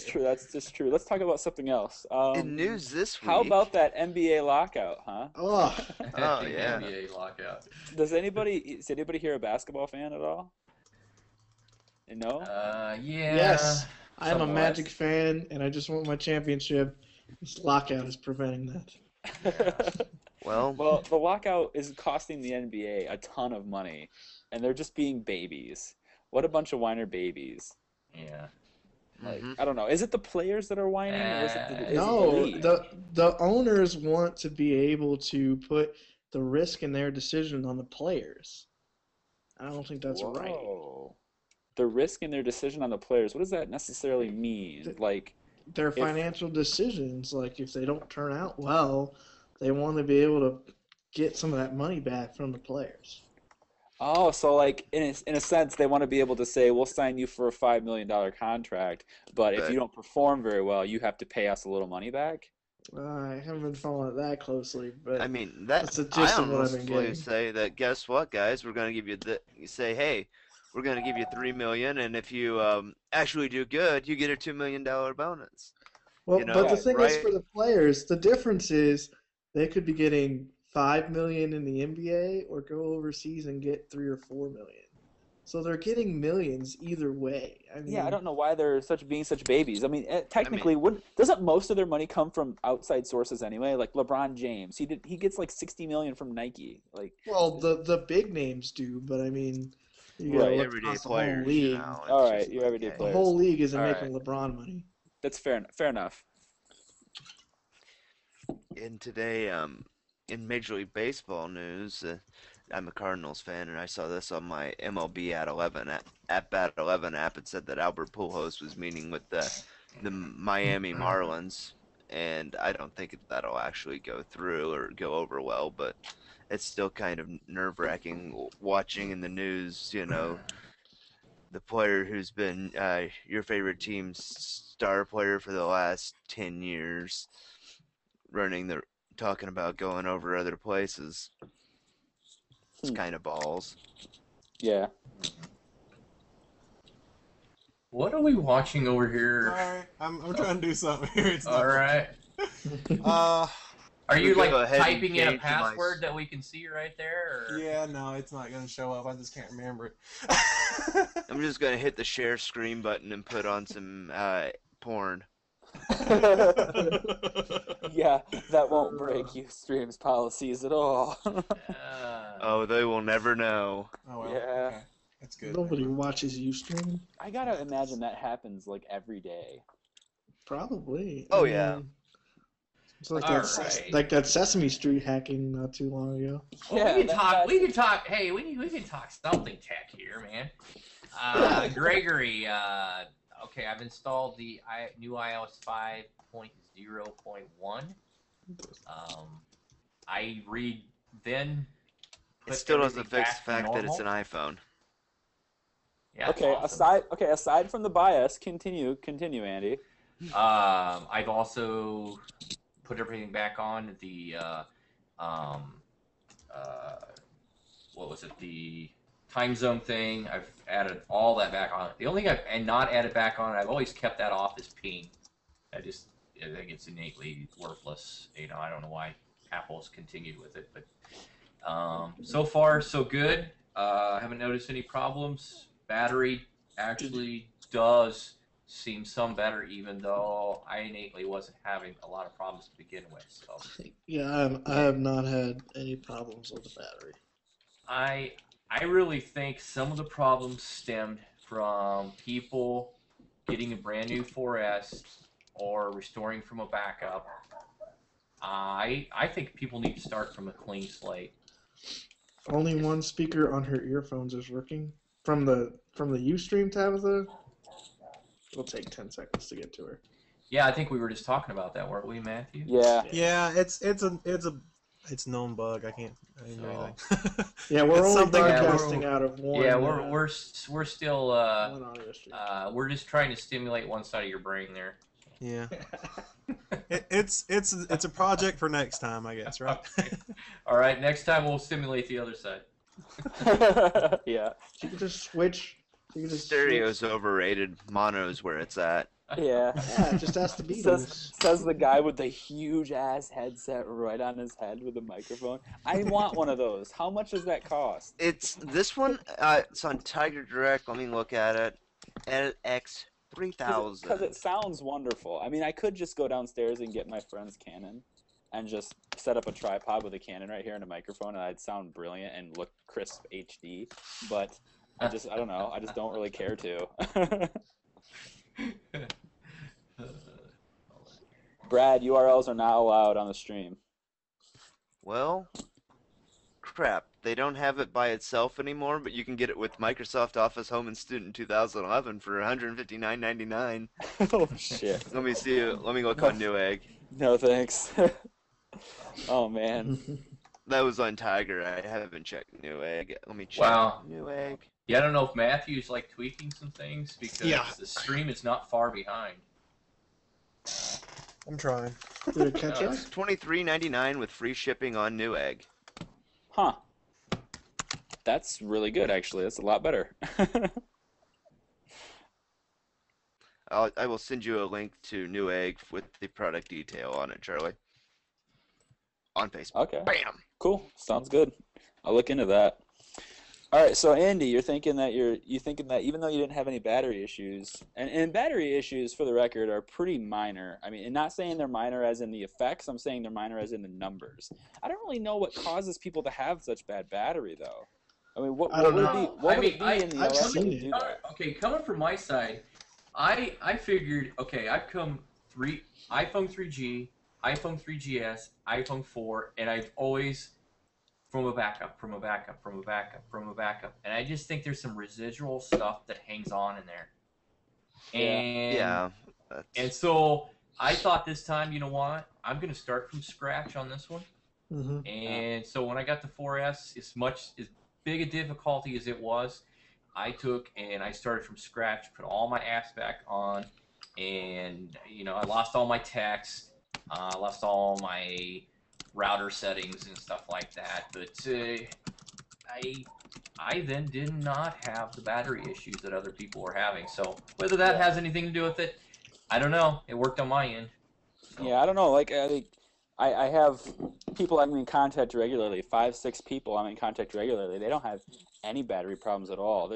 true. That's just true. Let's talk about something else. In news this week. How about that NBA lockout, huh? Oh, Oh, yeah. NBA lockout. Is anybody here a basketball fan at all? No? Yeah. yes. I am a Somewhat. Magic fan, and I just want my championship. This lockout is preventing that. Well, Well, the lockout is costing the NBA a ton of money, and they're just being babies. What a bunch of whiner babies. Yeah. Like, I don't know. Is it the players that are whining, or is it the No, league? the owners want to be able to put the risk in their decision on the players. I don't think that's right. Whoa. The risk in their decision on the players. What does that necessarily mean? Like, Their financial decisions, like if they don't turn out well, they want to be able to get some of that money back from the players. oh, so like in a sense, they want to be able to say, "We'll sign you for a $5 million contract, but if But- you don't perform very well, you have to pay us a little money back." I haven't been following it that closely, but I mean, That's the I gist of what I've almost been fully getting. say that. Guess what, guys? We're gonna give you you say, hey, we're gonna give you $3 million, and if you actually do good, you get a $2 million bonus. well, you know, but the thing is right? for the players, the difference is they could be getting $5 million in the NBA or go overseas and get $3 or $4 million. So they're getting millions either way. I mean, Yeah, I don't know why they're being such babies. I mean, technically, doesn't most of their money come from outside sources anyway? Like LeBron James, he gets like $60 million from Nike. Like, Well, the big names do, but I mean, you gotta Right, look Everyday across the whole players, you league. know. it's All right, just your like, everyday hey. The whole league isn't All making LeBron money. that's fair enough. And today, in Major League Baseball news, I'm a Cardinals fan, and I saw this on my MLB at Bat 11 app. It said that Albert Pujols was meeting with the Miami Marlins, and I don't think that'll actually go through or go over well, but it's still kind of nerve-wracking watching in the news, you know, the player who's been your favorite team's star player for the last 10 years talking about going over other places. It's kind of balls. Yeah. What are we watching over here? Sorry, I'm trying to do something here. It's All not. right. Uh, Are you Go like ahead and typing in a change my password that we can see right there? Or? yeah, no, it's not gonna show up. I just can't remember it. I'm just gonna hit the share screen button and put on some porn. Yeah, that won't break Ustream's policies at all. Oh, they will never know. Oh well. Yeah. Okay. That's good. Nobody watches Ustream. I gotta imagine that happens like every day. Probably. Oh, I yeah. mean, it's like All that, right. like that Sesame Street hacking not too long ago. Well, Yeah, we can that- talk. that- We can talk. Hey, we can talk something tech here, man. Gregory. Okay, I've installed the new iOS 5.0.1. I It put still doesn't everything fix the back to fact that it's an normal. iPhone. Yeah, it's Okay, awesome. aside from the bias, continue, Andy. I've also put everything back on the what was it, the time zone thing. I've added all that back on. The only thing I've not added back on, I've always kept that off, is ping. I think it's innately worthless. You know, I don't know why Apple's continued with it, but so far so good. I haven't noticed any problems. Battery actually does seem some better, even though I innately wasn't having a lot of problems to begin with. So Yeah, I have not had any problems with the battery. I really think some of the problems stemmed from people getting a brand new 4S or restoring from a backup. I think people need to start from a clean slate. Only one speaker on her earphones is working. From the Ustream Tabitha, it'll take 10 seconds to get to her. Yeah, I think we were just talking about that, weren't we, Matthew? Yeah. Yeah, it's a known bug. I can't do anything. Yeah, we're It's only something that broadcasting out of one. Yeah, we're still one audio stream. we're just trying to stimulate one side of your brain there. Yeah. It's a project for next time, I guess, right? All right, next time we'll stimulate the other side. Yeah. You can just switch. You can just Stereo's overrated. Mono's where it's at. Yeah. Yeah, just ask the Beatles. Says the guy with the huge ass headset right on his head with a microphone. I want one of those. How much does that cost? It's this one. It's on Tiger Direct. Let me look at it. LX Because 3000. it sounds wonderful. I mean, I could just go downstairs and get my friend's Canon and just set up a tripod with a Canon right here and a microphone, and I'd sound brilliant and look crisp HD. But I don't know. I just don't really care to. Brad, URLs are not allowed on the stream. Well, crap. They don't have it by itself anymore, but you can get it with Microsoft Office Home and Student 2011 for $159.99. Oh shit! Let me see. Let me look on Newegg. No thanks. Oh man. That was on Tiger. I haven't checked Newegg. Let me check Wow. Newegg. Yeah, I don't know if Matthew's like tweaking some things because Yeah. the stream is not far behind. I'm trying. Did it catch It's us? $23.99 with free shipping on Newegg. Huh. That's really good, actually. That's a lot better. I will send you a link to Newegg with the product detail on it, Charlie. On Facebook. Okay. Bam! Cool. Sounds good. I'll look into that. All right. So Andy, you're thinking that even though you didn't have any battery issues, and battery issues for the record are pretty minor. I mean, and not saying they're minor as in the effects. I'm saying they're minor as in the numbers. I don't really know what causes people to have such bad battery though. I mean, what I don't would know. it be? What would it be in the I've OS that seen would it. do that? Okay, coming from my side, I figured, okay, I've come iPhone 3G, iPhone 3GS, iPhone 4, and I've always from a backup, and I just think there's some residual stuff that hangs on in there. And Yeah. and so I thought this time, you know what? I'm gonna start from scratch on this one. Mm-hmm. And so when I got the 4S, as big a difficulty as it was, I took and I started from scratch, put all my apps back on, and I lost all my text, lost all my router settings and stuff like that. But I then did not have the battery issues that other people were having. So whether that has anything to do with it, I don't know. It worked on my end. So. Yeah, I don't know. Like, I have people I'm in contact regularly, 5-6 people I'm in contact regularly. They don't have any battery problems at all.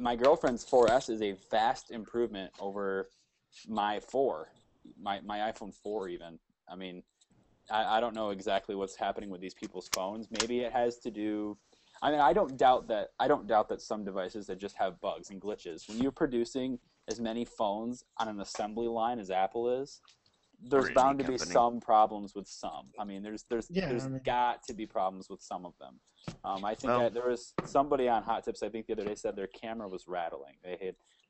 My girlfriend's 4S is a vast improvement over my iPhone 4 even. I mean, I don't know exactly what's happening with these people's phones. Maybe it has to do. I mean, I don't doubt that some devices that just have bugs and glitches. When you're producing as many phones on an assembly line as Apple is, there's Or any bound to be company. some problems with some. I mean, there's Yeah, I mean- got to be problems with some of them. I think Well- that there was somebody on Hot Tips, I think the other day, said their camera was rattling.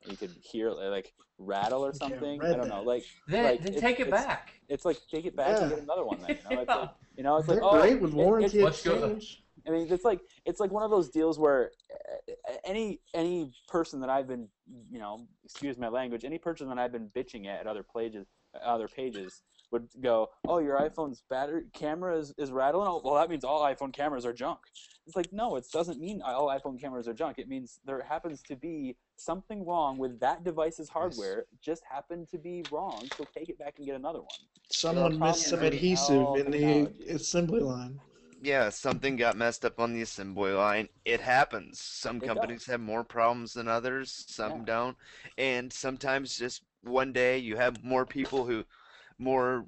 You could hear it like rattle or can't something. read I don't that. know. Like Then it's- take it it's- back. It's like take it back and Yeah. get another one. Then it's Yeah. like it's They're like great with warranty let's go. exchange. I mean, it's like one of those deals where any person that I've been, excuse my language, any person that I've been bitching at other pages would go, oh, your iPhone's battery camera is rattling. Oh, well, that means all iPhone cameras are junk. It's like, no, it doesn't mean all iPhone cameras are junk. It means there happens to be something wrong with that device's hardware. Just happened to be wrong, so take it back and get another one. Someone missed some probably adhesive all in the technology. assembly line. Yeah, something got messed up on the assembly line. It happens. Some It companies does. have more problems than others, some Yeah. don't. And sometimes just one day you have more people who more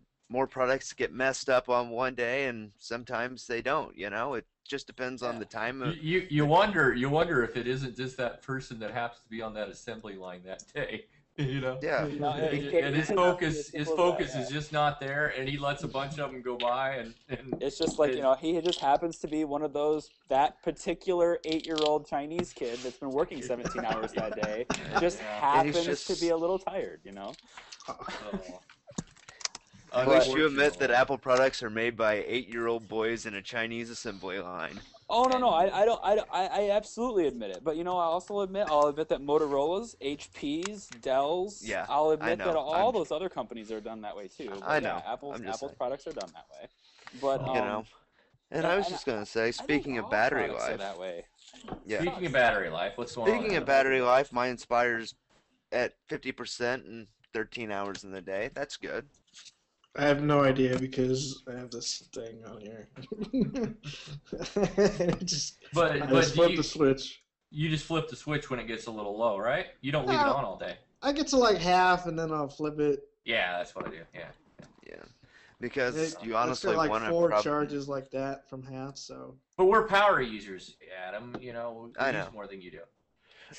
products get messed up on one day and sometimes they don't, It just depends on Yeah. the time of You wonder if it isn't just that person that happens to be on that assembly line that day. Yeah. No, And his focus yeah. is just not there, and he lets a bunch of them go by, and It's just like, he just happens to be one of that particular 8-year-old Chinese kid that's been working 17 hours that day, just Yeah. And he's happens to just- be a little tired, At But- least you admit that Apple products are made by 8-year-old boys in a Chinese assembly line. Oh, no, I absolutely admit it. But, I'll admit that Motorola's, HP's, Dell's, Yeah, I'll I admit know. that all those other companies are done that way too. But I know. Yeah, Apple's I'm just saying. products are done that way. But, And yeah, I was and just going to say, I think speaking of all battery products are life. that way. Yeah. Speaking of battery life, what's going on? Speaking of battery life, my Inspire's at 50% in 13 hours in the day. That's good. I have no idea because I have this thing on here. I just But flip the switch. you just flip the switch when it gets a little low, right? You don't leave it Uh, on all day. I get to like half and then I'll flip it. Yeah, that's what I do. Yeah. Yeah. Because you I've honestly got like want to 4 charges like that from half, so. But we're power users, Adam. You know, we I know. use more than you do.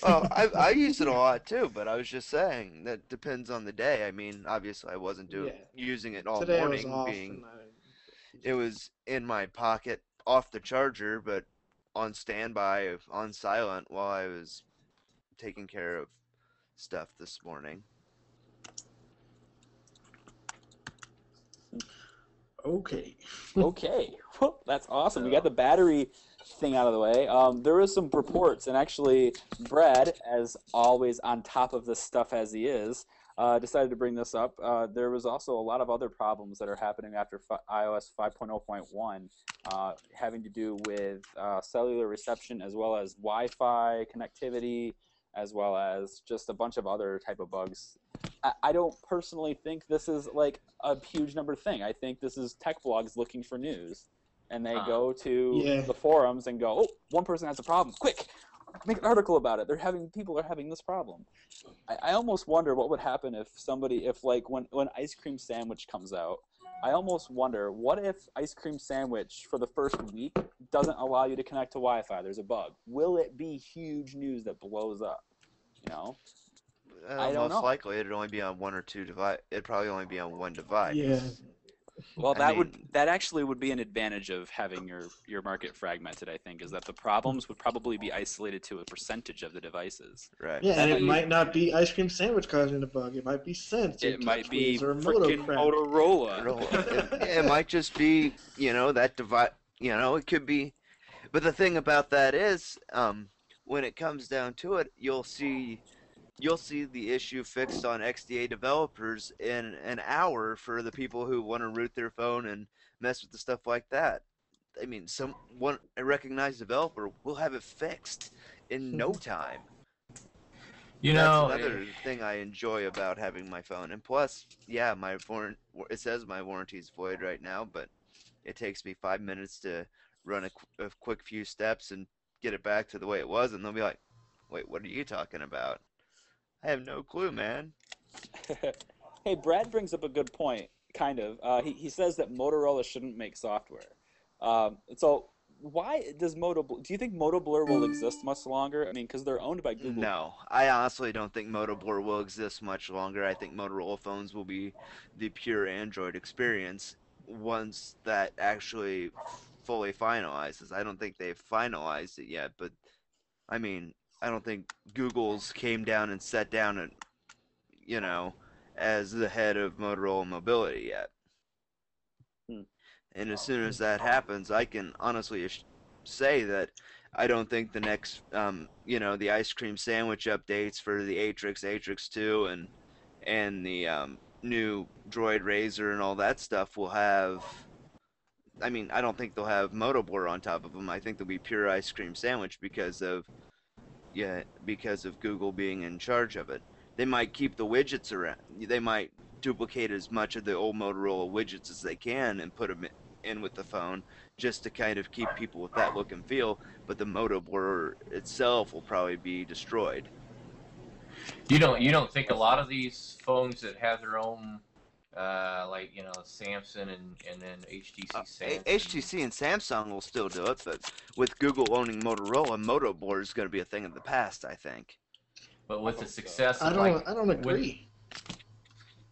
Well, I use it a lot too, but I was just saying that depends on the day. I mean, obviously I wasn't using it all Today morning, was off being and it was in my pocket off the charger, but on standby, on silent while I was taking care of stuff this morning. Okay. Okay, well, that's awesome. We got the battery thing out of the way. There was some reports, and actually, Brad, as always on top of this stuff as he is, decided to bring this up. There was also a lot of other problems that are happening after iOS 5.0.1, having to do with cellular reception as well as Wi-Fi connectivity, as well as just a bunch of other type of bugs. I don't personally think this is like a huge number thing. I think this is tech blogs looking for news, and they go to the forums and go, "Oh, one person has a problem. Quick, make an article about it. People are having this problem." I almost wonder what would happen if like when Ice Cream Sandwich comes out. I almost wonder, what if Ice Cream Sandwich for the first week doesn't allow you to connect to Wi-Fi? There's a bug. Will it be huge news that blows up? You know? I don't Most know. likely it'd only be on one or two device. It'd probably only be on one device. Yeah. Well, that actually would be an advantage of having your market fragmented. I think is that the problems would probably be isolated to a percentage of the devices. Right. Yeah, and it might not be Ice Cream Sandwich causing the bug. It might be Sense. It might be or freaking Motorola. It might just be, that device. It could be. But the thing about that is, when it comes down to it, you'll see the issue fixed on XDA developers in an hour for the people who want to root their phone and mess with the stuff like that. I mean, a recognized developer will have it fixed in no time. That's another thing I enjoy about having my phone. And plus, yeah, it says my warranty is void right now, but it takes me 5 minutes to run a quick few steps and get it back to the way it was, and they'll be like, "Wait, what are you talking about?" I have no clue, man. Hey, Brad brings up a good point, kind of. He says that Motorola shouldn't make software. So why does do you think MotoBlur will exist much longer? I mean, because they're owned by Google. No, I honestly don't think MotoBlur will exist much longer. I think Motorola phones will be the pure Android experience once that actually fully finalizes. I don't think they've finalized it yet, but I mean, I don't think Google's came down and sat down and, as the head of Motorola Mobility yet. And as soon as that happens, I can honestly say that I don't think the next, the Ice Cream Sandwich updates for the Atrix 2, and the new Droid Razor and all that stuff will have. I mean, I don't think they'll have MotoBlur on top of them. I think they'll be pure Ice Cream Sandwich because of Google being in charge of it. They might keep the widgets around. They might duplicate as much of the old Motorola widgets as they can and put them in with the phone just to kind of keep people with that look and feel, but the MotoBlur itself will probably be destroyed. You don't think a lot of these phones that have their own Samsung and then HTC Samsung. HTC and Samsung will still do it, but with Google owning Motorola, MotoBlur is going to be a thing of the past, I think. But with the success of I don't agree.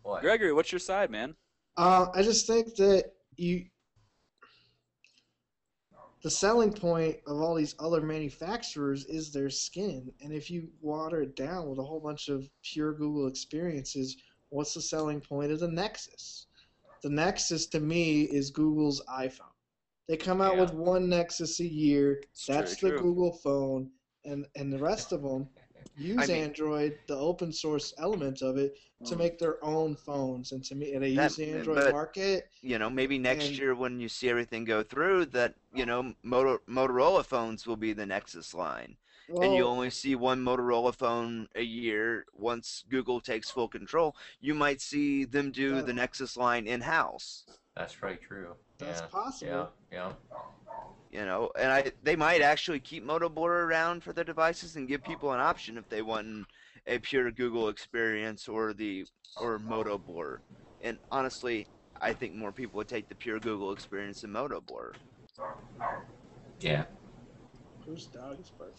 What? Gregory, what's your side, man? I just think that the selling point of all these other manufacturers is their skin, and if you water it down with a whole bunch of pure Google experiences, what's the selling point of the Nexus? The Nexus, to me, is Google's iPhone. They come out with one Nexus a year. That's the Google phone, and the rest of them use Android, the open source element of it, to make their own phones. And to me, they use the Android market. Maybe next year when you see everything go through, that Motorola phones will be the Nexus line, and you Well, only see one Motorola phone a year. Once Google takes full control, you might see them do the that, Nexus line in-house. That's probably true. that's Yeah. possible. Yeah. And they might actually keep Motoblur around for the devices and give people an option if they want a pure Google experience or Motoblur. And honestly, I think more people would take the pure Google experience than Motoblur. Yeah. Whose dog is barking?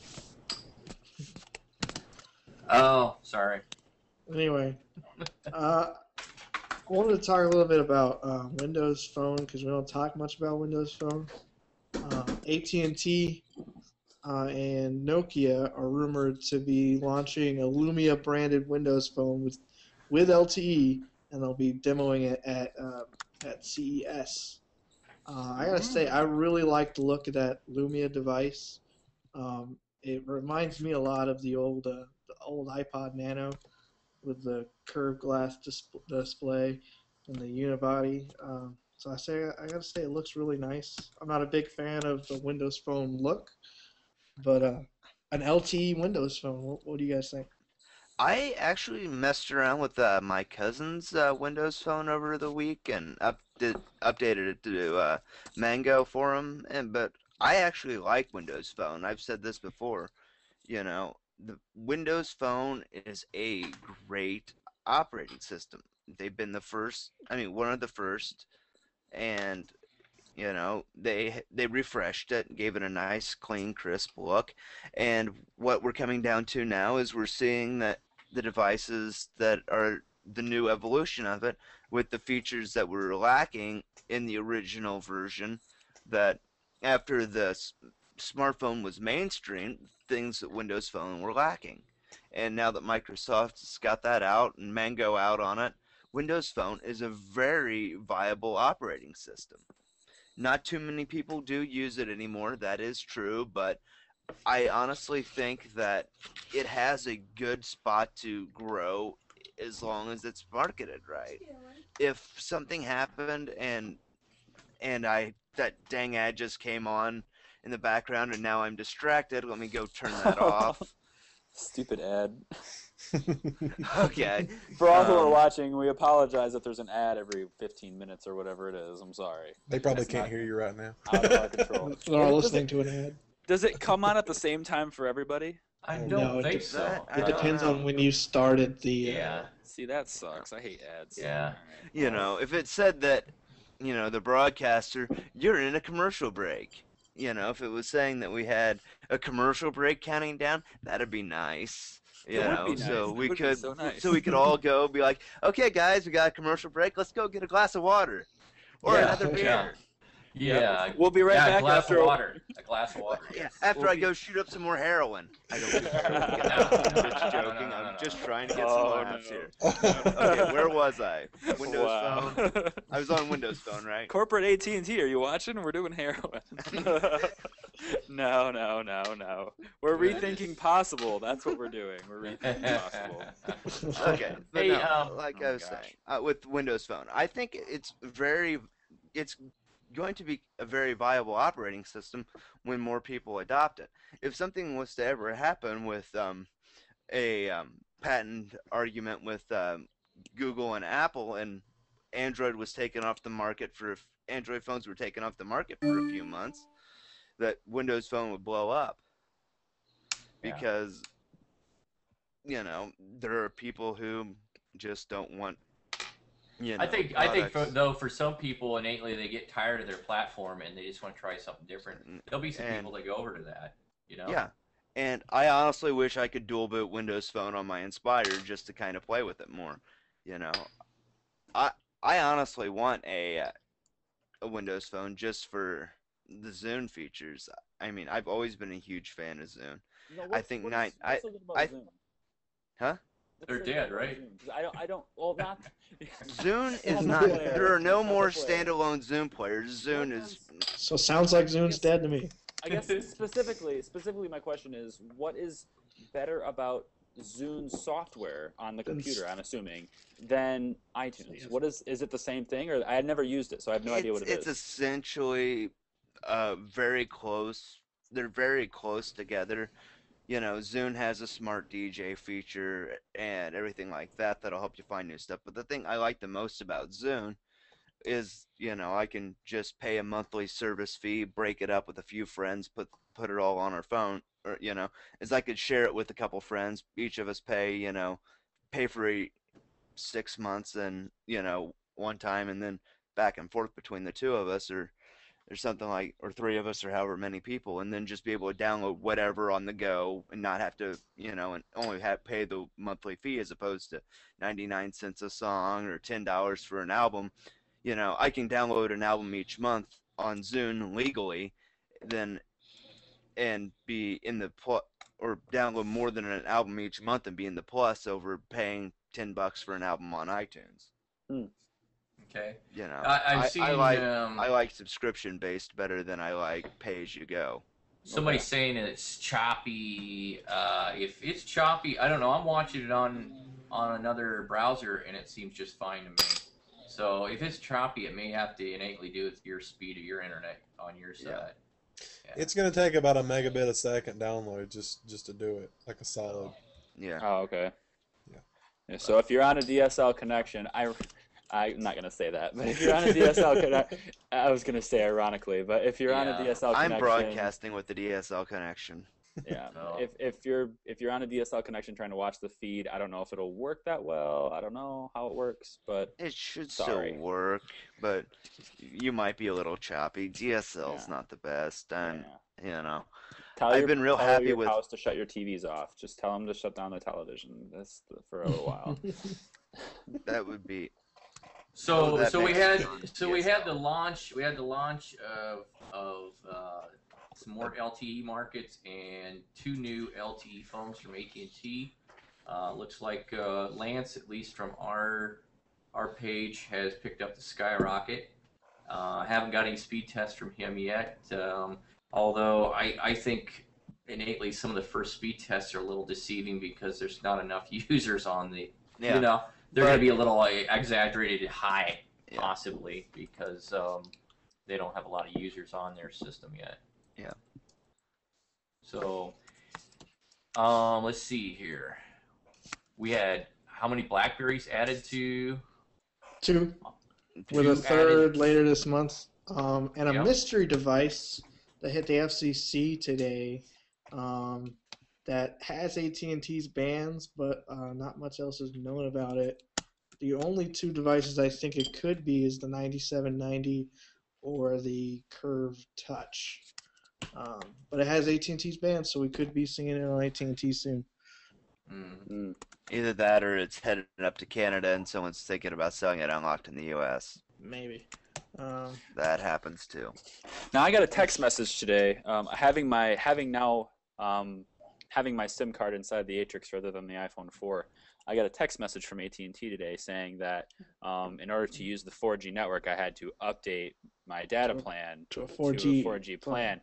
Oh, sorry. Anyway, I wanted to talk a little bit about Windows Phone because we don't talk much about Windows Phone. AT&T and Nokia are rumored to be launching a Lumia branded Windows Phone with LTE, and they'll be demoing it at CES. I gotta say, I really like the look of that Lumia device. It reminds me a lot of the old iPod Nano with the curved glass display and the unibody. So I gotta say, it looks really nice. I'm not a big fan of the Windows Phone look, but an LTE Windows Phone. What do you guys think? I actually messed around with my cousin's Windows Phone over the week and updated it to Mango for him. But I actually like Windows Phone. I've said this before. The Windows Phone is a great operating system. They've been one of the first, and they refreshed it, gave it a nice, clean, crisp look. And what we're coming down to now is we're seeing that the devices that are the new evolution of it, with the features that were lacking in the original version, that after the smartphone was mainstream, things that Windows Phone were lacking. And now that Microsoft's got that out and Mango out on it, Windows Phone is a very viable operating system. Not too many people do use it anymore, that is true, but I honestly think that it has a good spot to grow as long as it's marketed right. If something happened and that dang ad just came on in the background and now I'm distracted, let me go turn that off. Stupid ad. Okay. For all who are watching, we apologize if there's an ad every 15 minutes or whatever it is. I'm sorry. They probably That's can't not hear you right now. Out of our control. They're all Does listening it- to an ad. Does it come on at the same time for everybody? I No, don't it think dep- so. I It don't depends know. on when you started the. Yeah. See, that sucks. I hate ads. Yeah. All right. If it said that, the broadcaster, you're in a commercial break. If it was saying that we had a commercial break counting down, that'd be nice. It would be nice. So It we would be could, so nice. so we could all go be like, okay, guys, we got a commercial break. Let's go get a glass of water or Yeah. another beer. Yeah. We'll be right yeah, back a glass after of water. A glass of water. Yeah, Yes. after We'll I be- go shoot up some more heroin. I don't I'm just joking. No. I'm just trying to get Oh, some laughs no. here. Okay, where was I? Windows Wow. Phone. I was on Windows Phone, right? Corporate AT&T, are you watching? We're doing heroin. No. We're rethinking possible. That's what we're doing. We're rethinking possible. Okay, but Hey, no, like oh I was gosh. saying, with Windows Phone, I think it's going to be a very viable operating system when more people adopt it. If something was to ever happen with a patent argument with Google and Apple, and Android was taken off the market Android phones were taken off the market for a few months, that Windows Phone would blow up Yeah. because there are people who just don't want I think products. for some people innately they get tired of their platform and they just want to try something different. There'll be some And- people that go over to that. Yeah, and I honestly wish I could dual boot Windows Phone on my Inspire just to kind of play with it more. I honestly want a Windows Phone just for the Zune features. I mean, I've always been a huge fan of Zune. I think what's so good about I- Zoom? Huh? What's They're so good dead, about right? Zoom? 'Cause I don't. Well, not. Zune is Not not. the player. There are no Not the more player. standalone Zune players. Zune is. So sounds like Zune's dead to me. I guess specifically, my question is, what is better about Zune software on the computer? I'm assuming than iTunes. What is it the same thing, or I had never used it, so I have no idea what it It's is. essentially very close. They're very close together. Zune has a smart DJ feature and everything like that that'll help you find new stuff. But the thing I like the most about Zune is, I can just pay a monthly service fee, break it up with a few friends, put it all on our phone, or is I could share it with a couple friends. Each of us pay for 6 months and one time, and then back and forth between the two of us, or something like, or three of us, or however many people, and then just be able to download whatever on the go and not have to, and only pay the monthly fee as opposed to 99 cents a song or $10 for an album. I can download an album each month on Zune legally, then and be in the plus, or download more than an album each month and be in the plus over paying $10 for an album on iTunes. Okay. I've seen. I like subscription based better than I like pay as you go. Somebody saying it's choppy. If it's choppy, I don't know. I'm watching it on another browser, and it seems just fine to me. So if it's choppy, it may have to innately do with your speed of your internet on your side. Yeah. It's going to take about a megabit a second download just to do it, like a solid. Yeah. Oh, okay. Yeah. So if you're on a DSL connection, I'm not going to say that, but if you're on a DSL connection, I was going to say ironically, but if you're on a DSL connection... I'm broadcasting with the DSL connection. Yeah. No. If you're on a DSL connection trying to watch the feed, I don't know if it'll work that well. I don't know how it works, but It should sorry. still work, but you might be a little choppy. DSL's not the best, and I've been real happy your with house to shut your TVs off. Just tell them to shut down the television. That's for a little while. that would be. So that we makes had sense. we had the launch of some more LTE markets and 2 new LTE phones from AT&T. Looks like Lance, at least from our page, has picked up the Skyrocket. Haven't got any speed tests from him yet. Although I think innately some of the first speed tests are a little deceiving because there's not enough users on the. They're going to be a little exaggerated high, possibly, because they don't have a lot of users on their system yet. Yeah. So, let's see here. We had how many Blackberries added to? 2, with a third later this month, and a mystery device that hit the FCC today that has AT&T's bands, but not much else is known about it. The only 2 devices I think it could be is the 9790 or the Curve Touch. But it has AT&T's bands, so we could be seeing it on AT&T soon. Either that or it's headed up to Canada and someone's thinking about selling it unlocked in the U.S. Maybe. That happens too. Now I got a text message today. Having my SIM card inside the Atrix rather than the iPhone 4. I got a text message from AT&T today saying that in order to use the 4G network, I had to update my data plan to a 4G plan.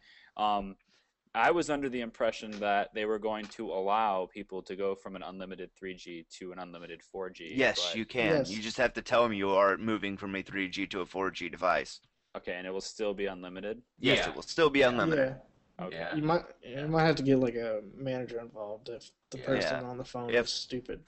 I was under the impression that they were going to allow people to go from an unlimited 3G to an unlimited 4G. Yes, you can. Yes. You just have to tell them you are moving from a 3G to a 4G device. Okay, and it will still be unlimited? Yes, it will still be unlimited. Yeah. Okay. You might have to get like a manager involved if the person on the phone is stupid.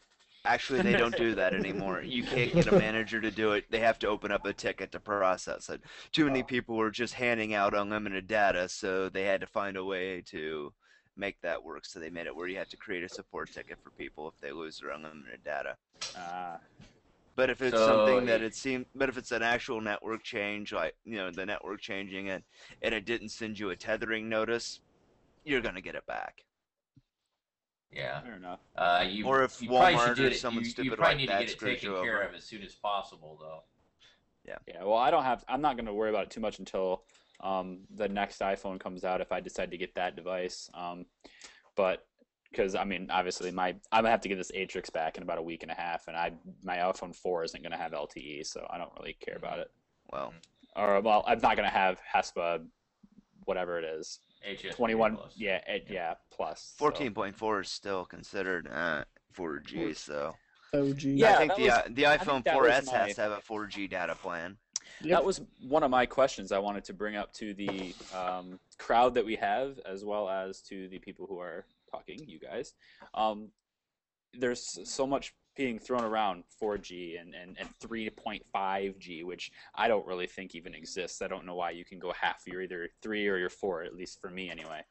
Actually, they don't do that anymore. You can't get a manager to do it. They have to open up a ticket to process it. Too many people were just handing out unlimited data, so they had to find a way to make that work. So they made it where you had to create a support ticket for people if they lose their unlimited data. But if it's but if it's an actual network change, like the network changing it, and it didn't send you a tethering notice, you're gonna get it back. Yeah. Fair enough. Or if Walmart or someone stupid like that screws you over. You probably need to get it taken care of as soon as possible, though. Yeah. Yeah. Well, I'm not going to worry about it too much until the next iPhone comes out if I decide to get that device. But because obviously I'm gonna have to get this Atrix back in about a week and a half, and my iPhone 4 isn't going to have LTE, so I don't really care about it. Well, I'm not going to have HESPA, whatever it is. HS 21, plus. yeah, plus. 14.4 is still considered 4G, so. OG. Yeah, I think the iPhone 4S has to have a 4G data plan. Yep. That was one of my questions I wanted to bring up to the crowd that we have, as well as to the people who are talking, you guys, there's so much being thrown around 4G and 3.5G, which I don't really think even exists. I don't know why you can go half. You're either 3 or you're 4, at least for me anyway.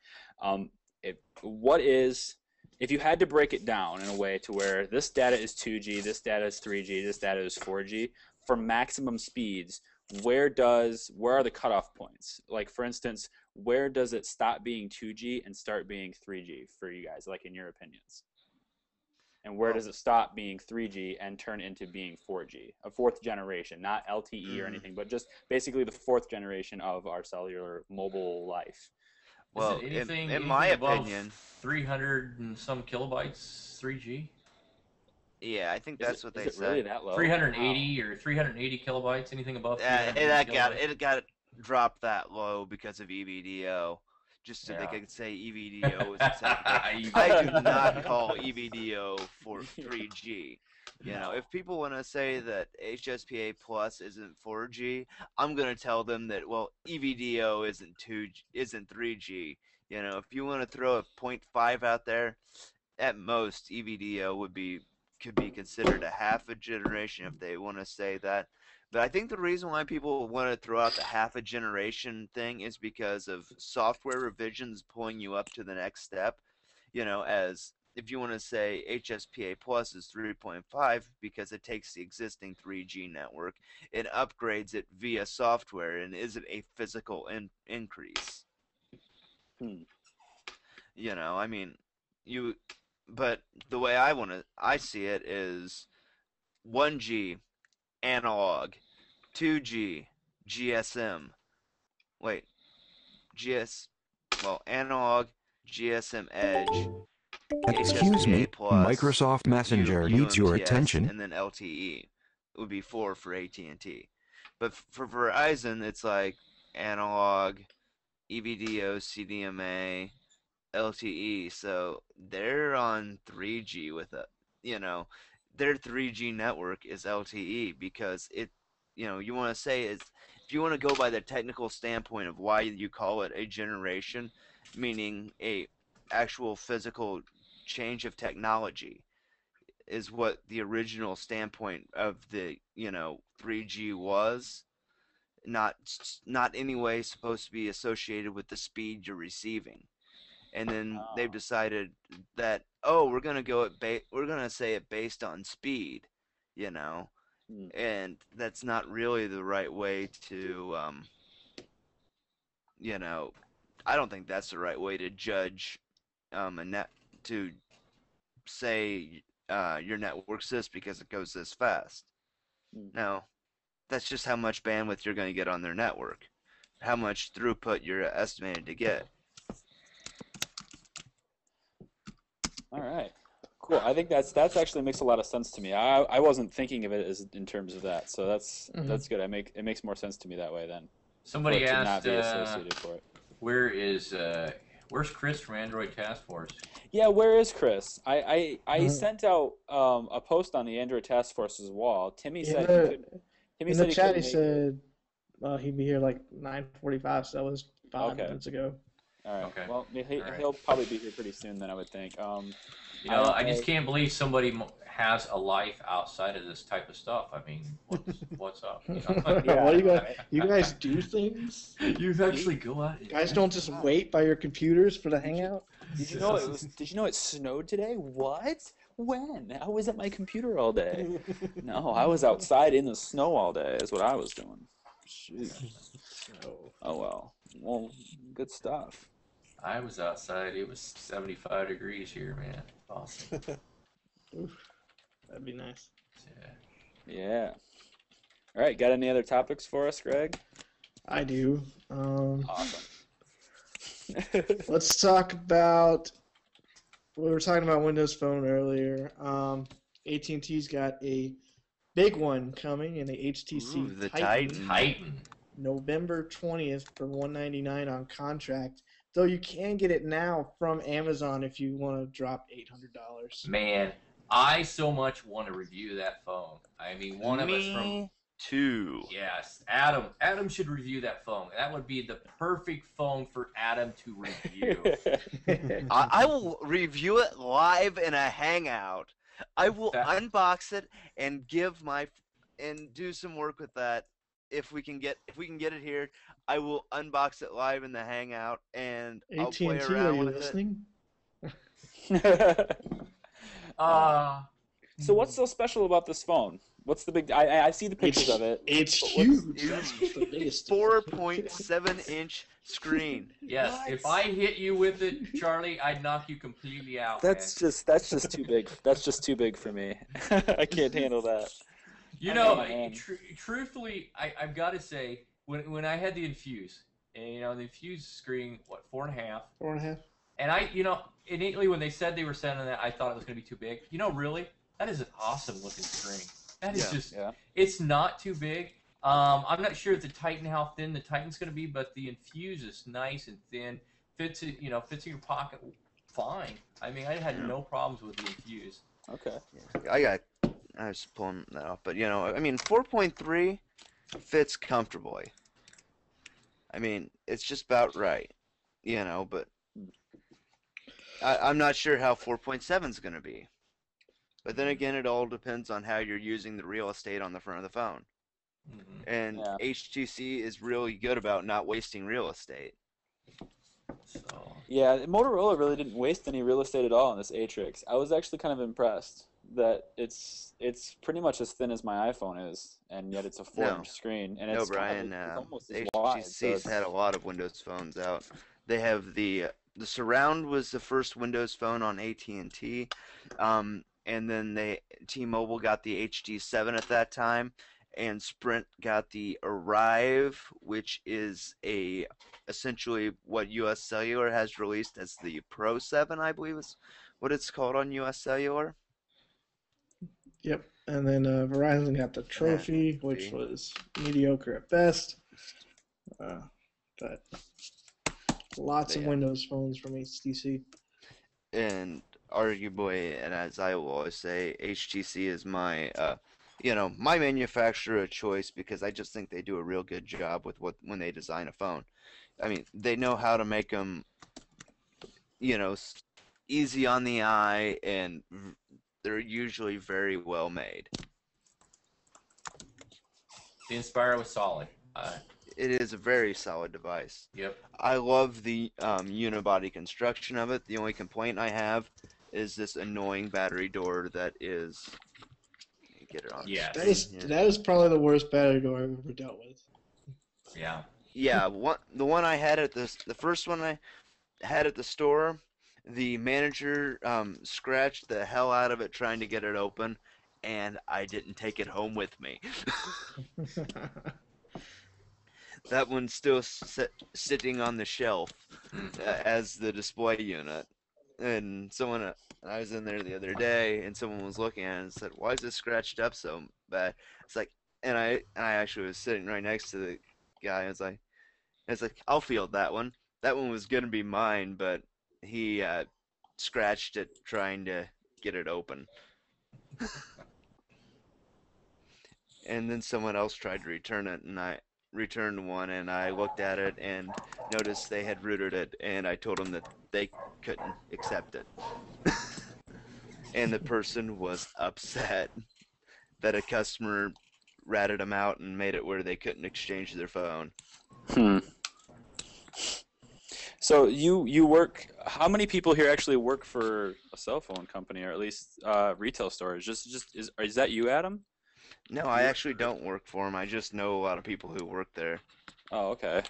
If you had to break it down in a way to where this data is 2G, this data is 3G, this data is 4G, for maximum speeds, where are the cutoff points? Like, for instance, where does it stop being 2G and start being 3G for you guys, like in your opinions? And where does it stop being 3G and turn into being 4G, a fourth generation, not LTE or anything, but just basically the fourth generation of our cellular mobile life? Well, is it anything, in my above opinion, 300 and some kilobytes 3G? yeah, I think that's what they Is it said. really that low? 380 or 380 kilobytes? Anything above 380 It got dropped that low because of EVDO, just so they could say EVDO is acceptable. I do not call EVDO for 3G. You know, if people want to say that HSPA Plus isn't 4G, I'm gonna tell them that EVDO isn't 3G. You know, if you want to throw a 0.5 out there, at most EVDO could be considered a half a generation if they want to say that. But I think the reason why people want to throw out the half a generation thing is because of software revisions pulling you up to the next step. You know, as if you want to say HSPA Plus is 3.5 because it takes the existing 3G network, it upgrades it via software and isn't a physical increase. You know, I mean, but the way I see it is 1G analog, 2G GSM. Wait, analog, GSM Edge, Excuse me, HSPA Plus, Microsoft Messenger needs your UMTS, attention. and then LTE. It would be 4 for AT&T. But for Verizon, it's like analog, EVDO, CDMA, LTE. So they're on 3G with it. You know, their 3G network is LTE because it, you know, you want to say is, if you want to go by the technical standpoint of why you call it a generation, meaning a actual physical change of technology, is what the original standpoint of the, you know, 3G was. Not any way supposed to be associated with the speed you're receiving. And then they've decided that, we're gonna say it based on speed, you know, and that's not really the right way to, you know, I don't think that's the right way to judge to say your network's this because it goes this fast. No, that's just how much bandwidth you're going to get on their network, how much throughput you're estimated to get. All right, cool. I think that's actually makes a lot of sense to me. I wasn't thinking of it as in terms of that, so that's good. It makes more sense to me that way then. Somebody to asked, not be associated for it. Where's Chris from Android Task Force? Yeah, where is Chris? I sent out a post on the Android Task Force's wall. Timmy said he could. Timmy in said the chat, he he said he'd be here like 9:45, so that was 5 minutes ago. All right. Okay. Well, he'll probably be here pretty soon then, I would think. You know, I just can't believe somebody has a life outside of this type of stuff. I mean, what's up? You know? Yeah. What you guys do things? You actually go out. You guys don't just wait by your computers for the Hangout? Did you know it snowed today? What? When? I was at my computer all day. No, I was outside in the snow all day is what I was doing. Shoot. Oh well. Well, good stuff. I was outside. It was 75 degrees here, man. Awesome. Oof, that'd be nice. Yeah. All right. Got any other topics for us, Greg? I do. Awesome. Let's talk about. We were talking about Windows Phone earlier. AT&T's got a big one coming in the HTC Ooh, the Titan. November 20th for $199 on contract. Though you can get it now from Amazon if you want to drop $800. Man, I so much want to review that phone. I mean, one of us 2. Yes, Adam. Adam should review that phone. That would be the perfect phone for Adam to review. I will review it live in a hangout. I will unbox it and do some work with that. If we can get it here, I will unbox it live in the hangout and I'll AT&T, play are around you with listening? So what's so special about this phone? What's the big? I see the pictures of it. It's But huge. That's the biggest. 4.7-inch screen. Yes, What? if I hit you with it, Charlie, I'd knock you completely out. That's man. just too big. That's just too big for me. I can't handle that. You I know, know, man. truthfully, I've got to say, when I had the Infuse, and the Infuse screen, what, 4.5? 4.5. And innately when they said they were sending that, I thought it was going to be too big. Really, that is an awesome looking screen. That is it's not too big. I'm not sure how thin the Titan's going to be, but the Infuse is nice and thin. Fits in your pocket fine. I mean, I had no problems with the Infuse. Okay. I was pulling that off, but 4.3 fits comfortably. I mean, it's just about right, but I'm not sure how 4.7 is going to be. But then again, it all depends on how you're using the real estate on the front of the phone. Mm-hmm. And HTC is really good about not wasting real estate. So. Yeah, Motorola really didn't waste any real estate at all on this Atrix. I was actually kind of impressed that it's pretty much as thin as my iPhone is, and yet it's a 4-inch screen, and it's Brian, it's almost as wide. HTC's had a lot of Windows phones out. They have the Surround was the first Windows phone on AT&T, and then T-Mobile got the HD7 at that time, and Sprint got the Arrive, which is essentially what US Cellular has released as the Pro 7, I believe is what it's called on US Cellular. Yep. And then Verizon got the Trophy, which was mediocre at best. But lots of Windows phones from HTC. And arguably, and as I will always say, HTC is my my manufacturer of choice, because I just think they do a real good job with when they design a phone. I mean, they know how to make them, easy on the eye, and they're usually very well made. The Inspire was solid. It is a very solid device. Yep. I love the unibody construction of it. The only complaint I have is this annoying battery door that is. Get it on. Yeah. That is probably the worst battery door I've ever dealt with. Yeah. Yeah. The one I had the first one I had at the store, the manager scratched the hell out of it trying to get it open, and I didn't take it home with me. That one's still sitting on the shelf as the display unit. And I was in there the other day, and someone was looking at it and said, "Why is this scratched up so bad?" It's like, and I actually was sitting right next to the guy. It's like, I'll field that one. That one was gonna be mine, but he scratched it trying to get it open. And then someone else tried to return it, and I returned one, and I looked at it and noticed they had rooted it, and I told them that they couldn't accept it. And the person was upset that a customer ratted them out and made it where they couldn't exchange their phone. So you work. How many people here actually work for a cell phone company, or at least retail stores? Is that you, Adam? No, I actually don't work for them. I just know a lot of people who work there. Oh, okay.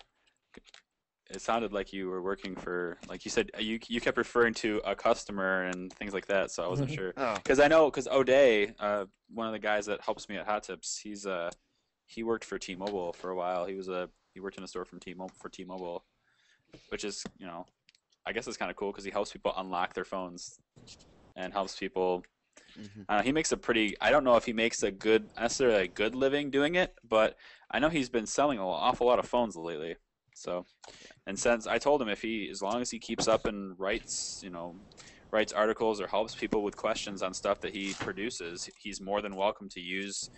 It sounded like you were working for, like you said, you kept referring to a customer and things like that, so I wasn't sure. Because O'Day, one of the guys that helps me at Hot Tips, he worked for T-Mobile for a while. He worked in a store for T-Mobile, which is, I guess it's kind of cool because he helps people unlock their phones and helps people. He makes I don't know if he makes necessarily a good living doing it, but I know he's been selling an awful lot of phones lately. So, and since I told him as long as he keeps up and writes articles or helps people with questions on stuff that he produces, he's more than welcome to use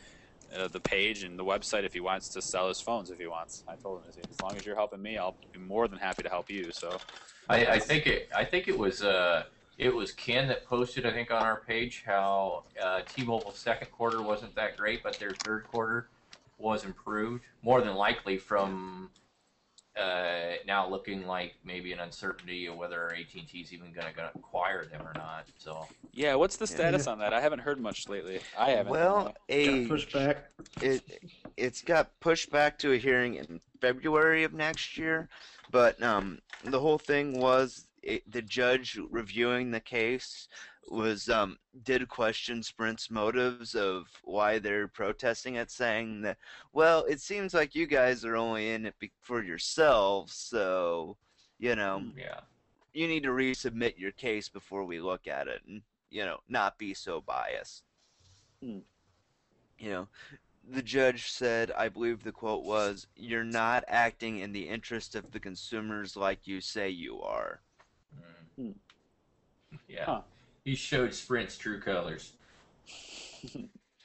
the page and the website if he wants to sell his phones. If he wants, I told him, as long as you're helping me, I'll be more than happy to help you. So, I think it was Ken that posted, I think, on our page how T-Mobile's second quarter wasn't that great, but their third quarter was improved, more than likely from now looking like maybe an uncertainty of whether AT&T is even going to acquire them or not. So yeah, what's the status on that? I haven't heard much lately. I haven't. Well, Pushback. it's got pushed back to a hearing in February of next year, but the whole thing was the judge reviewing the case was did question Sprint's motives of why they're protesting it, saying that, well, it seems like you guys are only in it for yourselves, so yeah. you need to resubmit your case before we look at it, and not be so biased. The judge said, I believe the quote was, "You're not acting in the interest of the consumers like you say you are." Yeah. Huh. He showed Sprint's true colors.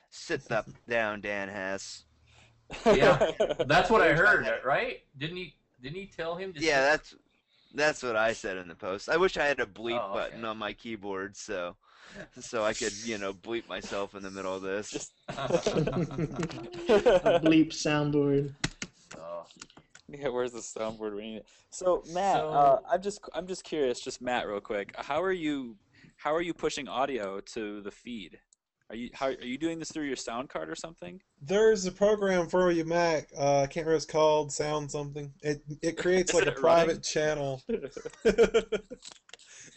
Sit down, Dan Hess. Yeah, that's what I heard, right? Didn't he tell him to Yeah, that's what I said in the post. I wish I had a bleep Oh, okay. button on my keyboard so I could, bleep myself in the middle of this. A bleep soundboard. So, Yeah, where's the soundboard? We need it. So Matt, I'm just curious, just Matt, real quick. How are you pushing audio to the feed? Are you doing this through your sound card or something? There's a program for your Mac. I can't remember what it's called. Sound something. It creates like a private channel.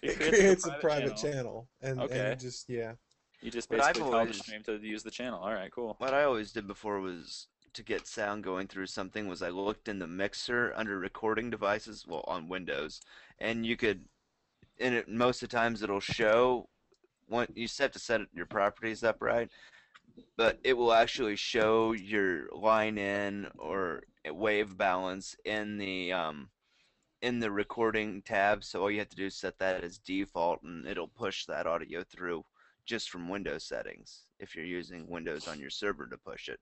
It creates a private channel. And Okay. and just yeah. You just But I've basically tell the always- stream to use the channel. All right, cool. What I always did before was to get sound going through something was I looked in the mixer under recording devices, well, on Windows, and you could, most of the times it'll show, you just have to set your properties up right, but it will actually show your line in or wave balance in the recording tab. So all you have to do is set that as default, and it'll push that audio through just from Windows settings if you're using Windows on your server to push it.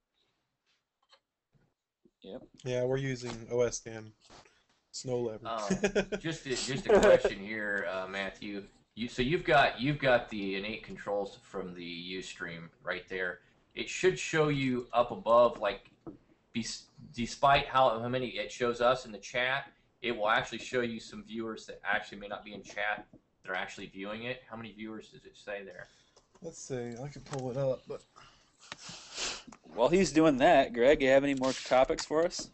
Yep. Yeah, we're using OS 10. Snow leopard. just a question here, Matthew. You've got the innate controls from the Ustream right there. It should show you up above, like, despite how many it shows us in the chat, it will actually show you some viewers that actually may not be in chat that are actually viewing it. How many viewers does it say there? Let's see. I can pull it up, but While he's doing that, Greg, you have any more topics for us?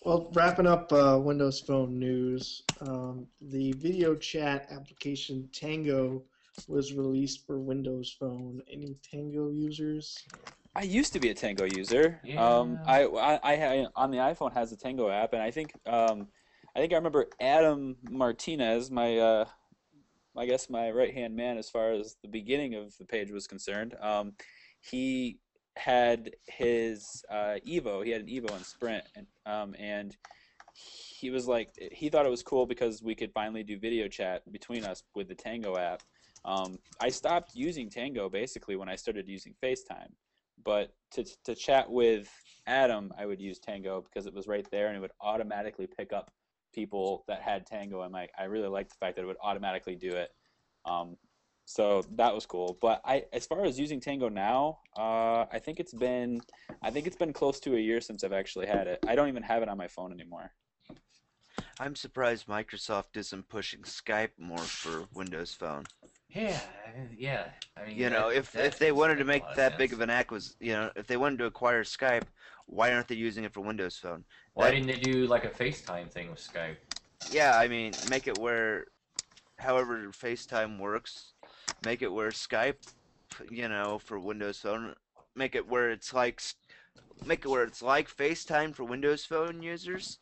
Well, wrapping up Windows Phone news, the video chat application Tango was released for Windows Phone. Any Tango users? I used to be a Tango user. Yeah. I on the iPhone has a Tango app, and I think I remember Adam Martinez, my I guess my right-hand man as far as the beginning of the page was concerned. He had his Evo. He had an Evo in Sprint, and he was like, he thought it was cool because we could finally do video chat between us with the Tango app. I stopped using Tango basically when I started using FaceTime, but to chat with Adam, I would use Tango because it was right there and it would automatically pick up people that had Tango, and I really liked the fact that it would automatically do it. So that was cool. But as far as using Tango now, I think it's been close to a year since I've actually had it. I don't even have it on my phone anymore. I'm surprised Microsoft isn't pushing Skype more for Windows Phone. Yeah. I mean, if they wanted to make that big of an an if they wanted to acquire Skype, why aren't they using it for Windows Phone? Why didn't they do like a FaceTime thing with Skype? Yeah, I mean, make it where, however FaceTime works, make it where Skype, for Windows Phone, make it where it's like FaceTime for Windows Phone users,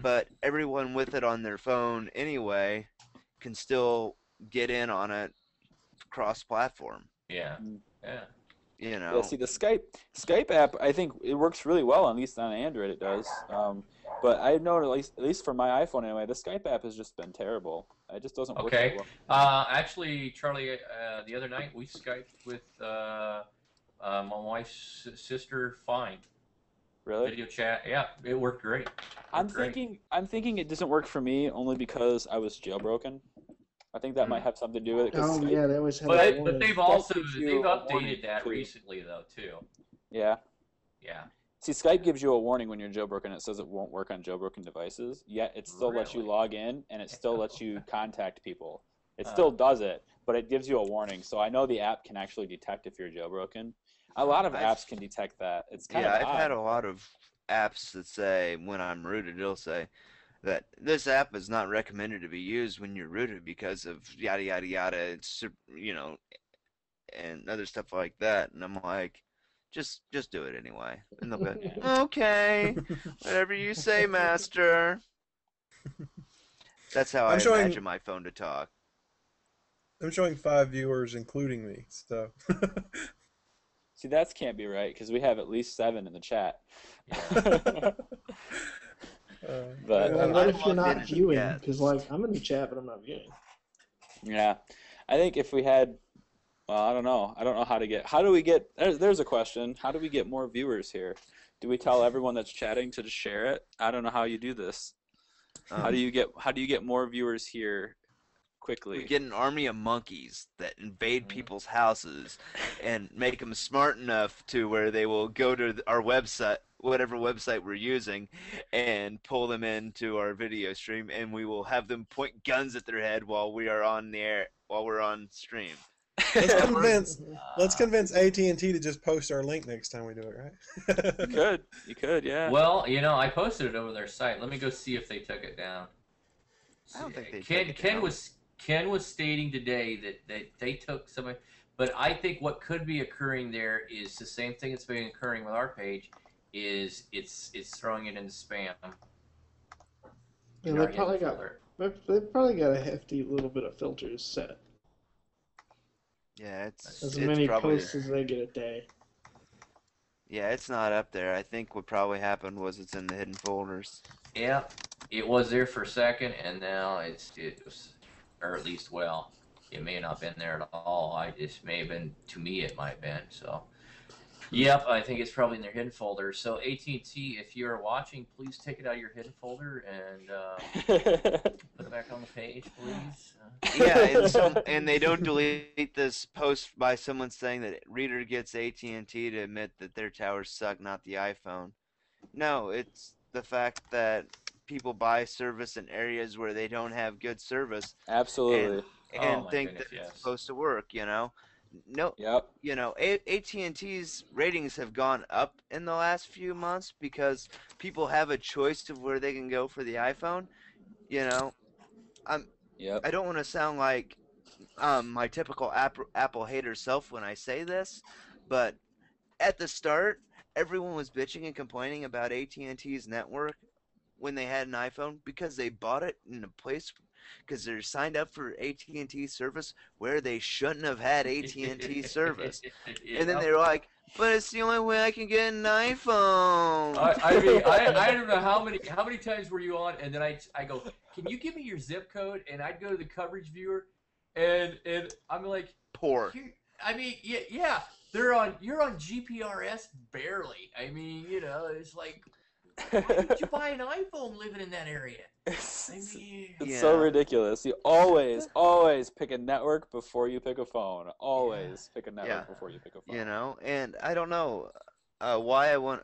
but everyone with it on their phone anyway can still get in on it cross-platform. Yeah. Yeah, see the Skype app, I think it works really well, at least on Android it does. But I know at least for my iPhone anyway, the Skype app has just been terrible. It just doesn't work very well. Actually, Charlie, the other night we Skyped with My wife's sister, fine. Really? Video chat, yeah, it worked great. I'm thinking it doesn't work for me only because I was jailbroken. I think that might have something to do with it. Oh, yeah, they always have a But warning. they've gives you they've a warning, updated that too. recently though too. Yeah. Yeah. See, Skype gives you a warning when you're jailbroken. It says it won't work on jailbroken devices. Yet it still lets you Really? log in, and it still lets you contact people. It still does it, but it gives you a warning. So I know the app can actually detect if you're jailbroken. A lot of apps can detect that. It's kind of I've odd. had a lot of apps that say when I'm rooted, it'll say that this app is not recommended to be used when you're rooted because of yada yada yada. It's, you know, and other stuff like that. And I'm like, just do it anyway. And they'll go, okay, whatever you say, master. That's how I imagine my phone to talk. I'm showing 5 viewers, including me. So. See, that can't be right because we have at least 7 in the chat. Yeah. But Well, what if you're logged in not as a viewing? guest. Because, like, I'm in the chat, but I'm not viewing. yeah, I think if we had, well, I don't know how to get. How do we get? There's a question. How do we get more viewers here? Do we tell everyone that's chatting to just share it? I don't know how you do this. How do you get more viewers here quickly? We get an army of monkeys that invade people's houses and make them smart enough to where they will go to our website, whatever website we're using, and pull them into our video stream, and we will have them point guns at their head while we are on the air, while we're on stream. Let's convince AT&T to just post our link next time we do it, right? You could, yeah. Well, you know, I posted it over their site. Let me go see if they took it down. I don't think they took it Ken down. Ken was stating today that they took some, but I think what could be occurring there is the same thing that's been occurring with our page, is it's throwing it into spam. Yeah, in they our probably hidden got folder. they've probably got a hefty little bit of filters set. Yeah, it's As it's many probably posts as they get a day. yeah, it's not up there. I think what probably happened was it's in the hidden folders. Yeah, it was there for a second, and now it was, or at least, well, it may not have been there at all. I just may have been, to me it might have been. So, yep, I think it's probably in their hidden folder. So AT&T, if you're watching, please take it out of your hidden folder and put it back on the page, please. Yeah, and they don't delete this post by someone saying that reader gets AT&T to admit that their towers suck, not the iPhone. No, it's the fact that people buy service in areas where they don't have good service. Absolutely. And Oh, my think goodness, that it's yes. supposed to work, you know? No, Yep. you know, AT&T's ratings have gone up in the last few months because people have a choice of where they can go for the iPhone. You know, Yep. I don't want to sound like my typical Apple hater self when I say this, but at the start, everyone was bitching and complaining about AT&T's network when they had an iPhone because they bought it in a place because they're signed up for AT&T service where they shouldn't have had AT&T service. And then they were like, but it's the only way I can get an iPhone. I mean, I don't know how many times were you on, and then I go, can you give me your zip code? And I'd go to the coverage viewer, and I'm like, Poor. I mean, yeah, you're on GPRS barely. I mean, you know, it's like, why would you buy an iPhone living in that area? I mean, It's so ridiculous. You always pick a network before you pick a phone. Always pick a network before you pick a phone. You know, and I don't know why I want.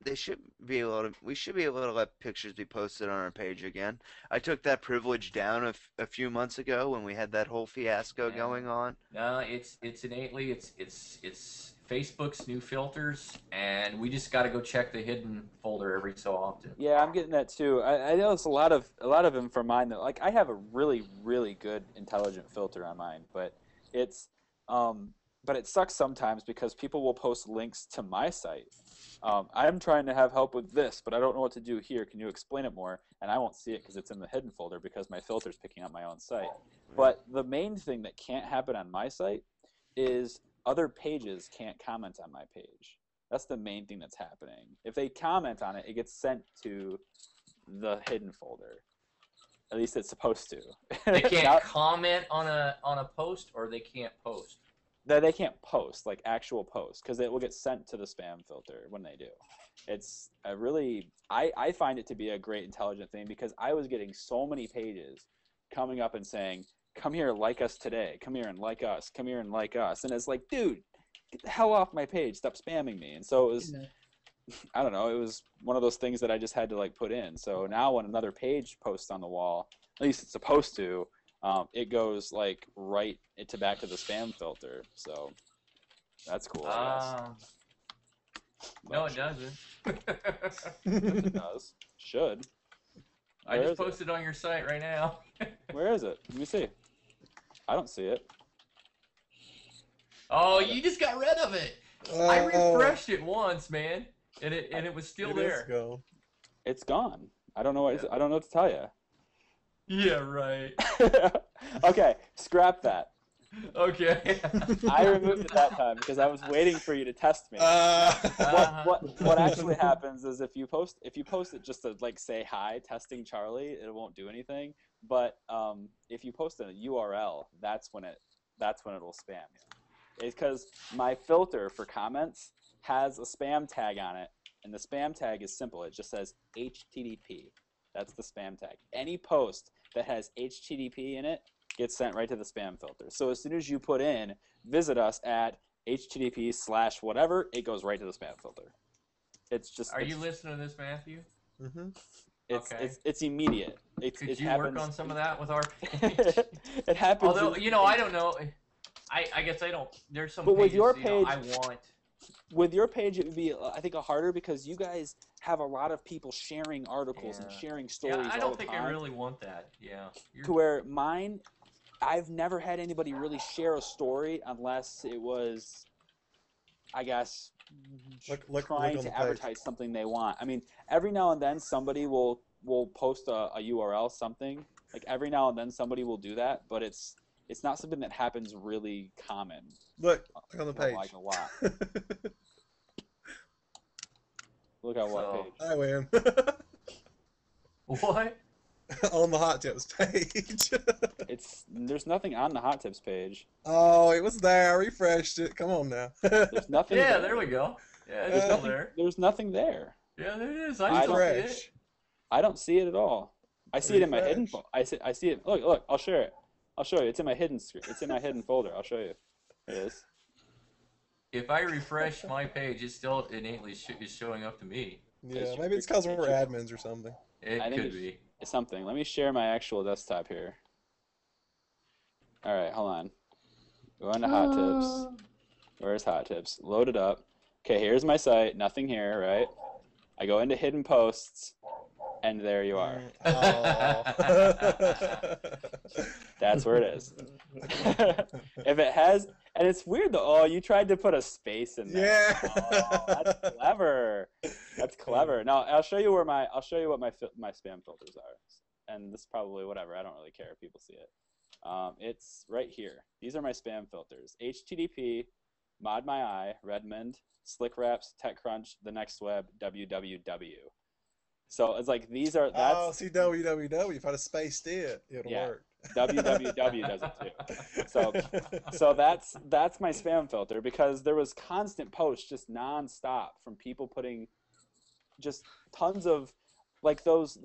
We should be able to let pictures be posted on our page again. I took that privilege down a few months ago when we had that whole fiasco going on. No, it's innately it's Facebook's new filters, and we just got to go check the hidden folder every so often. Yeah, I'm getting that too. I know it's a lot of them for mine that, like, I have a really good intelligent filter on mine, but it's but it sucks sometimes because people will post links to my site. I'm trying to have help with this, but I don't know what to do here. Can you explain it more? And I won't see it because it's in the hidden folder because my filter's picking up my own site. But the main thing that can't happen on my site is other pages can't comment on my page. That's the main thing that's happening. If they comment on it, it gets sent to the hidden folder. At least it's supposed to. They can't comment on a post, or they can't post. that they can't post, like actual posts, because it will get sent to the spam filter when they do. It's a really, I find it to be a great intelligent thing, because I was getting so many pages coming up and saying, come here, like us today. Come here and like us. Come here and like us. And it's like, dude, get the hell off my page. Stop spamming me. And so it was, I don't know, it was one of those things that I just had to like put in. So now when another page posts on the wall, at least it's supposed to, it goes like right back to the spam filter. So that's cool, I guess. No, it doesn't. It does. Should. I just posted on your site right now. Where is it? Let me see. I don't see it. Oh, you just got rid of it. I refreshed it once, man, and it was still there. It's gone. I don't know what to tell you. Yeah, right. Okay, scrap that. Okay. I removed it that time because I was waiting for you to test me. What actually happens is if you post it just to like say hi, testing Charlie, it won't do anything. But if you post a URL, that's when it'll spam you. It's because my filter for comments has a spam tag on it, and the spam tag is simple. It just says HTTP. That's the spam tag. Any post that has HTTP in it gets sent right to the spam filter. So as soon as you put in, visit us at HTTP/whatever, it goes right to the spam filter. It's just. Are you listening to this, Matthew? Mm-hmm. It's immediate. Could you work on some of that with our page? It happens. Although, I don't know. I guess I don't. There's some. But pages, with your page, I want. With your page, it would be, I think, harder because you guys have a lot of people sharing articles and sharing stories. Yeah, I don't think I really want that. Yeah. To where mine, I've never had anybody really share a story unless it was, I guess, trying to advertise something they want. I mean, every now and then somebody will post a URL, something. Like every now and then somebody will do that, but it's not something that happens really common. Look on the page. Like a lot. Look at what page. I win. What? On the hot tips page. There's nothing on the hot tips page. Oh, it was there. I refreshed it. Come on now. There's nothing. Yeah, there we go. Yeah, it's still there. There's nothing there. Yeah, there it is. I still see it. I don't see it at all. I see it in my hidden. I see it. Look. I'll share it. I'll show you. It's in my hidden screen. It's in my hidden folder. I'll show you. It is. If I refresh my page, it still innately is showing up to me. Yeah, maybe it's because we're admins or something. It could be. It's something. Let me share my actual desktop here. All right, hold on. Go into Hot Tips. Where's Hot Tips? Load it up. Okay, here's my site. Nothing here, right? I go into Hidden Posts, and there you are. That's where it is. If it has, and it's weird though. Oh, you tried to put a space in there. Yeah. Oh, that's clever. That's clever. Now I'll show you what my spam filters are, and this is probably whatever. I don't really care if people see it. It's right here. These are my spam filters: HTTP, Mod My Eye, Redmond, Slick Wraps, TechCrunch, The Next Web, www. So it's like these are. See www. If I'd have spaced it, it'll work. www does it too. So that's my spam filter, because there was constant posts just nonstop from people putting just tons of like those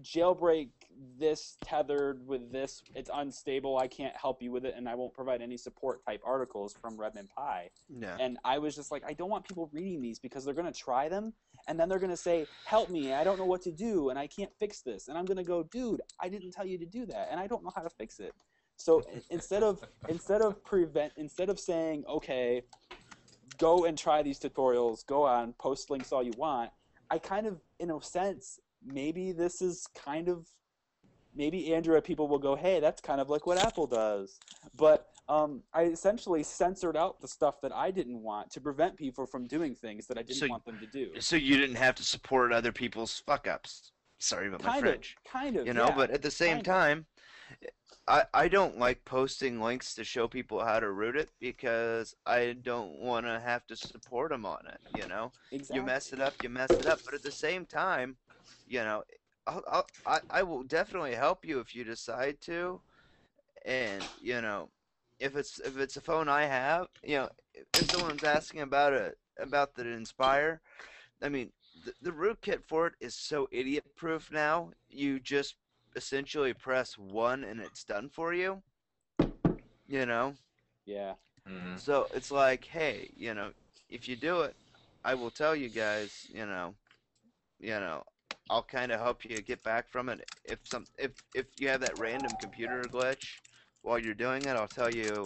jailbreak this tethered with this, it's unstable, I can't help you with it, and I won't provide any support type articles from Redmond Pi. Yeah. And I was just like, I don't want people reading these because they're going to try them and then they're going to say, help me, I don't know what to do and I can't fix this. And I'm going to go, dude, I didn't tell you to do that and I don't know how to fix it. So instead of saying, okay, go and try these tutorials, go on, post links all you want, I kind of, in a sense, maybe this is kind of, maybe Android people will go, hey, that's kind of like what Apple does. But I essentially censored out the stuff that I didn't want to prevent people from doing things that I didn't want them to do. So you didn't have to support other people's fuck-ups. Sorry about my French. Kind of, you know, yeah, but at the same time, I don't like posting links to show people how to root it because I don't want to have to support them on it, you know? Exactly. You mess it up, you mess it up. But at the same time, you know, I will definitely help you if you decide to. And, you know, if it's a phone I have, if someone's asking about the Inspire, I mean, the rootkit for it is so idiot-proof now. You just essentially press one and it's done for you. You know. Yeah. Mhm. So it's like, hey, if you do it, I will tell you guys, I'll kind of help you get back from it. If you have that random computer glitch while you're doing it, I'll tell you,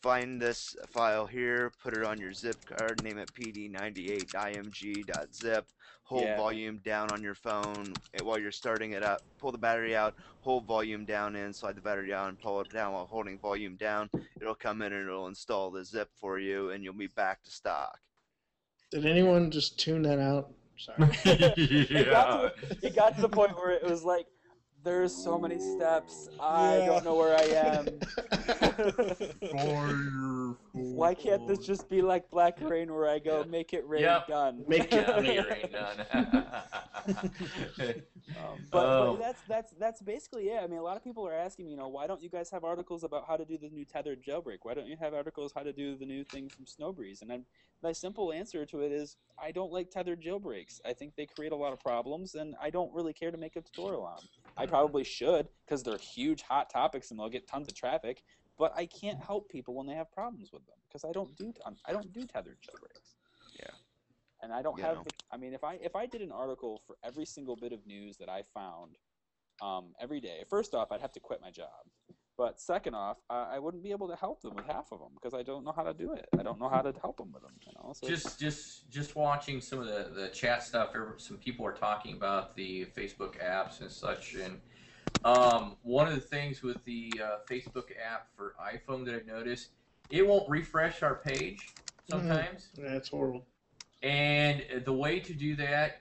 find this file here, put it on your zip card, name it pd98img.zip, hold Yeah. volume down on your phone while you're starting it up, pull the battery out, hold volume down in, slide the battery down, pull it down while holding volume down. It'll come in and it'll install the zip for you, and you'll be back to stock. Did anyone just tune that out? Sorry. It got to the point where it was like, there's so many steps. I don't know where I am. Why can't this just be like Black Rain, where I go, make it rain, done? Make it rain, done. But that's basically it. I mean, a lot of people are asking me, why don't you guys have articles about how to do the new tethered jailbreak? Why don't you have articles how to do the new thing from Snowbreeze? And my simple answer to it is, I don't like tethered jailbreaks. I think they create a lot of problems, and I don't really care to make a tutorial on them. I probably should, because they're huge hot topics and they'll get tons of traffic. But I can't help people when they have problems with them, because I don't do tethered jailbreaks. Yeah. And I don't I mean, if I did an article for every single bit of news that I found every day, first off, I'd have to quit my job. But second off, I wouldn't be able to help them with half of them, because I don't know how to do it. I don't know how to help them with them. So just watching some of the chat stuff. Some people are talking about the Facebook apps and such, and one of the things with the Facebook app for iPhone that I've noticed, it won't refresh our page sometimes. That's horrible. And the way to do that,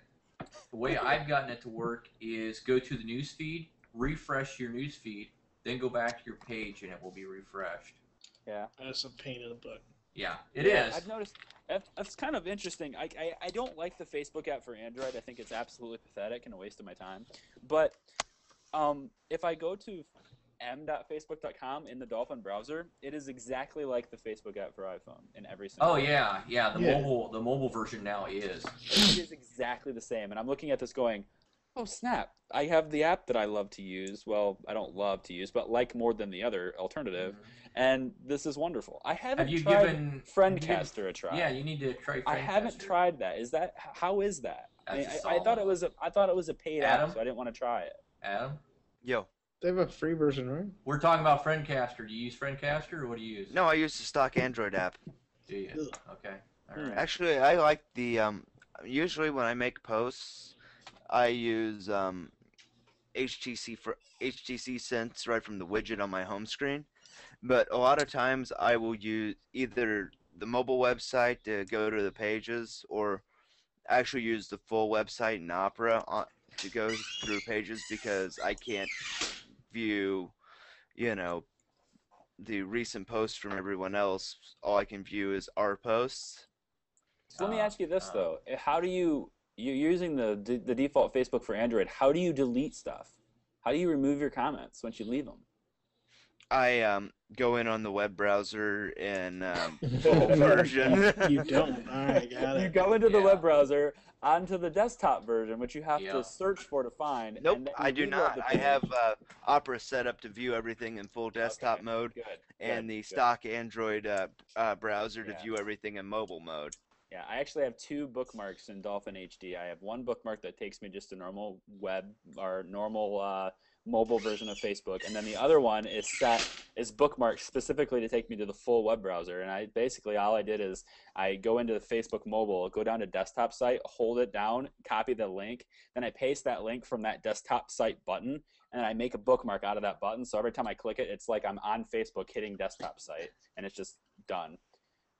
the way I've gotten it to work, is go to the news feed, refresh your news feed, then go back to your page, and it will be refreshed. Yeah. That's a pain in the butt. Yeah, it is. I've noticed. It's kind of interesting. I don't like the Facebook app for Android. I think it's absolutely pathetic and a waste of my time. But if I go to m.facebook.com in the Dolphin browser, it is exactly like the Facebook app for iPhone in every single. Oh yeah. The mobile version now is. It is exactly the same, and I'm looking at this going, oh snap! I have the app that I love to use. Well, I don't love to use, but like more than the other alternative, and this is wonderful. I haven't tried Friendcaster a try. Yeah, you need to try Friendcaster. I haven't tried that. How is that? I thought it was a paid app, so I didn't want to try it. Adam? Yo. They have a free version, right? We're talking about Friendcaster. Do you use Friendcaster, or what do you use? No, I use the stock Android app. Do you? Okay. All right. Actually, I like the usually when I make posts, I use HTC Sense right from the widget on my home screen. But a lot of times I will use either the mobile website to go to the pages, or actually use the full website in Opera to go through pages, because I can't view, the recent posts from everyone else. All I can view is our posts. So let me ask you this though: how do you're using the default Facebook for Android? How do you delete stuff? How do you remove your comments once you leave them? I go in on the web browser in full version. You don't. All right, got it. You go into the web browser onto the desktop version, which you have to search for to find. Nope, and I do not. I have Opera set up to view everything in full desktop mode, and the stock Android browser to view everything in mobile mode. Yeah, I actually have two bookmarks in Dolphin HD. I have one bookmark that takes me just to normal web or normal mobile version of Facebook, and then the other one is bookmarked specifically to take me to the full web browser. And all I did is I go into the Facebook mobile, go down to desktop site, hold it down, copy the link, then I paste that link from that desktop site button, and I make a bookmark out of that button. So every time I click it, it's like I'm on Facebook hitting desktop site, and it's just done.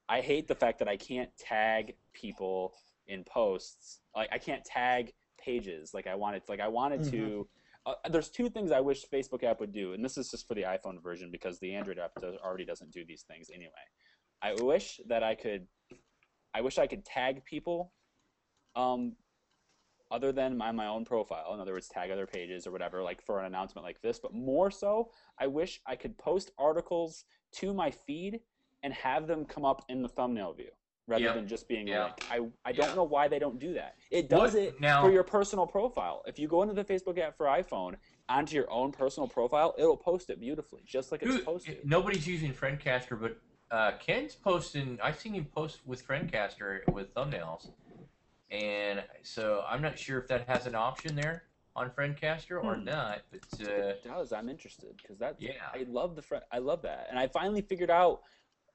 I hate the fact that I can't tag people in posts. Like I can't tag pages like I wanted. Like I wanted to. There's two things I wish Facebook app would do, and this is just for the iPhone version because the Android app already doesn't do these things anyway. I wish I could tag people other than my own profile. In other words, tag other pages or whatever, like for an announcement like this. But more so, I wish I could post articles to my feed and have them come up in the thumbnail view rather than just being a link. I don't know why they don't do that. It does for your personal profile. If you go into the Facebook app for iPhone, onto your own personal profile, it'll post it beautifully, just like it's supposed to. Nobody's using Friendcaster, but Ken's posting. I've seen him post with Friendcaster with thumbnails, and so I'm not sure if that has an option there on Friendcaster or not. But if it does, I'm interested because I love I love that, and I finally figured out.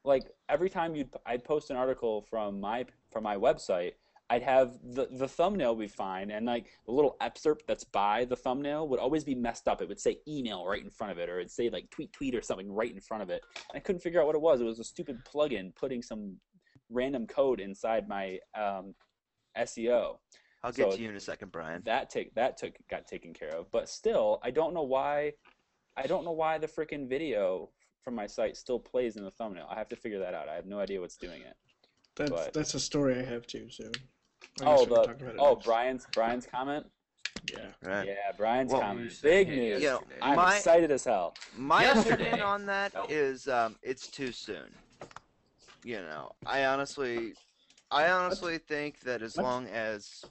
Like every time I'd post an article from my website, I'd have the thumbnail be fine, and like the little excerpt that's by the thumbnail would always be messed up. It would say email right in front of it, or it'd say like tweet or something right in front of it. And I couldn't figure out what it was. It was a stupid plugin putting some random code inside my SEO. I'll get to you in a second, Brian. That got taken care of, but still, I don't know why the freaking video from my site still plays in the thumbnail. I have to figure that out. I have no idea what's doing it. That's a story I have too. So. Brian's comment. Yeah. Right. Yeah, Brian's comment. Big news. You know, I'm excited as hell. My opinion on that is it's too soon. You know, I honestly think that as long as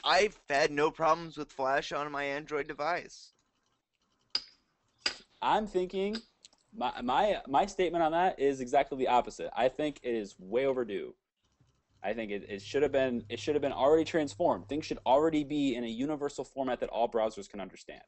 I've had no problems with Flash on my Android device. I'm thinking. My statement on that is exactly the opposite. I think it is way overdue. I think it should have been already transformed. Things should already be in a universal format that all browsers can understand.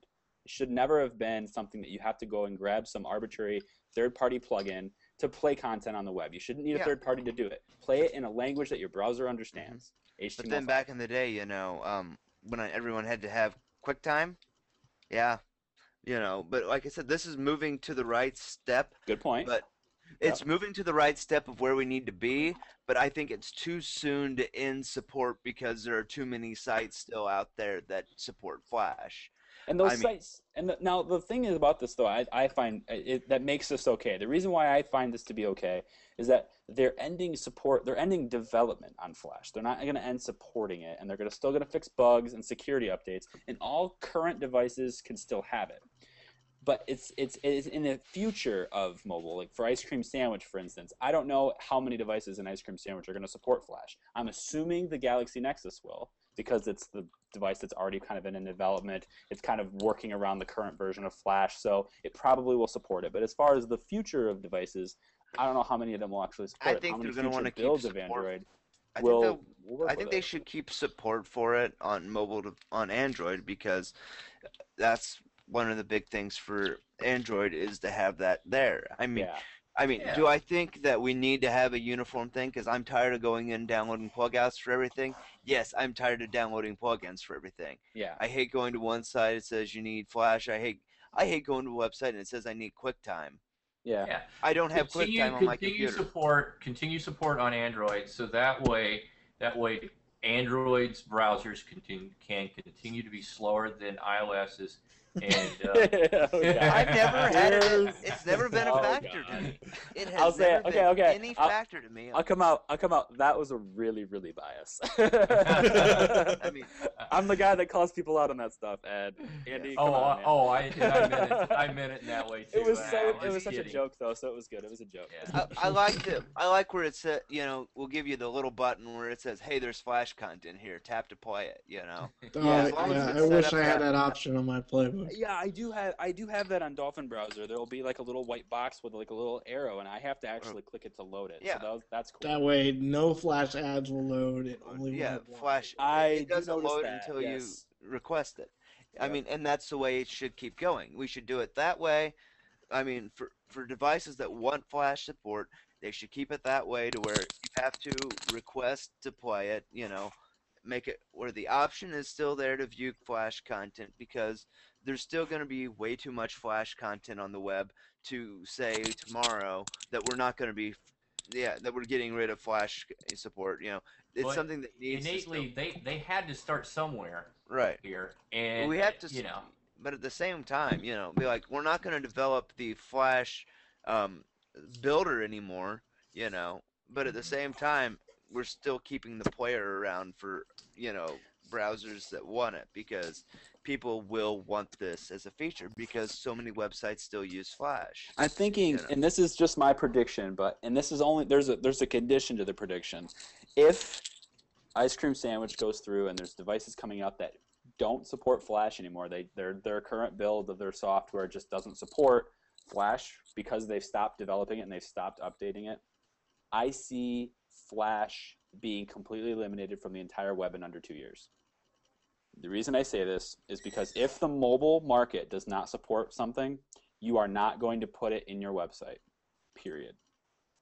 It should never have been something that you have to go and grab some arbitrary third-party plugin to play content on the web. You shouldn't need a third party to do it. Play it in a language that your browser understands. HTML5. But then back in the day, you know, when everyone had to have QuickTime, you know, but like I said, this is moving to the right step. Good point. But it's moving to the right step of where we need to be, but I think it's too soon to end support because there are too many sites still out there that support Flash. And those sites, now the thing is about this though, I find that makes this okay. The reason why I find this to be okay is that they're ending development on Flash. They're not going to end supporting it, and they're still going to fix bugs and security updates, and all current devices can still have it. But it's in the future of mobile, like for Ice Cream Sandwich, for instance. I don't know how many devices in Ice Cream Sandwich are going to support Flash. I'm assuming the Galaxy Nexus will, because it's the device that's already kind of in development. It's kind of working around the current version of Flash, so it probably will support it. But as far as the future of devices, I don't know how many of them will actually support it. I think they're going to want to builds keep of Android. I think they should keep support for it on on Android, because that's one of the big things for Android is to have that there. I mean, do I think that we need to have a uniform thing? Because I'm tired of going in and downloading plugouts for everything. Yes, I'm tired of downloading plugins for everything. Yeah. I hate going to one site, it says you need Flash. I hate going to a website and it says I need QuickTime. Yeah. I don't have QuickTime on my computer. Continue support on Android, so that way Android's browsers can continue to be slower than iOS's. And I've never had it. It's never been a factor to me. It has never been any factor to me. I'll come out. That was a really, really bias. I mean, I'm the guy that calls people out on that stuff, and Andy. I meant it in that way too. It was such a joke though, so it was good. It was a joke. Yeah. I like where it said, you know, we'll give you the little button where it says, "Hey, there's Flash content here. Tap to play it." You know. I wish I had that option on my playbook. Yeah, I do have that on Dolphin browser. There'll be like a little white box with like a little arrow, and I have to actually click it to load it. Yeah. So that's cool. That way, no Flash ads will load. It only Flash. It doesn't load until you request it. Yep. I mean, and that's the way it should keep going. We should do it that way. I mean, for devices that want Flash support, they should keep it that way to where you have to request to play it. You know, make it where the option is still there to view Flash content, because there's still going to be way too much Flash content on the web to say tomorrow that we're not going to be, that we're getting rid of Flash support. You know, it's something that needs innately they had to start somewhere, right here, and we have to, but at the same time, you know, be like, we're not going to develop the Flash builder anymore, you know, but at the same time, we're still keeping the player around for, you know, browsers that want it because people will want this as a feature because so many websites still use Flash. I'm thinking, and this is just my prediction, and this is only there's a condition to the prediction. If Ice Cream Sandwich goes through and there's devices coming out that don't support Flash anymore, their current build of their software just doesn't support Flash because they've stopped developing it and they've stopped updating it. I see Flash being completely eliminated from the entire web in under 2 years. The reason I say this is because if the mobile market does not support something, you are not going to put it in your website, period.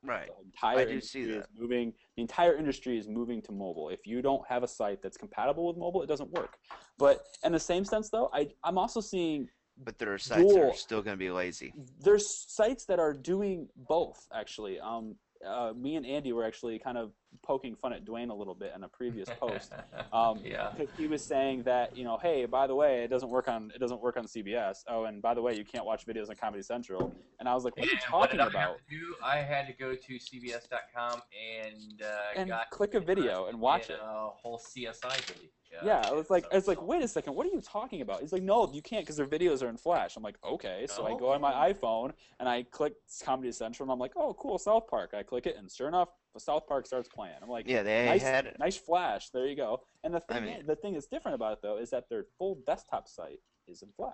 Right. The entire I do see that. the entire industry is moving to mobile. If you don't have a site that's compatible with mobile, it doesn't work. But in the same sense, though, I'm also seeing But there are sites that are still going to be lazy. there's sites that are doing both, actually. Me and Andy were actually kind of poking fun at Dwayne a little bit in a previous post. Yeah. Because he was saying that, hey, by the way, it doesn't work on CBS. Oh, and by the way, you can't watch videos on Comedy Central. And I was like, what are you talking about? I had to go to CBS.com and click a video and watch it. A whole CSI video. Yeah, it's like, wait a second, what are you talking about? He's like, no, you can't because their videos are in Flash. I'm like, okay. So I go on my iPhone and I click Comedy Central and I'm like, oh, cool, South Park. I click it and sure enough, the South Park starts playing. I'm like, yeah, they had it. Nice Flash. There you go. And the thing that's different about it though is that their full desktop site is in Flash,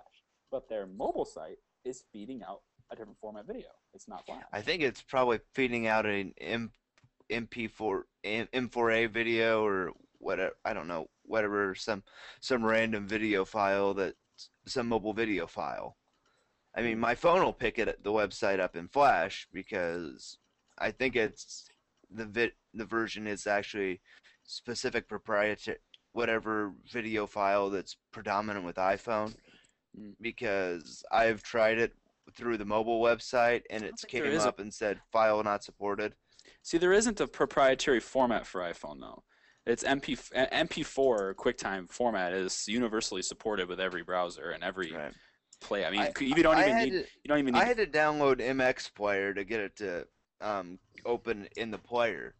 but their mobile site is feeding out a different format video. It's not Flash. I think it's probably feeding out an M4A video or whatever. I don't know, whatever, some random video file some mobile video file. I mean, my phone will pick the website up in Flash because I think it's the version is actually specific proprietary whatever video file that's predominant with iPhone, because I've tried it through the mobile website and it's came up and said file not supported. See, there isn't a proprietary format for iPhone though. It's MP4 QuickTime format is universally supported with every browser and every play. I mean, you don't even need. I had to download MX Player to get it to open in the player.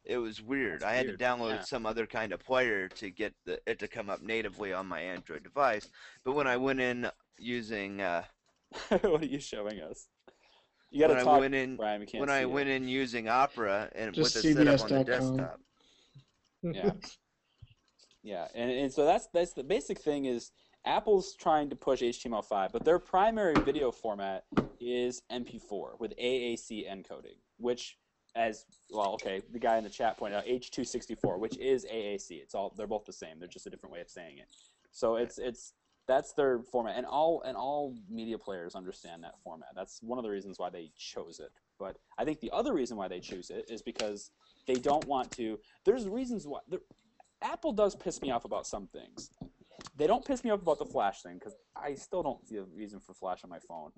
It was weird. I had to download some other kind of player to get it to come up natively on my Android device. But when I went in using, what are you showing us? You got to talk, Brian. We can't. When I went in using Opera and just with it set up on the CBS.com. desktop. Yeah, and so that's the basic thing is Apple's trying to push HTML5, but their primary video format is MP4 with AAC encoding, which the guy in the chat pointed out H.264, which is AAC. They're both the same. They're just a different way of saying it. So that's their format, and all media players understand that format. That's one of the reasons why they chose it. But I think the other reason why they choose it is because they don't want to. There's reasons why. Apple does piss me off about some things. They don't piss me off about the Flash thing because I still don't see a reason for Flash on my phone.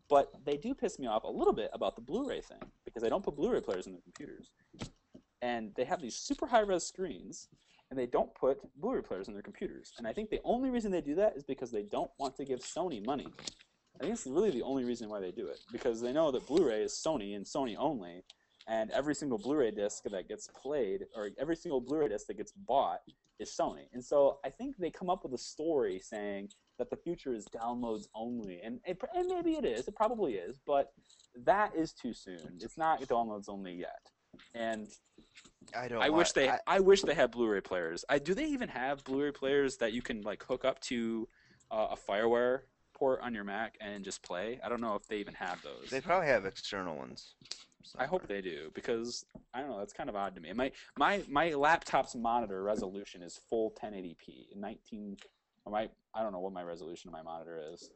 But they do piss me off a little bit about the Blu-ray thing because they don't put Blu-ray players in their computers. And they have these super high-res screens, and they don't put Blu-ray players in their computers. And I think the only reason they do that is because they don't want to give Sony money. I think it's really the only reason why they do it, because they know that Blu-ray is Sony and Sony only, and every single Blu-ray disc that gets played, or every single Blu-ray disc that gets bought, is Sony. And so I think they come up with a story saying that the future is downloads only, and maybe it is, it probably is, but that is too soon. It's not downloads only yet. And I wish they had Blu-ray players. Do they even have Blu-ray players that you can like hook up to a FireWire port on your Mac and just play? I don't know if they even have those. They probably have external ones. I hope they do, because I don't know, that's kind of odd to me. My laptop's monitor resolution is full 1080p. I don't know what my resolution of my monitor is.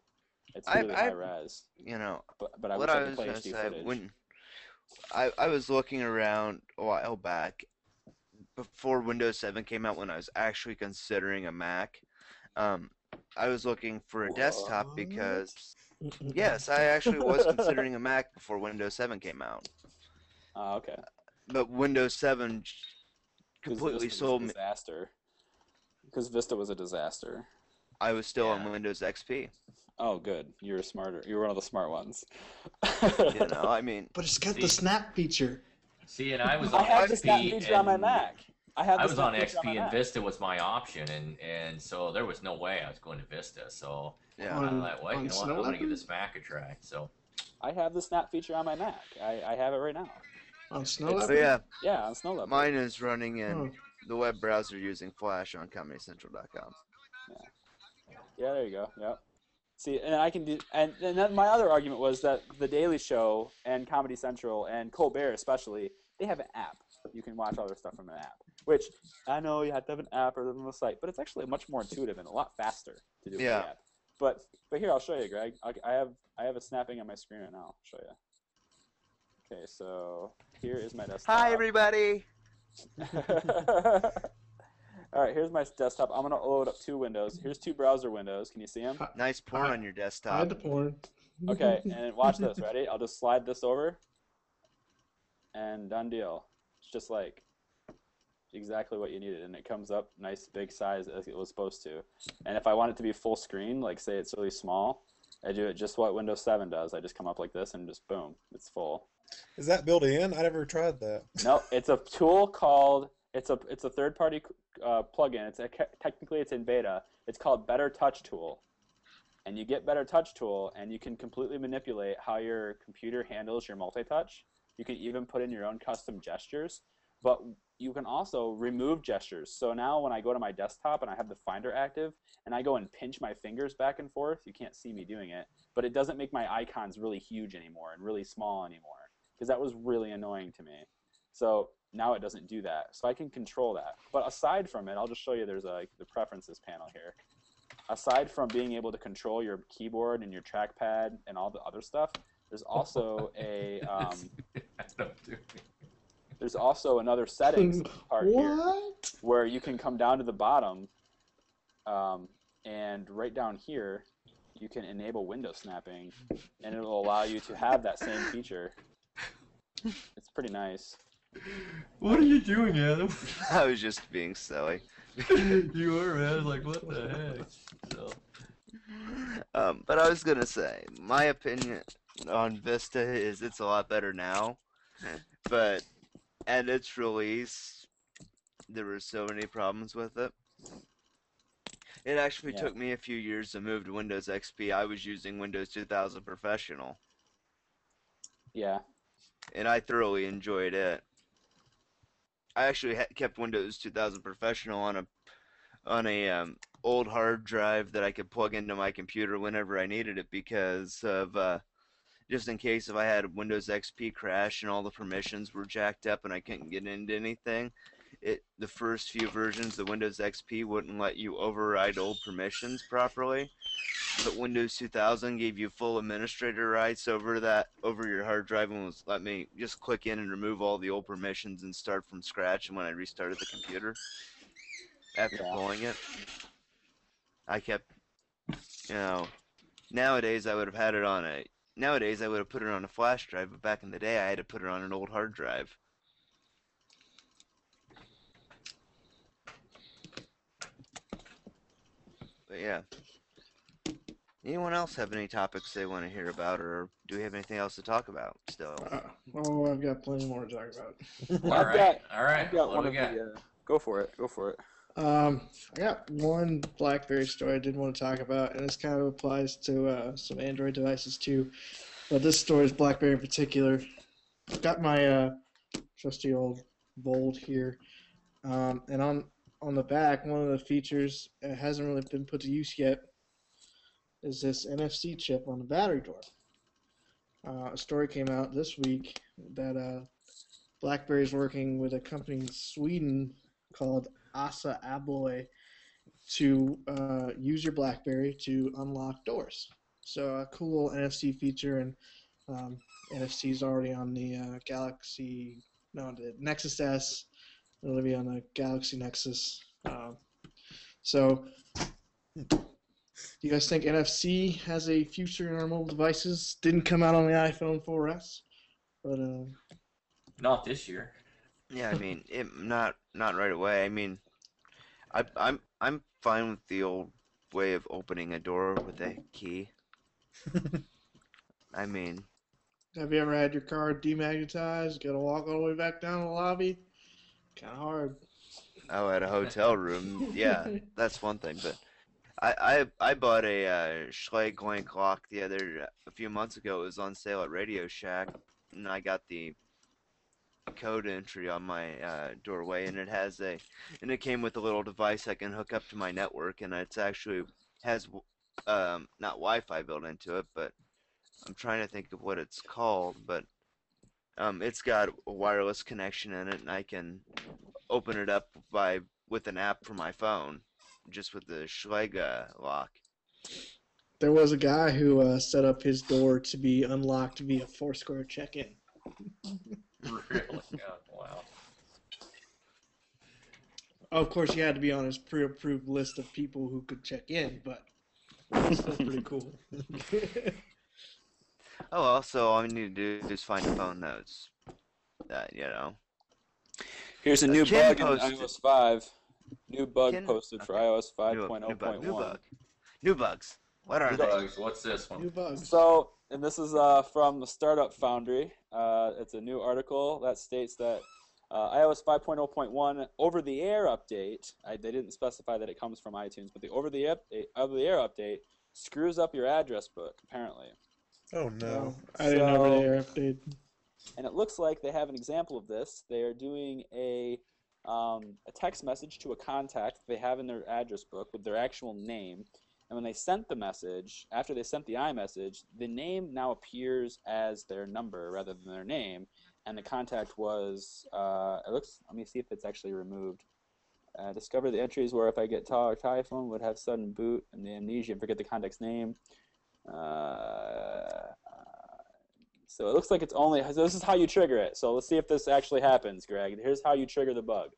It's really high res. But I wish I could play HD footage. I was looking around a while back before Windows 7 came out, when I was actually considering a Mac. I was looking for a desktop because, yes, I actually was considering a Mac before Windows 7 came out. Okay. But Windows 7 completely sold me. Because Vista was a disaster. I was still on Windows XP. Oh, good. You're smarter. You're one of the smart ones. I mean. But it's got the snap feature. See, and I was on I have the snap XP feature on my Mac. I have I the was on snap feature XP my and Mac. Vista was my option, and so there was no way I was going to Vista. So Yeah. I'm like, well, On you know what? Snow I'm going to give Leopard? this Mac a try. So I have the snap feature on my Mac. I have it right now. On Snow It's- But Leopard? yeah, Yeah, on Snow Leopard. mine is running in Huh. the web browser using Flash on ComedyCentral.com. Yeah, there you go. Yep. See, and I can do, and then my other argument was that The Daily Show and Comedy Central and Colbert especially, they have an app. You can watch all their stuff from an app, which I know you have to have an app rather than the site, but it's actually much more intuitive and a lot faster to do with Yeah. the app. But here, I'll show you, Greg. I have it snapping on my screen right now. I'll show you. Okay, so here is my desktop. Hi, everybody. All right, here's my desktop. I'm gonna load up 2 windows. Here's 2 browser windows. Can you see them? Nice porn Hi. on your I had desktop. the porn. Okay, and watch this. Ready? I'll just slide this over, and done deal. It's just like exactly what you needed, and it comes up nice big size as it was supposed to. And if I want it to be full screen, like say it's really small, I do it just what Windows 7 does. I just come up like this and just boom, it's full. Is that built in? I never tried that. No, it's a tool called it's a third-party plugin. Technically it's in beta. It's called Better Touch Tool, and you get Better Touch Tool, and you can completely manipulate how your computer handles your multi-touch. You can even put in your own custom gestures, but you can also remove gestures. So now when I go to my desktop and I have the Finder active, and I go and pinch my fingers back and forth, you can't see me doing it, but it doesn't make my icons really huge anymore and really small anymore, because that was really annoying to me. So now it doesn't do that. So I can control that. But aside from it, I'll just show you there's the preferences panel here. Aside from being able to control your keyboard and your trackpad and all the other stuff, there's also a there's also another settings part here What? where you can come down to the bottom, and right down here you can enable window snapping, and it'll allow you to have that same feature. It's pretty nice. what are you doing, Adam? I was just being silly. You are, man. I was like, what the heck? So. But I was gonna say, my opinion on Vista is it's a lot better now, but at its release, there were so many problems with it. It actually Yeah. took me a few years to move to Windows XP. I was using Windows 2000 Professional, Yeah. and I thoroughly enjoyed it. I actually kept Windows 2000 Professional on a old hard drive that I could plug into my computer whenever I needed it, because of just in case if I had Windows XP crash and all the permissions were jacked up and I couldn't get into anything. The first few versions of Windows XP wouldn't let you override old permissions properly, but Windows 2000 gave you full administrator rights over your hard drive, and let me just click in and remove all the old permissions and start from scratch. And when I restarted the computer after pulling it, I kept, nowadays I would have put it on a flash drive, but back in the day I had to put it on an old hard drive. But yeah. Anyone else have any topics they want to hear about, or do we have anything else to talk about still? Oh, I've got plenty more to talk about. All right. I've got What one do of we got? the. Go for it. I got one BlackBerry story I did want to talk about, and this kind of applies to some Android devices too. But this story is BlackBerry in particular. I've got my trusty old Bold here, and on the back, one of the features that hasn't really been put to use yet is this NFC chip on the battery door. A story came out this week that BlackBerry is working with a company in Sweden called Assa Abloy to use your BlackBerry to unlock doors. So a cool NFC feature, and NFC is already on the the Nexus S. It'll be on the Galaxy Nexus. So, do you guys think NFC has a future in our mobile devices? Didn't come out on the iPhone 4S, but Not this year. Yeah, I mean, not right away. I mean, I'm fine with the old way of opening a door with a key. I mean, have you ever had your car demagnetized? Got to walk all the way back down to the lobby? Kind of hard. Oh, at a hotel room. Yeah, that's one thing. But I bought a Schlage Oink lock a few months ago. It was on sale at Radio Shack, and I got the code entry on my doorway, and it came with a little device I can hook up to my network, and it's actually has not Wi-Fi built into it, but I'm trying to think of what it's called, but it's got a wireless connection in it, and I can open it up with an app from my phone, just with the Schlage lock. There was a guy who set up his door to be unlocked via Foursquare check-in. Really? Yeah, wow. Of course, you had to be on his pre-approved list of people who could check in, but it's still pretty cool. Oh, well, so all we need to do is find a phone that's Here's a new Ken bug in posted- iOS 5. New bug Ken- posted for okay. iOS New bug. 5.0.1. New bugs. What are New they? bugs. What's this one? New bugs. So, and this is from the Startup Foundry. It's a new article that states that iOS 5.0.1 over-the-air update. They didn't specify that it comes from iTunes, but the over-the-air update screws up your address book, apparently. Oh no. I didn't know where they were updated. And it looks like they have an example of this. They are doing a text message to a contact they have in their address book with their actual name. And when they sent the message, after they sent the iMessage, the name now appears as their number rather than their name. And the contact was, let me see if it's actually removed. Discover the entries where if I get iPhone would have sudden boot and the amnesia and forget the contact's name. So it looks like it's only, so this is how you trigger it. So let's see if this actually happens, Greg. Here's how you trigger the bug.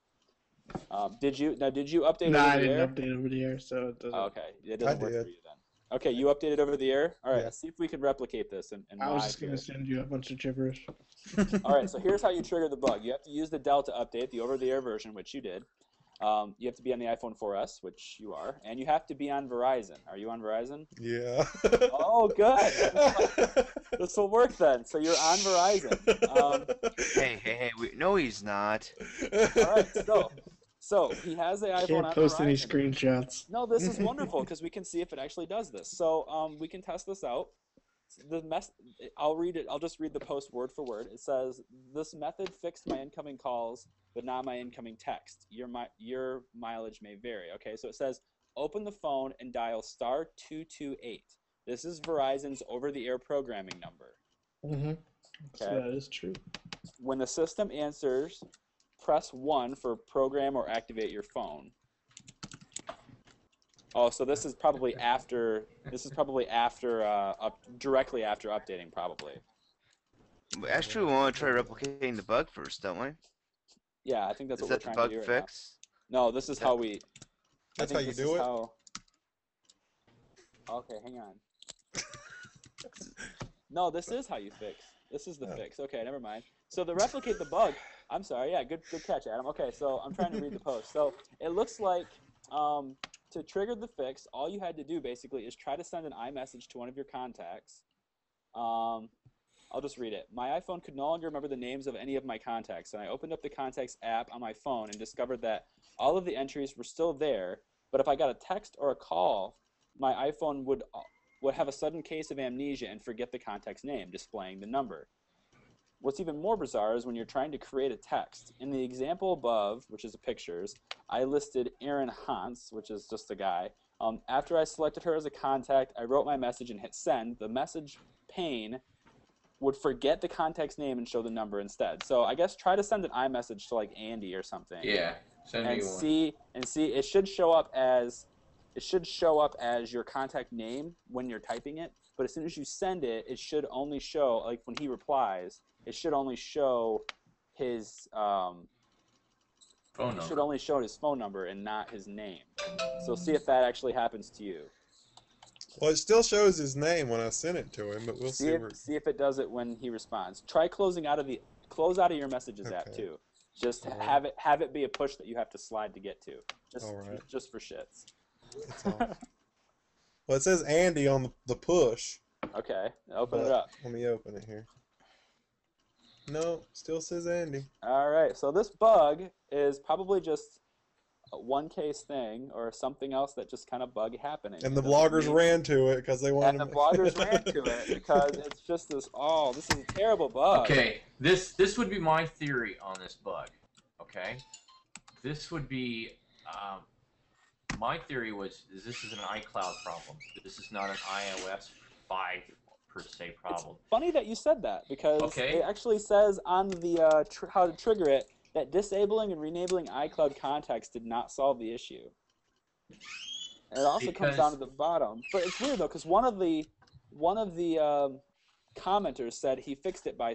Did you update No, over I the air? didn't update over the air, so it doesn't. Okay, it doesn't work did. for you then. Okay, you updated over the air? All right, Yeah. let's see if we can replicate this. I was just going to send you a bunch of gibberish. All right, so here's how you trigger the bug. You have to use the Delta update, the over-the-air version, which you did. You have to be on the iPhone 4S, which you are, and you have to be on Verizon. Are you on Verizon? Yeah. Oh, good. This will work then. So you're on Verizon. Hey, no, he's not. All right, so he has the iPhone Can't on post any Verizon. screenshots. No, this is wonderful because we can see if it actually does this. So we can test this out. I'll read it. I'll just read the post word for word. It says, "This method fixed my incoming calls, but not my incoming text. Your mileage may vary." Okay, so it says, "Open the phone and dial *228." This is Verizon's over-the-air programming number. Mm-hmm. So Okay. that is true. When the system answers, press 1 for program or activate your phone. Oh, so this is probably after. Directly after updating, probably. Actually, we want to try replicating the bug first, don't we? Yeah, I think that's Is what that we're the trying bug to do right fix? now. No, this is how we. That's I think how you this do is it? how- Okay, hang on. No, this is how you fix. This is the fix. Okay, never mind. So to replicate the bug, I'm sorry. Yeah, good catch, Adam. Okay, so I'm trying to read the post. So it looks like to trigger the fix, all you had to do basically is try to send an iMessage to one of your contacts. I'll just read it. My iPhone could no longer remember the names of any of my contacts, and I opened up the Contacts app on my phone and discovered that all of the entries were still there, but if I got a text or a call, my iPhone would have a sudden case of amnesia and forget the contact's name, displaying the number. What's even more bizarre is when you're trying to create a text. In the example above, which is the pictures, I listed Aaron Hans, which is just a guy. After I selected her as a contact, I wrote my message and hit send. The message pane would forget the contact's name and show the number instead. So I guess try to send an iMessage to like Andy or something. Yeah, send me And one. see it should show up as your contact name when you're typing it, but as soon as you send it, it should only show, like when he replies, it should only show his Phone it number. should only show his phone number and not his name. So see if that actually happens to you. Well, it still shows his name when I sent it to him, but we'll see where. See if it does it when he responds. Try close out of your messages app Okay. too. Just All right. have it be a push that you have to slide to get to. All right. Just for shits. It's on. Well, it says Andy on the push. Okay, open it but up. Let me open it here. No, still says Andy. All right, so this bug is probably just one case thing or something else that just kind of bug happening. And the bloggers ran to it because they wanted. And the bloggers ran to it because it's just this. Oh, this is a terrible bug. Okay, this would be my theory on this bug. Okay, this would be my theory was this is an iCloud problem. This is not an iOS 5 per se problem. It's funny that you said that because Okay. it actually says on the how to trigger it that disabling and renabling iCloud contacts did not solve the issue. And it also comes down to the bottom. But it's weird though because one of the commenters said he fixed it by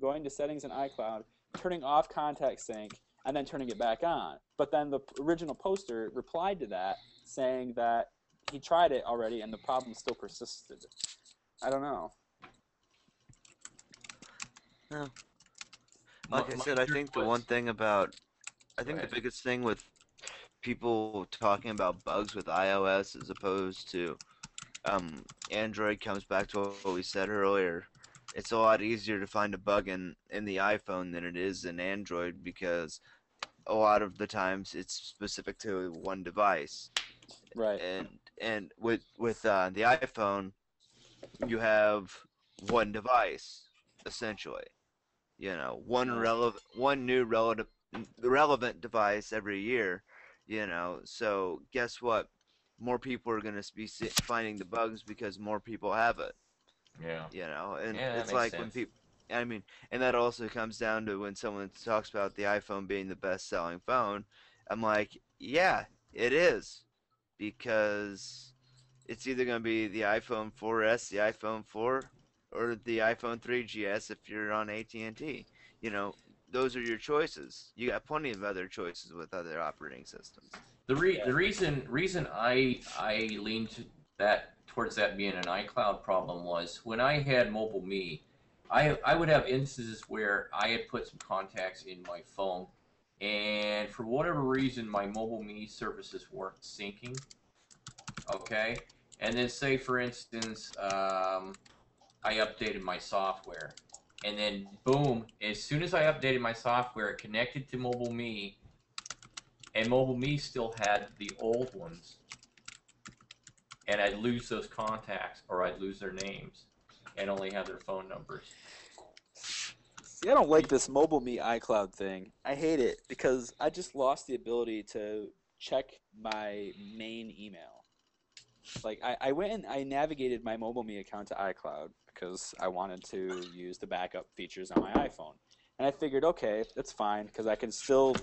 going to settings in iCloud, turning off contact sync, and then turning it back on. But then the original poster replied to that saying that he tried it already and the problem still persisted. I don't know. No. Like I said, I think the one thing about, I think the biggest thing with people talking about bugs with iOS as opposed to Android comes back to what we said earlier. It's a lot easier to find a bug in the iPhone than it is in Android because a lot of the times it's specific to one device. Right. And with the iPhone, you have one device essentially. You know, one new relevant device every year. You know, so guess what? More people are going to be finding the bugs because more people have it. Yeah. You know, and Yeah, that it's makes like sense. when people. I mean, and that also comes down to when someone talks about the iPhone being the best-selling phone. I'm like, yeah, it is, because it's either going to be the iPhone 4S, the iPhone 4, or the iPhone 3GS if you're on AT&T. You know, those are your choices. You got plenty of other choices with other operating systems. The reason I leaned towards that being an iCloud problem was when I had Mobile Me, I would have instances where I had put some contacts in my phone, and for whatever reason my Mobile Me services weren't syncing. Okay, and then say for instance I updated my software, and then boom, as soon as I updated my software, it connected to Mobile Me, and Mobile Me still had the old ones, and I'd lose those contacts or I'd lose their names and only have their phone numbers. See, I don't like this Mobile Me iCloud thing. I hate it because I just lost the ability to check my main email. Like, I went and I navigated my Mobile Me account to iCloud because I wanted to use the backup features on my iPhone. And I figured, okay, that's fine because I can still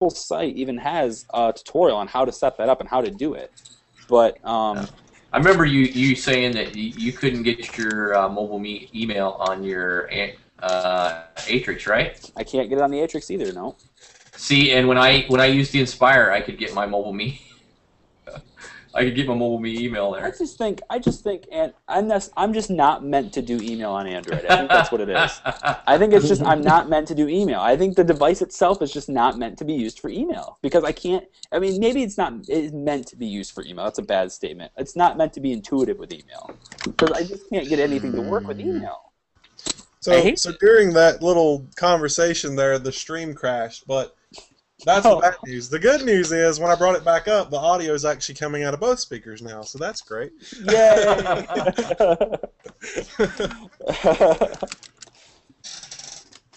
whole site even has a tutorial on how to set that up and how to do it. But I remember you saying that you couldn't get your Mobile Me email on your Atrix, right? I can't get it on the Atrix either, no. See, and when I used the Inspire, I could get my Mobile Me. I could get my Mobile Me email there. I just think, and I'm just not meant to do email on Android. I think that's what it is. I think it's just I'm not meant to do email. I think the device itself is just not meant to be used for email because I can't. I mean, maybe it's meant to be used for email. That's a bad statement. It's not meant to be intuitive with email because I just can't get anything to work with email. So during that little conversation there, the stream crashed, but that's the bad news. The good news is when I brought it back up, the audio is actually coming out of both speakers now, so that's great. Yay!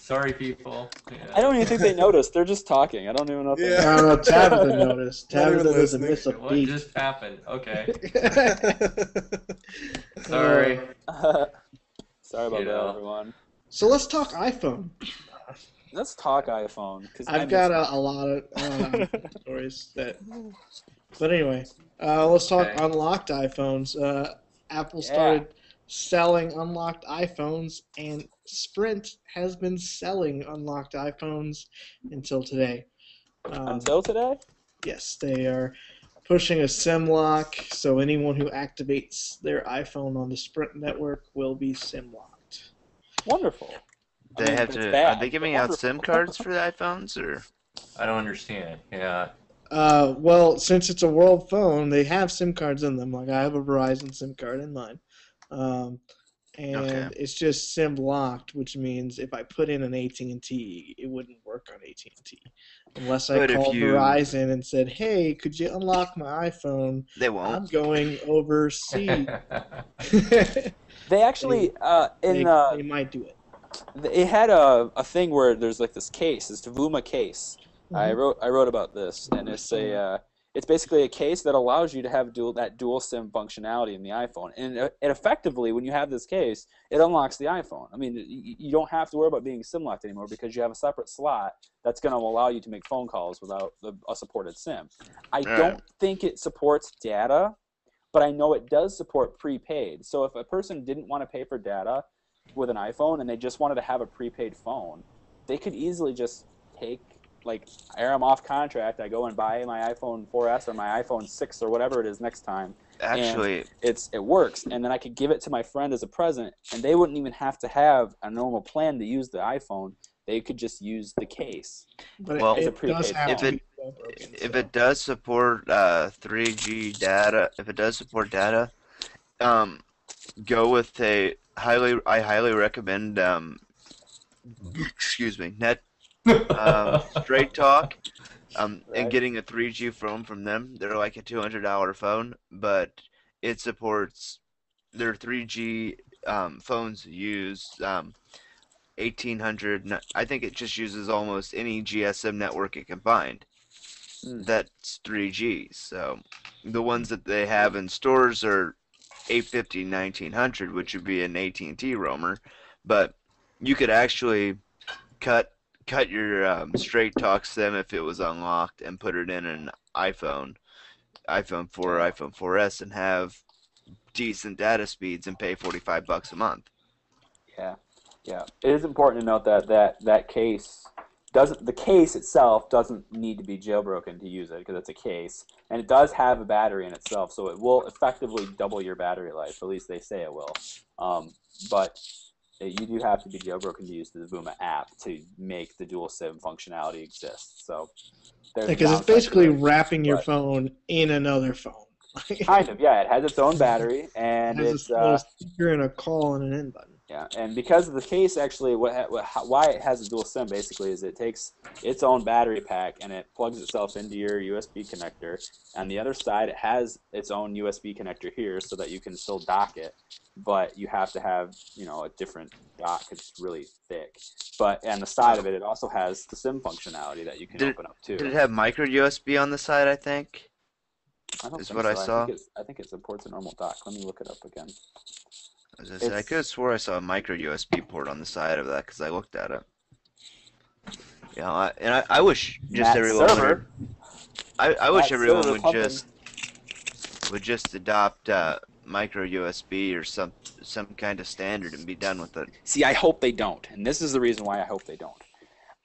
Sorry, people. Yeah. I don't even think they noticed. They're just talking. I don't even know if they Yeah. I don't know. Tabitha noticed. Not even Tabitha doesn't listening. miss a What beat. just happened? Okay. Sorry. Sorry about You that, know. everyone. So let's talk iPhone. Let's talk iPhone. Cause I've got a lot of stories that. But anyway, let's talk Okay. unlocked iPhones. Apple started selling unlocked iPhones, and Sprint has been selling unlocked iPhones until today. Until today? Yes, they are pushing a SIM lock, so anyone who activates their iPhone on the Sprint network will be SIM locked. Wonderful. I They mean, have it's to. bad, Are they giving but out wonderful. SIM cards for the iPhones, or? I don't understand. Yeah. Well, since it's a world phone, they have SIM cards in them. Like I have a Verizon SIM card in mine, and Okay. it's just SIM locked, which means if I put in an AT&T, it wouldn't work on AT&T unless I But if called you- Verizon and said, "Hey, could you unlock my iPhone? They I'm won't. going overseas." They actually they might do it. it had a thing where there's like this case, this Vuma case. I Mhm. wrote about this, and it's it's basically a case that allows you to have dual SIM functionality in the iPhone, and it effectively, when you have this case, it unlocks the iPhone. I mean, you don't have to worry about being SIM locked anymore because you have a separate slot that's going to allow you to make phone calls without a supported SIM. I don't think it supports data, but I know it does support prepaid. So if a person didn't want to pay for data with an iPhone and they just wanted to have a prepaid phone, they could easily just take, like, I'm off contract, I go and buy my iPhone 4S or my iPhone 6 or whatever it is next time. Actually, and it works, and then I could give it to my friend as a present, and they wouldn't even have to have a normal plan to use the iPhone. They could just use the case. But Well, it does have if to it- be jailbroken, if so. it does support 3G data, go with I highly recommend excuse me, Straight Talk, and Right. getting a 3G phone from them. They're like a $200 phone, but it supports their 3G phones use 1800. I think it just uses almost any GSM network it can find. That's 3G. So the ones that they have in stores are 850, 1900, which would be an AT&T roamer, but you could actually cut your Straight Talk SIM if it was unlocked and put it in an iPhone 4 or iPhone 4S and have decent data speeds and pay $45 a month. Yeah. It is important to note that case the case itself doesn't need to be jailbroken to use it because it's a case, and it does have a battery in itself, so it will effectively double your battery life. At least they say it will. But you do have to be jailbroken to use the Vuma app to make the dual SIM functionality exist. So Because it's basically wrapping your phone in another phone. Kind of, yeah. It has its own battery, and it has it's a little speaker and a call and an in button. Yeah, and because of the case, actually, why it has a dual SIM basically is it takes its own battery pack and it plugs itself into your USB connector. On the other side, it has its own USB connector here so that you can still dock it, but you have to have a different dock because it's really thick. But on the side of it, it also has the SIM functionality that you can open up too. Did it have micro USB on the side? I think. I don't Is think what so. I saw. I think it supports a normal dock. Let me look it up again. As I said, I could have swore I saw a micro USB port on the side of that because I looked at it. I wish just everyone would. I wish everyone would just adopt micro USB or some kind of standard and be done with it. See, I hope they don't, and this is the reason why I hope they don't.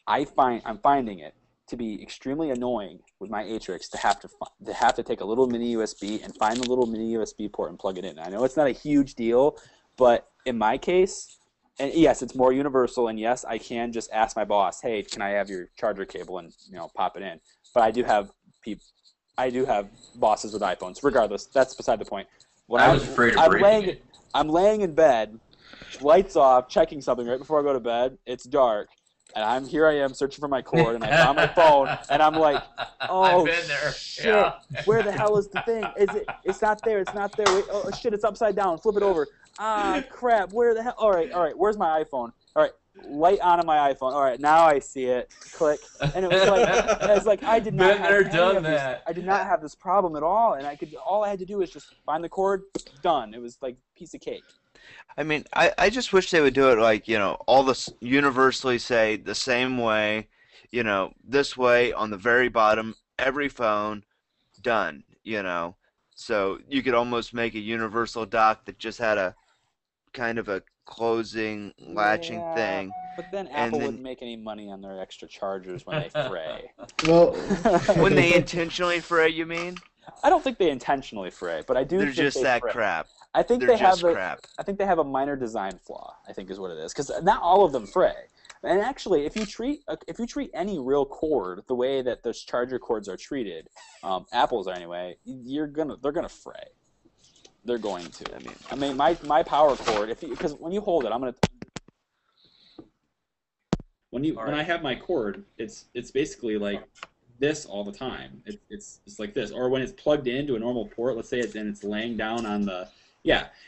I'm finding it to be extremely annoying with my Atrix to have to take a little mini USB and find the little mini USB port and plug it in. I know it's not a huge deal, but in my case, and yes, it's more universal, and yes, I can just ask my boss, hey, can I have your charger cable and pop it in. But I do have bosses with iPhones. Regardless, that's beside the point. When I was afraid of breaking it. I'm laying in bed, lights off, checking something right before I go to bed. It's dark. And I am searching for my cord, and I found my phone, and I'm like, "Oh I've been there. shit! Yeah. Where the hell is the thing? It's not there. It's not there. Wait, oh shit! It's upside down. Flip it over. Ah, crap! Where the hell? All right. Where's my iPhone? All right. light on my iPhone. All right, now I see it. Click, and it was like I did not Been have there, any done of this. that. I did not have this problem at all, and all I had to do was just find the cord. Done. It was like a piece of cake. I mean, I just wish they would do it like, all this universally say the same way, this way on the very bottom, every phone, done, So you could almost make a universal dock that just had a kind of a closing, latching thing. But then and Apple then- wouldn't make any money on their extra chargers when they fray. Well, When they intentionally fray, you mean? I don't think they intentionally fray, but I do They're think just they that fray. crap. I think They're they have just crap. I think they have a minor design flaw, I think is what it is, because not all of them fray. And actually, if you treat any real cord the way that those charger cords are treated, Apple's are anyway, they're gonna fray. They're going to. I mean, my power cord, because when you hold it, when I have my cord, it's basically like this all the time. It's like this, or when it's plugged into a normal port. Let's say it's laying down on the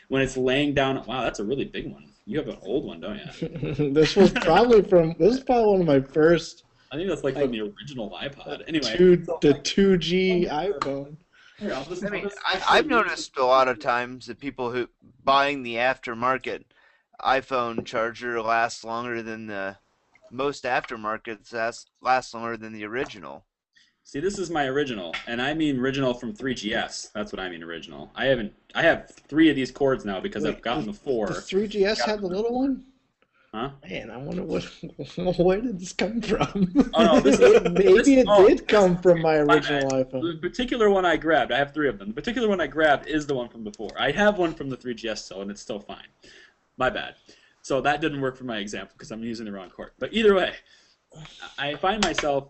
when it's laying down. Wow, that's a really big one. You have an old one, don't you? this was probably one of my first. I think that's like from the original iPod. Anyway, the 2G iPhone. Here, I've noticed a lot of times that people who buying the aftermarket iPhone charger lasts longer than most aftermarkets last longer than the original. See, this is my original, and I mean original from 3GS. That's what I mean original. I have 3 of these cords now because I've gotten the 4. The 3GS had the little one? Huh? Man, I wonder where did this come from? Oh no, Maybe it did come from my original iPhone. The particular one I grabbed, I have 3 of them. The particular one I grabbed is the one from before. I have one from the 3GS still, and it's still fine. My bad. So that didn't work for my example because I'm using the wrong cord. But either way, I find myself,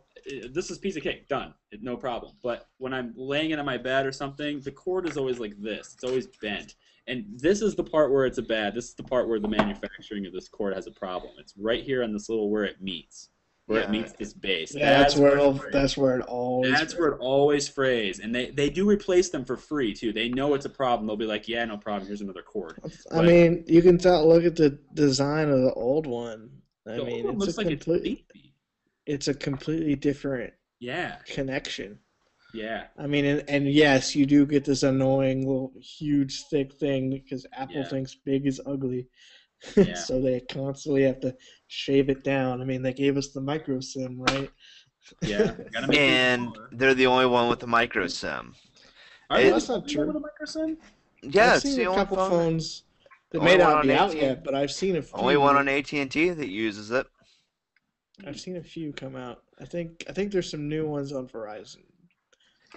this is piece of cake, done, no problem. But when I'm laying it on my bed or something, the cord is always like this. It's always bent. And this is the part where it's this is the part where the manufacturing of this cord has a problem. It's right here on this little where it meets. It meets this base. Yeah, that's where it always frays. And they do replace them for free too. They know it's a problem. They'll be like, yeah, no problem. Here's another cord. I mean, you can look at the design of the old one. It's a completely different connection. Yeah. I mean, and yes, you do get this annoying little huge thick thing because Apple thinks big is ugly. Yeah. So they constantly have to shave it down. I mean, they gave us the micro SIM, right? Yeah. And they're the only one with the micro SIM. That's not true. With a micro SIM? Yeah, I've seen a couple phones that Only may one not on be out AT&T. yet, but I've seen a few. Only one on AT&T that uses it. I've seen a few come out. I think there's some new ones on Verizon.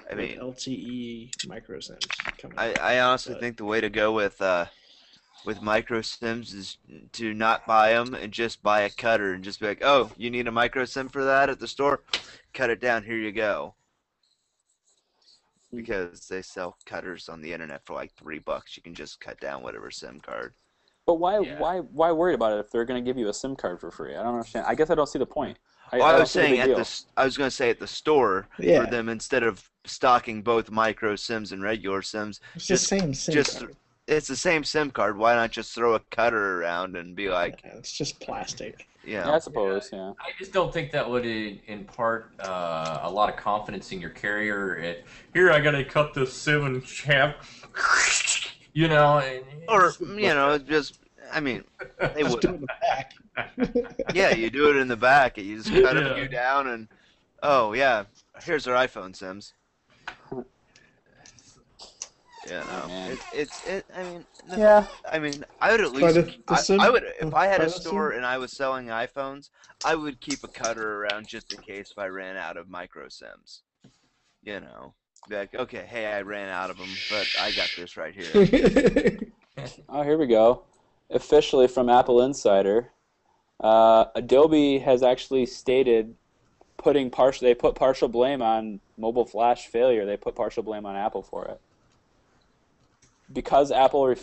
I mean, LTE micro SIMs coming out. I honestly think the way to go with micro SIMs is to not buy them and just buy a cutter and just be like, oh, you need a micro SIM for that at the store? Cut it down. Here you go. Because they sell cutters on the internet for like $3. You can just cut down whatever SIM card. But why worry about it if they're going to give you a SIM card for free? I don't understand. I guess I don't see the point. I was saying I was going to say at the store Yeah. for them, instead of stocking both micro SIMs and regular SIMs, It's the same SIM card. it's the same SIM card. Why not just throw a cutter around and be like, Yeah, it's just plastic. Yeah, I suppose. Yeah. I just don't think that would impart a lot of confidence in your carrier. Here, I gotta cut this SIM and have, or just I mean, they Just would. do it in the back. Yeah, you do it in the back. You just cut a few down, and oh yeah, here's our iPhone SIMs. Yeah, no, man. I mean, I would at least. I would if I had a store and I was selling iPhones, I would keep a cutter around just in case if I ran out of micro SIMs. Be like, okay, hey, I ran out of them, but I got this right here. Oh, here we go. Officially from Apple Insider, Adobe has actually stated they put partial blame on mobile flash failure. They put partial blame on Apple for it. Because Apple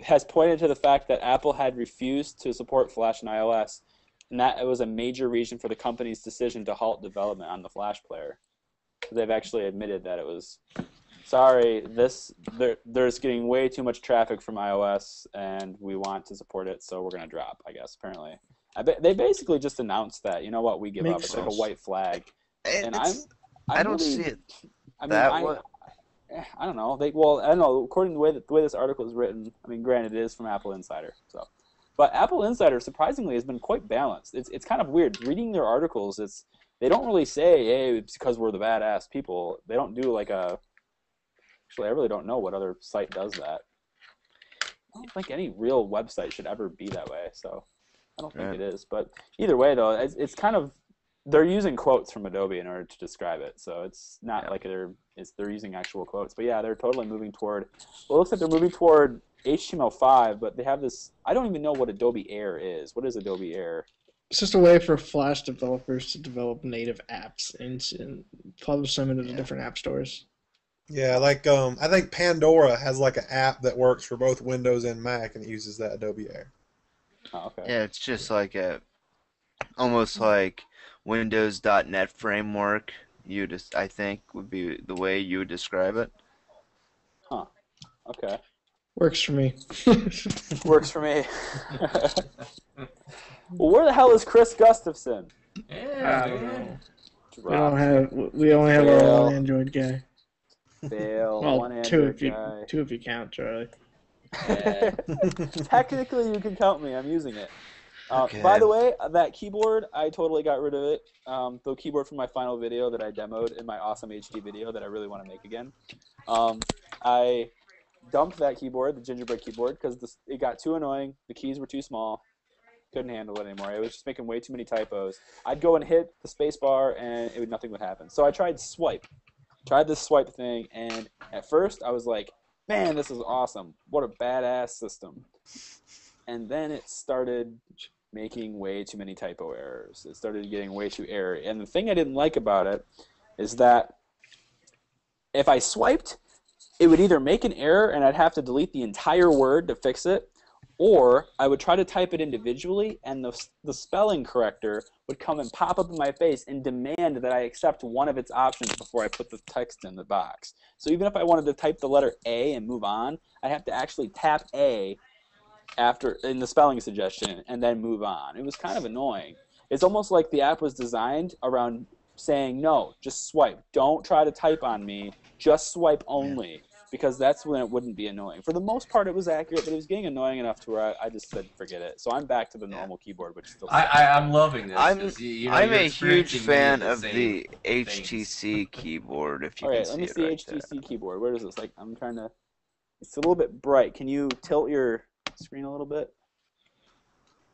has pointed to the fact that Apple had refused to support Flash in iOS, and that it was a major reason for the company's decision to halt development on the Flash player. They've actually admitted that it was, sorry, there's getting way too much traffic from iOS, and we want to support it, so we're going to drop, I guess, apparently. They basically just announced that, you know what, we give up. Makes It's like a sense. white flag. And I don't really, see it I mean, that way. I don't know. I don't know. According to the way this article is written, I mean, granted, it is from Apple Insider, so. But Apple Insider, surprisingly, has been quite balanced. It's kind of weird. Reading their articles, they don't really say, hey, it's because we're the badass people. They don't do like a... Actually, I really don't know what other site does that. I don't think any real website should ever be that way, so I don't think it is. But either way, though, it's kind of... They're using quotes from Adobe in order to describe it, so it's not like they're using actual quotes. But yeah, they're totally moving toward... Well, it looks like they're moving toward HTML5, but they have this... I don't even know what Adobe Air is. What is Adobe Air? It's just a way for Flash developers to develop native apps and publish them into the different app stores. Yeah, like I think Pandora has like an app that works for both Windows and Mac, and it uses that Adobe Air. Oh, okay. Yeah, it's just like almost like Windows.NET framework. I think would be the way you would describe it. Huh. Okay. Works for me. Works for me. Well, where the hell is Chris Gustafson? Yeah, man. We only have our one Android guy. Fail. Well, One two Android guy. if you count, Charlie. Yeah. Technically, you can count me. I'm using it. Okay. By the way, that keyboard, I totally got rid of it. The keyboard from my final video that I demoed in my awesome HD video that I really want to make again. I dumped that keyboard, the gingerbread keyboard, because it got too annoying. The keys were too small. Couldn't handle it anymore. It was just making way too many typos. I'd go and hit the space bar, and nothing would happen. So I tried swipe. Tried this swipe thing, and at first I was like, man, this is awesome. What a badass system. And then it started making way too many typo errors. It started getting way too airy. And the thing I didn't like about it is that if I swiped, it would either make an error and I'd have to delete the entire word to fix it, or I would try to type it individually, and the spelling corrector would come and pop up in my face and demand that I accept one of its options before I put the text in the box. So even if I wanted to type the letter A and move on, I'd have to actually tap A in the spelling suggestion and then move on. It was kind of annoying. It's almost like the app was designed around saying, no, just swipe. Don't try to type on me. Just swipe only. Because that's when it wouldn't be annoying. For the most part, it was accurate, but it was getting annoying enough to where I just said, forget it. So I'm back to the normal keyboard, which still. I'm loving this. I'm you're a huge fan of the the HTC keyboard. If you All right, can let me see see it right HTC there. keyboard. Where is this? Like, I'm trying to. It's a little bit bright. Can you tilt your screen a little bit?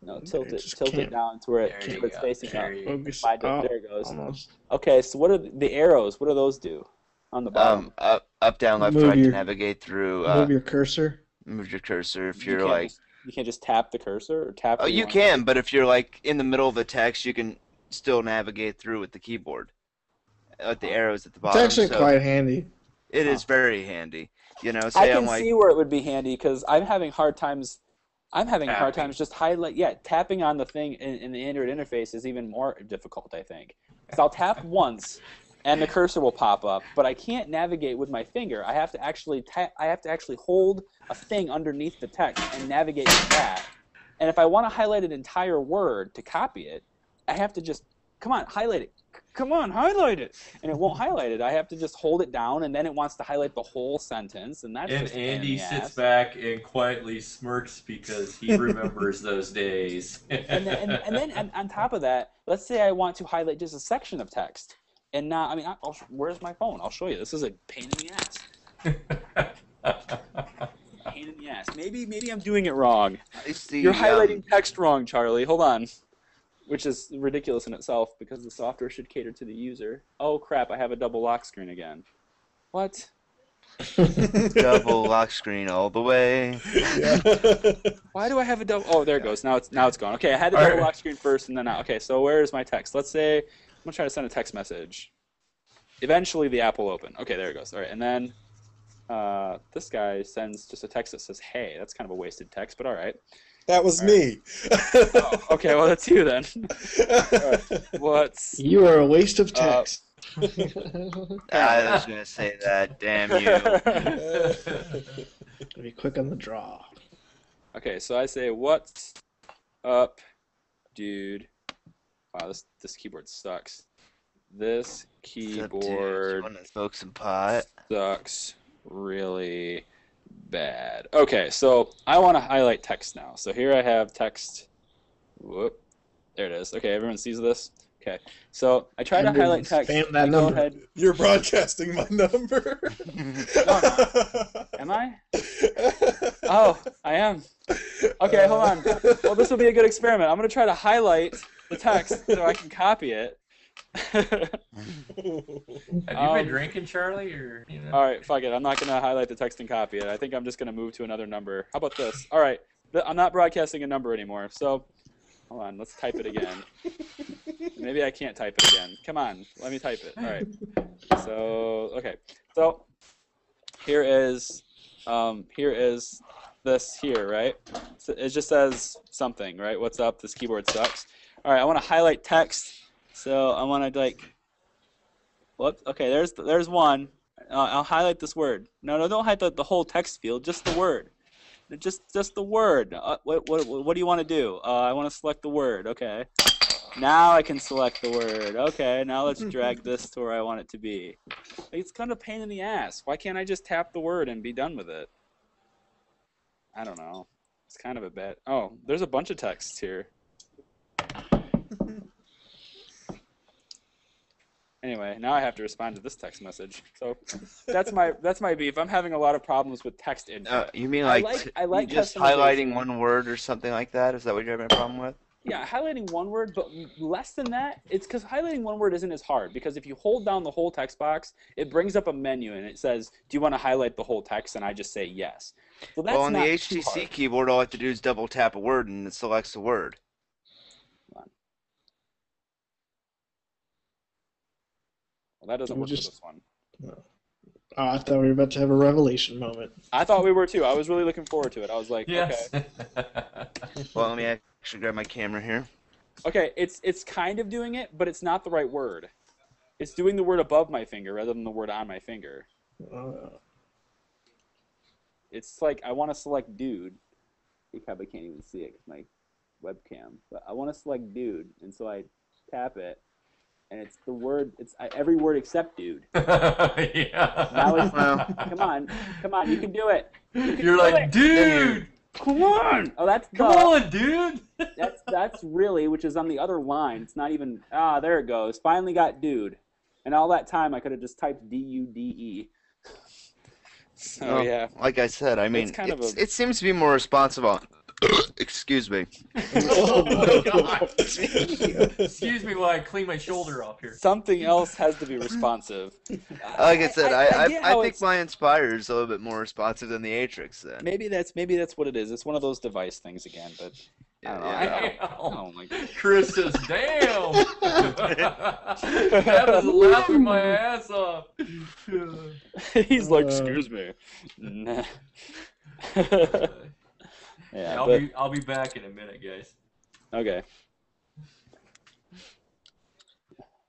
No, tilt it. just Tilt it can't. down to where There you it's go, facing there up. you go. Focus. There it goes. Almost. Okay, so what are the arrows? What do those do on the bottom? Up, down, left, Move right to your- navigate through. Move your cursor. Move your cursor if You you're can't like. you can't just tap the cursor or tap. Oh, where you want. can, but if you're like in the middle of a text, you can still navigate through with the keyboard. With the arrows at the It's bottom. actually so quite handy. It is very handy. You know, I say can I'm like. see where it would be handy because I'm having hard times. I'm having a hard time just tapping on the thing in the Android interface is even more difficult, I think. Because I'll tap once, and the cursor will pop up, but I can't navigate with my finger. I have to actually hold a thing underneath the text and navigate with that. And if I want to highlight an entire word to copy it, I have to just, come on, highlight it. Come on, highlight it. And it won't highlight it. I have to just hold it down, and then it wants to highlight the whole sentence, and that's And just a pain in Andy the sits ass. back and quietly smirks because he remembers those days. and then on top of that, let's say I want to highlight just a section of text, and not. I mean, where's my phone? I'll show you. This is a pain in the ass. Pain in the ass. Maybe I'm doing it wrong. It's the, You're highlighting text wrong, Charlie. Hold on. Which is ridiculous in itself because the software should cater to the user. Oh crap! I have a double lock screen again. What? double lock screen all the way. Why do I have a double? Oh, there it goes. Now it's gone. Okay, I had the All double right. lock screen first, and then okay. So where is my text? Let's say I'm gonna try to send a text message. Eventually, the app will open. Okay, there it goes. All right, and then this guy sends just a text that says, "Hey." That's kind of a wasted text, but all right. That was me. Oh, okay, well that's you then. What's You are a waste of text. I was gonna say that. Damn you. Be quick on the draw. Okay, so I say, "What's up, dude. Wow, this keyboard sucks. This What's up, dude? You keyboard want to smoke some pot? sucks really bad. Okay, so I want to highlight text now. So here I have text. Whoop. There it is. Okay, everyone sees this? Okay. So I try to highlight text. Spam that Go number. ahead. You're broadcasting my number. Am I? Oh, I am. Okay, hold on. Well, this will be a good experiment. I'm going to try to highlight the text so I can copy it. Have you been drinking, Charlie? Or All right, fuck it. I'm not going to highlight the text and copy it. I think I'm just going to move to another number. How about this? All right. I'm not broadcasting a number anymore. So, hold on. Let's type it again. Maybe I can't type it again. Come on. Let me type it. All right. So, okay. So, here is this here, right? So it just says something, right? What's up? This keyboard sucks. All right. I want to highlight text. So I want to like, whoops. Okay, there's one. I'll highlight this word. No, don't highlight the whole text field. Just the word. Just the word. What do you want to do? I want to select the word. Okay. Now I can select the word. Okay. Now let's drag this to where I want it to be. It's kind of a pain in the ass. Why can't I just tap the word and be done with it? I don't know. It's kind of a bad. Oh, there's a bunch of texts here. Anyway, now I have to respond to this text message. So that's my beef. I'm having a lot of problems with text input. You mean I like like just customization. highlighting one word or something like that? Is that what you're having a problem with? Yeah, highlighting one word, but less than that, it's because highlighting one word isn't as hard. Because if you hold down the whole text box, it brings up a menu and it says, "Do you want to highlight the whole text?" And I just say yes. So that's Well, on the not too HTC hard. keyboard, all I have to do is double tap a word and it selects the word. Well, that doesn't We work for just- this one. Oh, I thought we were about to have a revelation moment. I thought we were too. I was really looking forward to it. I was like, yes. okay. Well, let me actually grab my camera here. Okay, it's kind of doing it, but it's not the right word. It's doing the word above my finger rather than the word on my finger. It's like I want to select dude. You probably can't even see it because my webcam. But I want to select dude, and so I tap it, and it's the word. It's every word except dude. Yeah. Now it's Well, come on, you can do it. You're like, dude, Come on. Oh, that's come on, dude. That's really, which is on the other line. It's not even. There it goes. Finally got dude. And all that time, I could have just typed D-U-D-E. So, well, yeah. like I said, I mean, It's kind of it seems to be more responsible. Excuse me. Oh my God. Excuse me while I clean my shoulder off here. Something else has to be responsive. Like I said, I get how think it's- my Inspire is a little bit more responsive than the Atrix then. Maybe that's what it is. It's one of those device things again, but I don't know. Damn. Oh my God. Chris says, damn. That was laughing my ass off. He's like, excuse me. Nah. Yeah, I'll be back in a minute, guys. okay.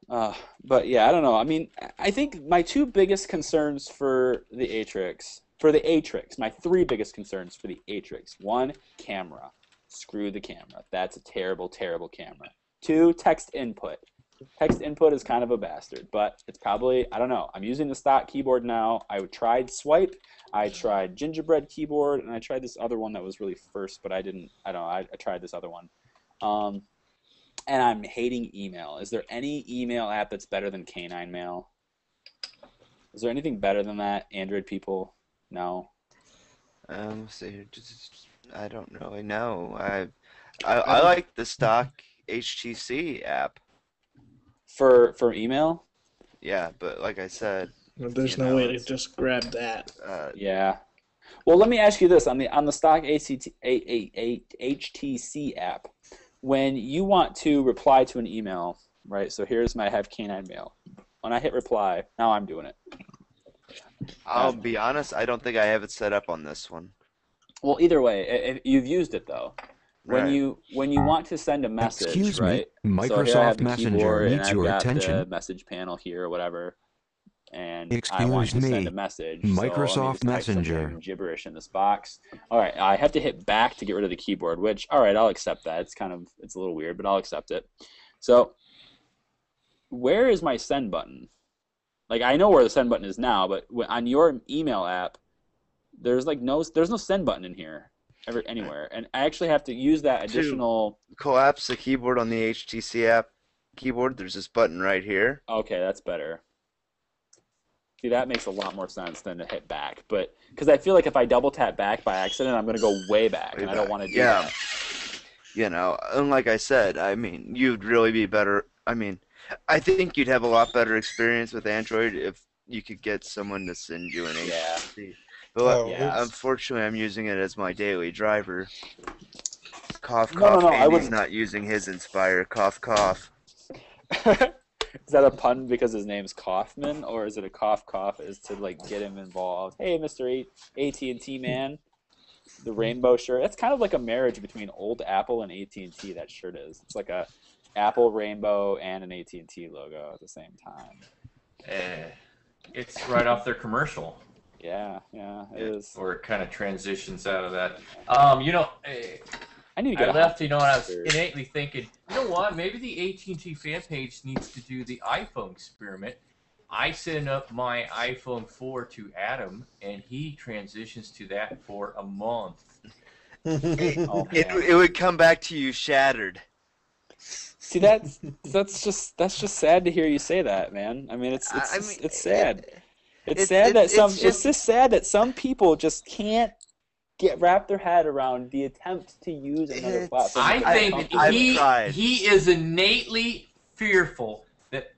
But yeah, I don't know. I mean, I think my two biggest concerns for the Atrix, my three biggest concerns for the Atrix: one, camera. Screw the camera. That's a terrible, terrible camera. Two, text input. Text input is kind of a bastard, but it's probably, I don't know. I'm using the stock keyboard now. I tried Swipe, I tried Gingerbread keyboard, and I tried this other one that was really first, but I tried this other one. And I'm hating email. Is there any email app that's better than Canine Mail? Is there anything better than that, Android people? No. Let's see here. I don't really know. I like the stock HTC app. For email? Yeah, but like I said, There's You no know, way to it's- just grab that. Yeah. Well, let me ask you this: on the stock HTC app, when you want to reply to an email, right? So here's I have Canine Mail. When I hit reply, now I'm doing it. I'll be honest, I don't think I have it set up on this one. Well, either way, you've used it though. When Right. you want to send a message, Excuse me, right? So here I Microsoft have the Messenger keyboard, and needs I've your got attention. the message panel here or whatever. and I want to Excuse send me. a message. Microsoft so let me just type Messenger. something gibberish in this box. All right, I have to hit back to get rid of the keyboard, which, all right, I'll accept that. It's a little weird, but I'll accept it. So where is my send button? Like, I know where the send button is now, but on your email app, there's no send button in here anywhere, and I actually have to use that additional. Collapse the keyboard on the HTC app keyboard. There's this button right here. Okay, that's better. See, that makes a lot more sense than to hit back, but because I feel like if I double tap back by accident, I'm going to go way back, and I don't want to do that. You know, and like I said, I mean, you'd really be better. I mean, I think you'd have a lot better experience with Android if you could get someone to send you an HTC. But unfortunately, I'm using it as my daily driver. Cough, cough. Andy's not using his Inspire. Cough, cough. Is that a pun because his name's Kaufman, or is it a cough is to like get him involved? Hey, Mr. AT&T man, the rainbow shirt. That's kind of like a marriage between old Apple and AT&T. That shirt is. It's like a Apple rainbow and an AT&T logo at the same time. It's right off their commercial. Yeah, it is. Or it kind of transitions out of that. I need to get I left, and I was innately thinking, you know what? Maybe the AT&T fan page needs to do the iPhone experiment. I send up my iPhone 4 to Adam, and he transitions to that for a month. It would come back to you shattered. See, that's just sad to hear you say that, man. I mean, it's sad. It's just sad that some people just can't wrap their head around the attempt to use another platform. I think he is innately fearful that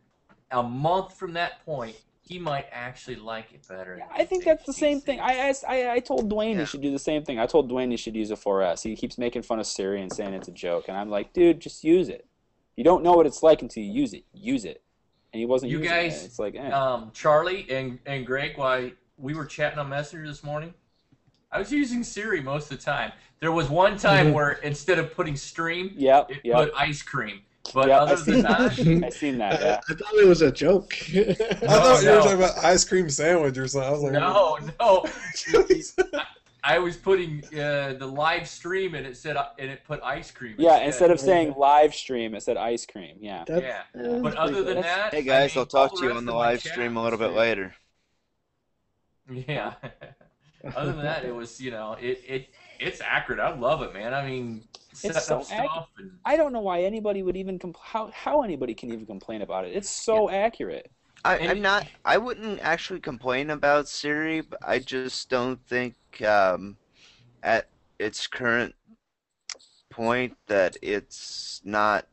a month from that point he might actually like it better. Yeah, I think that's the same thing. I told Dwayne he should do the same thing. I told Dwayne he should use a 4S. He keeps making fun of Siri and saying it's a joke, and I'm like, dude, just use it. You don't know what it's like until you use it. Use it. And he wasn't using it. It's like, Charlie and Greg, while we were chatting on Messenger this morning, I was using Siri most of the time. There was one time where instead of putting stream, it put ice cream. But other than that, I've seen that. Yeah. I thought it was a joke. I thought you were talking about ice cream sandwich or something. I was like, no. I was putting the live stream, and it put ice cream. Yeah, instead of saying live stream, it said ice cream. Yeah. But other than that, hey guys, I'll talk to you on the live stream a little bit later. Yeah. Other than that, it was it's accurate. I love it, man. I mean, it's so accurate. I don't know why anybody would even how anybody can even complain about it. It's so accurate. I wouldn't actually complain about Siri, but I just don't think at its current point that it's not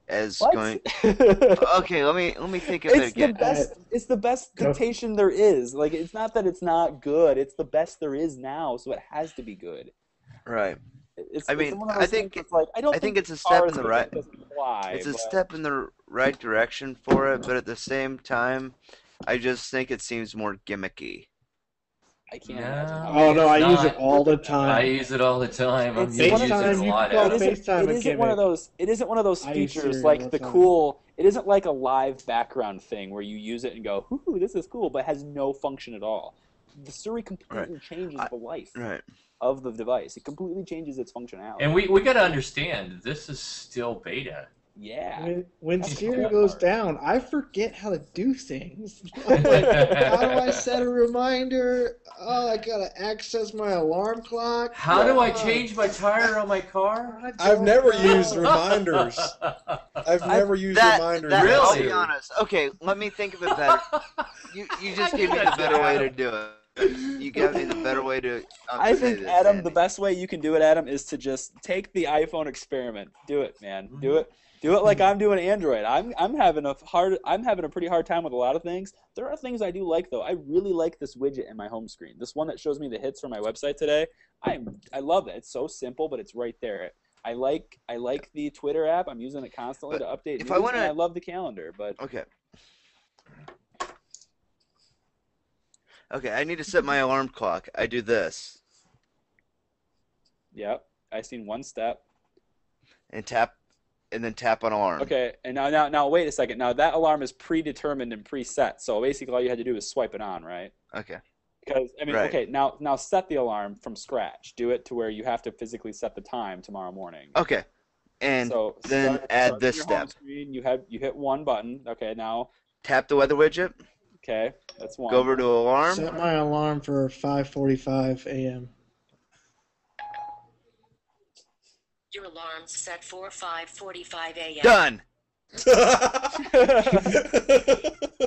as going. Okay, let me think of it again. It's the best dictation there is. Like, it's not that it's not good. It's the best there is now, so it has to be good. Right. I think it's a step in the right. It's a step in the right direction for it, but at the same time, I just think it seems more gimmicky. I can't imagine. Oh no, I use it all the time. I use it all the time. It isn't one of those features like the cool. It isn't like a live background thing where you use it and go, "Ooh, this is cool," but has no function at all. The Siri completely changes the life of the device. It completely changes its functionality. And we got to understand, this is still beta. Yeah. When Siri goes down, I forget how to do things. How do I set a reminder? Oh, I gotta access my alarm clock. How do I change my tire on my car? I've never used reminders. I've never used reminders. Really? I'll be honest. Okay, let me think of it better. You just gave me the better way to do it. You gave me the better way to. I think, Adam, the best way you can do it, Adam, is to just take the iPhone experiment. Do it, man. Do it. Do it like I'm doing Android. I'm having a pretty hard time with a lot of things. There are things I do like though. I really like this widget in my home screen. This one that shows me the hits for my website today. I love it. It's so simple, but it's right there. I like the Twitter app. I'm using it constantly to update news, and I love the calendar. But okay, I need to set my alarm clock. I do this. Yep, I seen one step. And tap and then tap on alarm. Okay, and now wait a second. Now that alarm is predetermined and preset, so basically all you had to do is swipe it on, right? Okay. Because I mean, Right. okay, now set the alarm from scratch. Do it to where you have to physically set the time tomorrow morning. Okay. And So then add this your home step. screen, you hit one button. Okay, now Tap the weather widget. okay, that's one. Go over to alarm. Set my alarm for 5:45 a.m. Your alarm's set for 5:45 a.m. Done.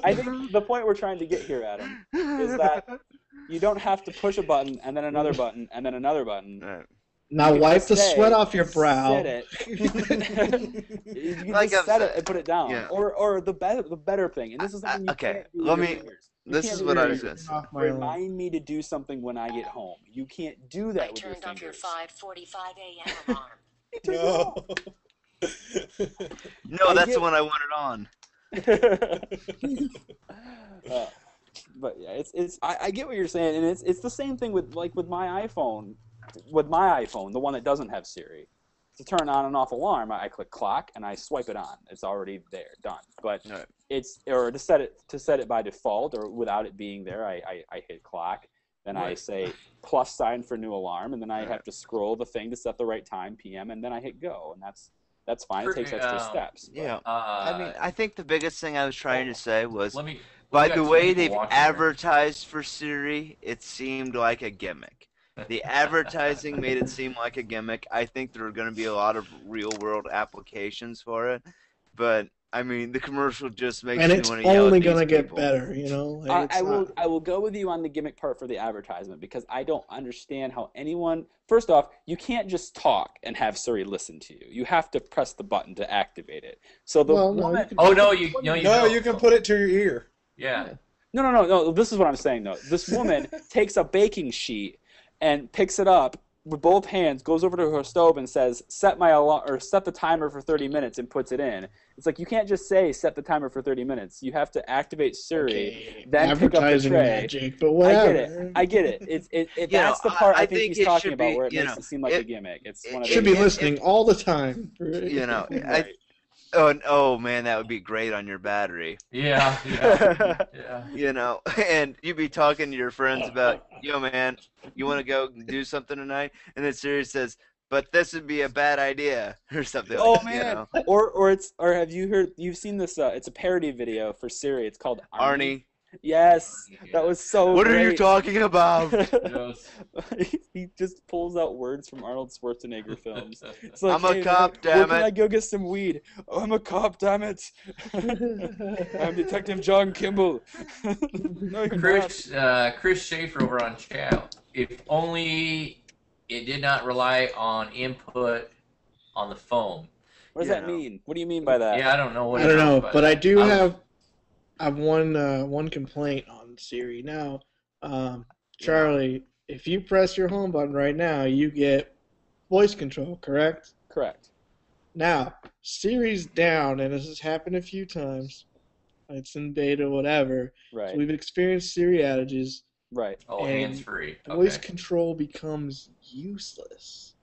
I think the point we're trying to get here, Adam, is that you don't have to push a button and then another button and then another button. Right. Now can wipe just the say, sweat off your brow. Set it. You can Like just I've set it said- and put it down. yeah. Or the better thing, and this is something you Okay, can't do let with me- your fingers. You This can't is do what with I your was fingers. gonna say. Off my alarm. Remind me to do something when I get home. You can't do that I with your turned off your fingers. 5:45 a.m. alarm. No. No, I that's get- the one I wanted on. But yeah, I get what you're saying, and it's the same thing with my iPhone, the one that doesn't have Siri. To turn on and off alarm, I click clock and I swipe it on. It's already there, done. But Right. to set it by default or without it being there, I hit clock. Then I Right. say plus sign for new alarm, and then I have to scroll the thing to set the right time, PM, and then I hit go, and that's fine. It takes extra steps. But, Yeah. I mean, I think the biggest thing I was trying to say was, let me. by we got the two way people they've watching here. advertised for Siri, it seemed like a gimmick. The advertising made it seem like a gimmick. I think there are going to be a lot of real-world applications for it, but I mean, the commercial just makes And me it's want to yell only at gonna these get people. better, you know. Like, I it's will not- I will go with you on the gimmick part for the advertisement because I don't understand how anyone. First off, you can't just talk and have Siri listen to you. You have to press the button to activate it. So the Well, no, woman, you can- Oh no, you No, don't. you can put it to your ear. Yeah. no. This is what I'm saying though. This woman takes a baking sheet and picks it up with both hands, goes over to her stove and says, "Set my alarm or set the timer for 30 minutes," and puts it in. It's like you can't just say, "Set the timer for 30 minutes." You have to activate Siri, Okay, then pick up the advertising tray. magic, but whatever. I get it. It's You that's know, the part I I think think he's it talking should about be, where it you makes know, it seem like a it- gimmick. It's it one of Should those. be listening all the time. You know, Right. oh man, that would be great on your battery. Yeah. Yeah. You know, and you'd be talking to your friends about, yo man, you want to go do something tonight? And then Siri says, but this would be a bad idea, or something Oh like that. man! You know? Or have you heard? You've seen this? It's a parody video for Siri. It's called Arnie, Yes, that was so. what are you great. talking about? Yes. He just pulls out words from Arnold Schwarzenegger films. It's like, I'm a "Hey, cop, man, damn where can it." I go get some weed? Oh, I'm a cop, damn it! I'm Detective John Kimball. No, you're Chris Schaefer over on chat. If only it did not rely on input on the phone. What does you that know. mean? What do you mean by that? Yeah, I don't know what. I it don't is, know, but I do was- have one complaint on Siri now. Charlie, if you press your home button right now, you get voice control, correct? Correct. Now, Siri's down, and this has happened a few times. It's in beta, whatever. Right. So we've experienced Siri outages. Right. Oh, and hands free. Voice Okay. control becomes useless.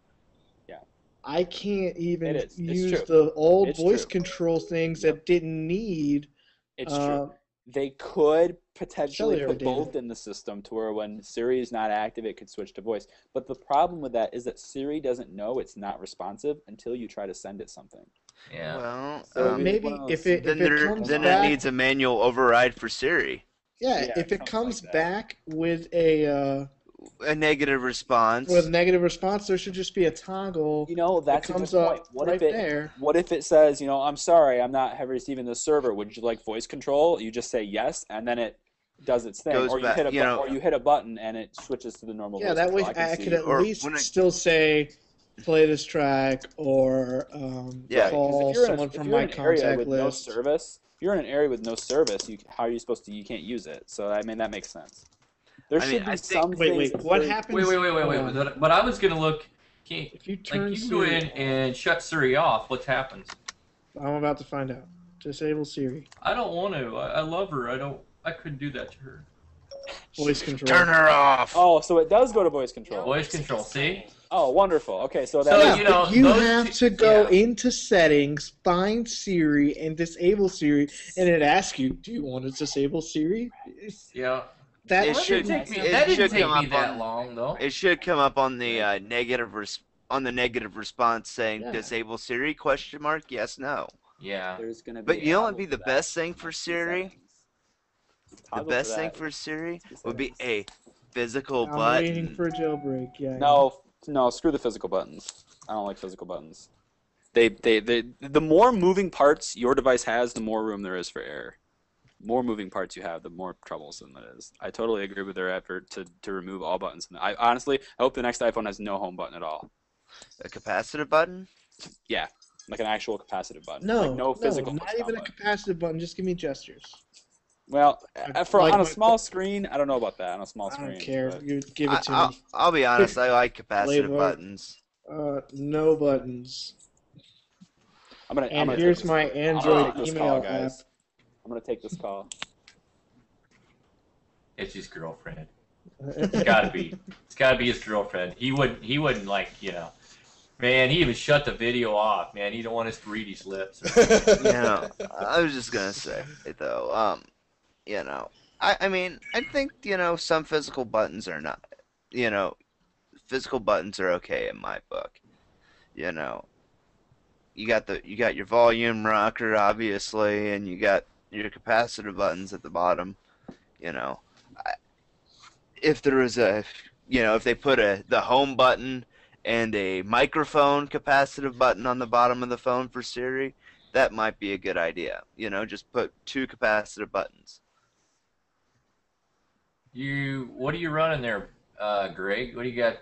Yeah. I can't even It is. It's use true. the old It's voice true. control things Yep. that didn't need. It's true. They could potentially Cellular put data. both in the system to where when Siri is not active, it could switch to voice. But the problem with that is that Siri doesn't know it's not responsive until you try to send it something. Yeah. Well, So um, Maybe one of if those- it then comes then back, it needs a manual override for Siri. yeah, Yeah, if it something comes like that. back with a A negative response. negative response, there should just be a toggle. You know, that's that a comes good point. up What right if it? there. What if it says, I'm sorry, I'm not receiving the server. Would you like voice control? You just say yes, and then it does its thing, Goes or you back, hit you know- or you hit a button and it switches to the normal. Yeah, voice that way control. I can could see- at Or least when I- still say, play this track, or Yeah, 'cause call if you're someone if from you're my in an area contact with list. no service, if you're in an area with no service, how are you supposed to? You can't use it. So I mean that makes sense. There I should mean, be I think- some Wait, things. what that- happens? Wait. But I was gonna look. If you Like turn you can go Siri in and shut Siri off. What happens? I'm about to find out. Disable Siri. I don't want to. I love her. I couldn't do that to her. Voice control. Turn her off. Oh, so it does go to voice control. Voice control. See? Oh, wonderful. Okay, so So, that Yeah, but you those have two- to go yeah. into settings, find Siri, and disable Siri, and it asks you, "Do you want to disable Siri?" Yeah. That It should- That it didn't should take come me up that on- long, though. It should come up on the negative response saying Yeah. disable Siri question mark yes no. Yeah. there's gonna be. But you know what would toggle be the for best that. thing for Siri? The Toggle best thing that. for Siri Let's would be settings. a physical I'm button. waiting for a jailbreak. Yeah. No, screw the physical buttons. I don't like physical buttons. The more moving parts your device has, the more room there is for error. More moving parts you have, the more troublesome it is. I totally agree with their effort to remove all buttons. I honestly, I hope the next iPhone has no home button at all. A capacitive button? Yeah, like an actual capacitive button. No, like no physical. not push-down even a button. capacitive button. Just give me gestures. Well, Like on a my- small screen, I don't know about that. On a small I screen, don't care. but- You give it to me. I'll be honest, I like capacitive Playboy. buttons. No buttons. I'm gonna. And take here's this- my I'm gonna Android take this email call, app. guys. I'm gonna take this call. It's his girlfriend. It's gotta be. It's gotta be his girlfriend. He wouldn't like, Man, he even shut the video off, man. He don't want us to read his lips. You know, I was just gonna say though, I mean, I think, some physical buttons are not, physical buttons are okay in my book. You got your volume rocker, obviously, and you got your capacitive buttons at the bottom. If there was if they put the home button and a microphone capacitive button on the bottom of the phone for Siri, that might be a good idea. Just put 2 capacitive buttons. What are you running there, Greg? What do you got?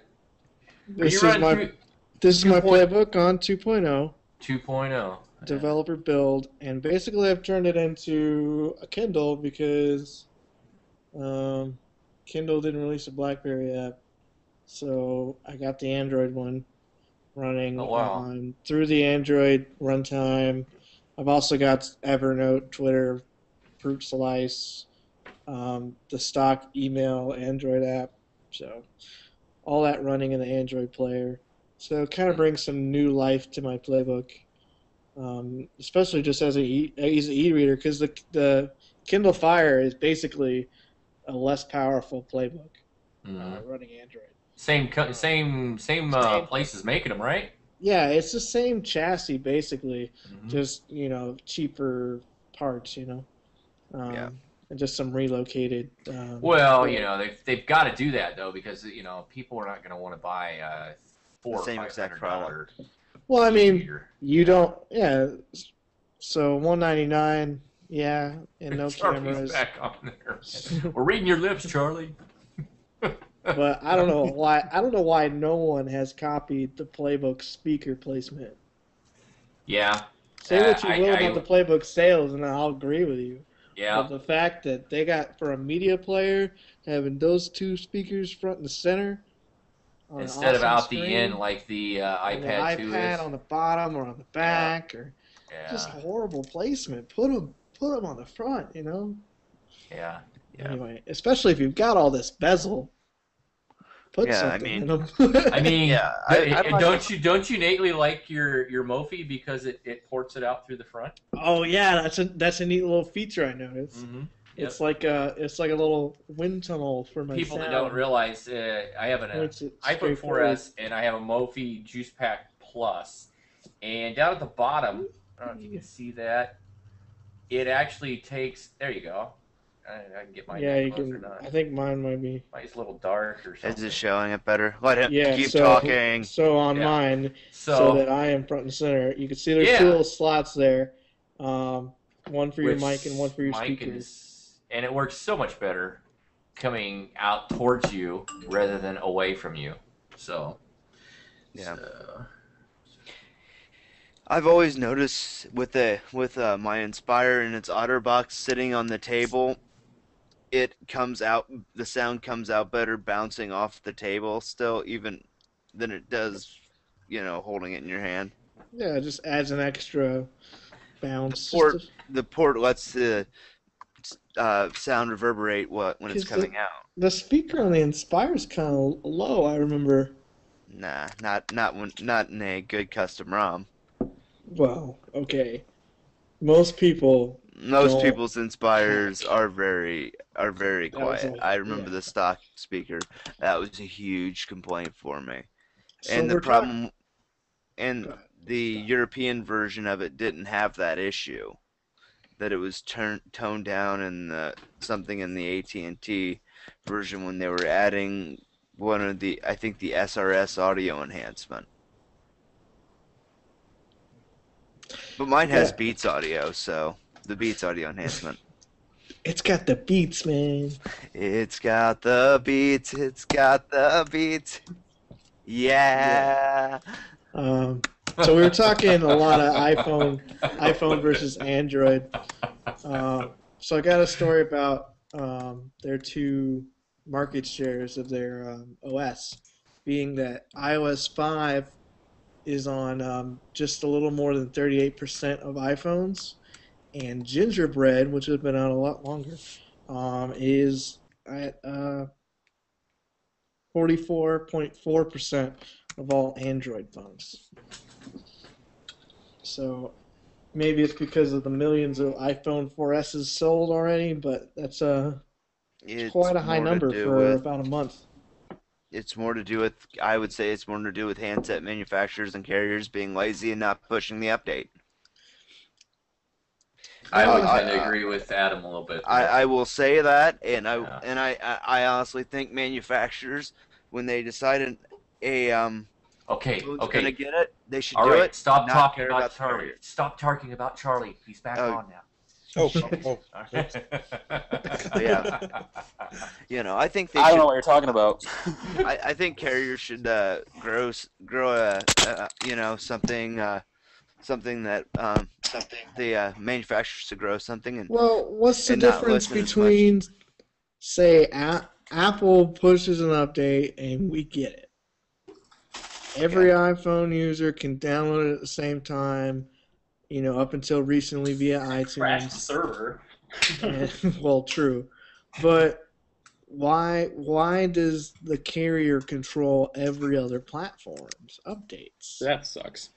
This is running my through this is my 2.0. playbook on 2.0 2.0. developer build, and basically I've turned it into a Kindle because Kindle didn't release a BlackBerry app, so I got the Android one running Oh, wow. through the Android runtime. I've also got Evernote, Twitter, Fruit Slice, the stock email Android app, so all that running in the Android player. So it kind of brings some new life to my playbook, especially just as an e-reader, because the Kindle Fire is basically a less powerful playbook running Android. Same place is making them, right? Yeah, it's the same chassis basically, Mhm. just cheaper parts, Yeah. and just some relocated. Well, they've got to do that though, because people are not going to want to buy $400 or same exact $500. Well, I mean, e-reader. you don't. Yeah, so $199. Yeah, and no Charlie's cameras. back on there. We're reading your lips, Charlie. But I don't know why. I don't know why no one has copied the playbook speaker placement. Yeah. Say what you I- will I- about the playbook sales, and I'll agree with you. Yeah. But the fact that they got, for a media player, having those 2 speakers front and center on an Instead of awesome out the screen, end like the and the iPad 2 iPad is. on the bottom or on the back, or just Yeah. horrible placement. Put them on the front, Yeah. Yeah. Anyway, especially if you've got all this bezel. Put Yeah, I something mean- in them. I mean, Yeah, I'm not- don't you innately like your Mophie because it ports it out through the front? Oh yeah, that's a neat little feature I noticed. Mm-hmm. It's like a little wind tunnel for my People that sound. don't realize, I have an Makes it iPhone straightforward. 4S and I have a Mophie Juice Pack Plus, and down at the bottom, I don't know if you can see that. It actually takes. There you go. I can get my Yeah, neck you closer, can. not. I think mine might be. Mine's a little dark or Is something. it showing it better? Let him Yeah, keep so, talking. So on Yeah. mine, so So that I am front and center, you can see there's Yeah. 2 little slots there. One for your with mic and one for your mic speakers. and it works so much better coming out towards you rather than away from you. So Yeah. so- I've always noticed with my Inspire and its OtterBox sitting on the table, the sound comes out better bouncing off the table still, even than it does, holding it in your hand. Yeah, it just adds an extra bounce. The port lets the sound reverberate when it's 'Cause coming out. the speaker on the Inspire's kind of low. I remember. Nah, not in a good custom ROM. Well, okay. Most people Most don't. people's Inspires are very That was quiet. I remember yeah. the stock speaker. That was a huge complaint for me. So And the we're talking. problem, and Go ahead. the European version of it didn't have that issue. That it was toned down in something in the AT&T version when they were adding I think the SRS audio enhancement. But mine has Yeah. Beats audio, so the Beats audio enhancement. It's got the beats, man. It's got the beats. It's got the beats. Yeah. So we were talking a lot of iPhone versus Android. So I got a story about their two market shares of their OS, being that iOS 5 is on just a little more than 38% of iPhones, and Gingerbread, which has been out a lot longer, is at 44.4% of all Android phones. So maybe it's because of the millions of iPhone 4S's sold already, but that's quite a high more to number do for with- about a month. It's more to do with, I would say it's more to do with handset manufacturers and carriers being lazy and not pushing the update. I would tend to agree with Adam a little bit. I will say that, and Yeah. I honestly think manufacturers, when they decided Okay, who's okay. gonna get it, they should All do right, it. stop not talking care about the Charlie. carrier. Stop talking about Charlie. He's back Oh. on now. Oh, Yeah. You know, I think they I don't should. know what you're talking about. I think carriers should grow something that the manufacturers should grow something and Well, what's the and not difference listen as between, say, Apple pushes an update and we get it? Every iPhone user can download it at the same time, up until recently via Crash the iTunes. server. Well, true. But why does the carrier control every other platform's updates? That sucks.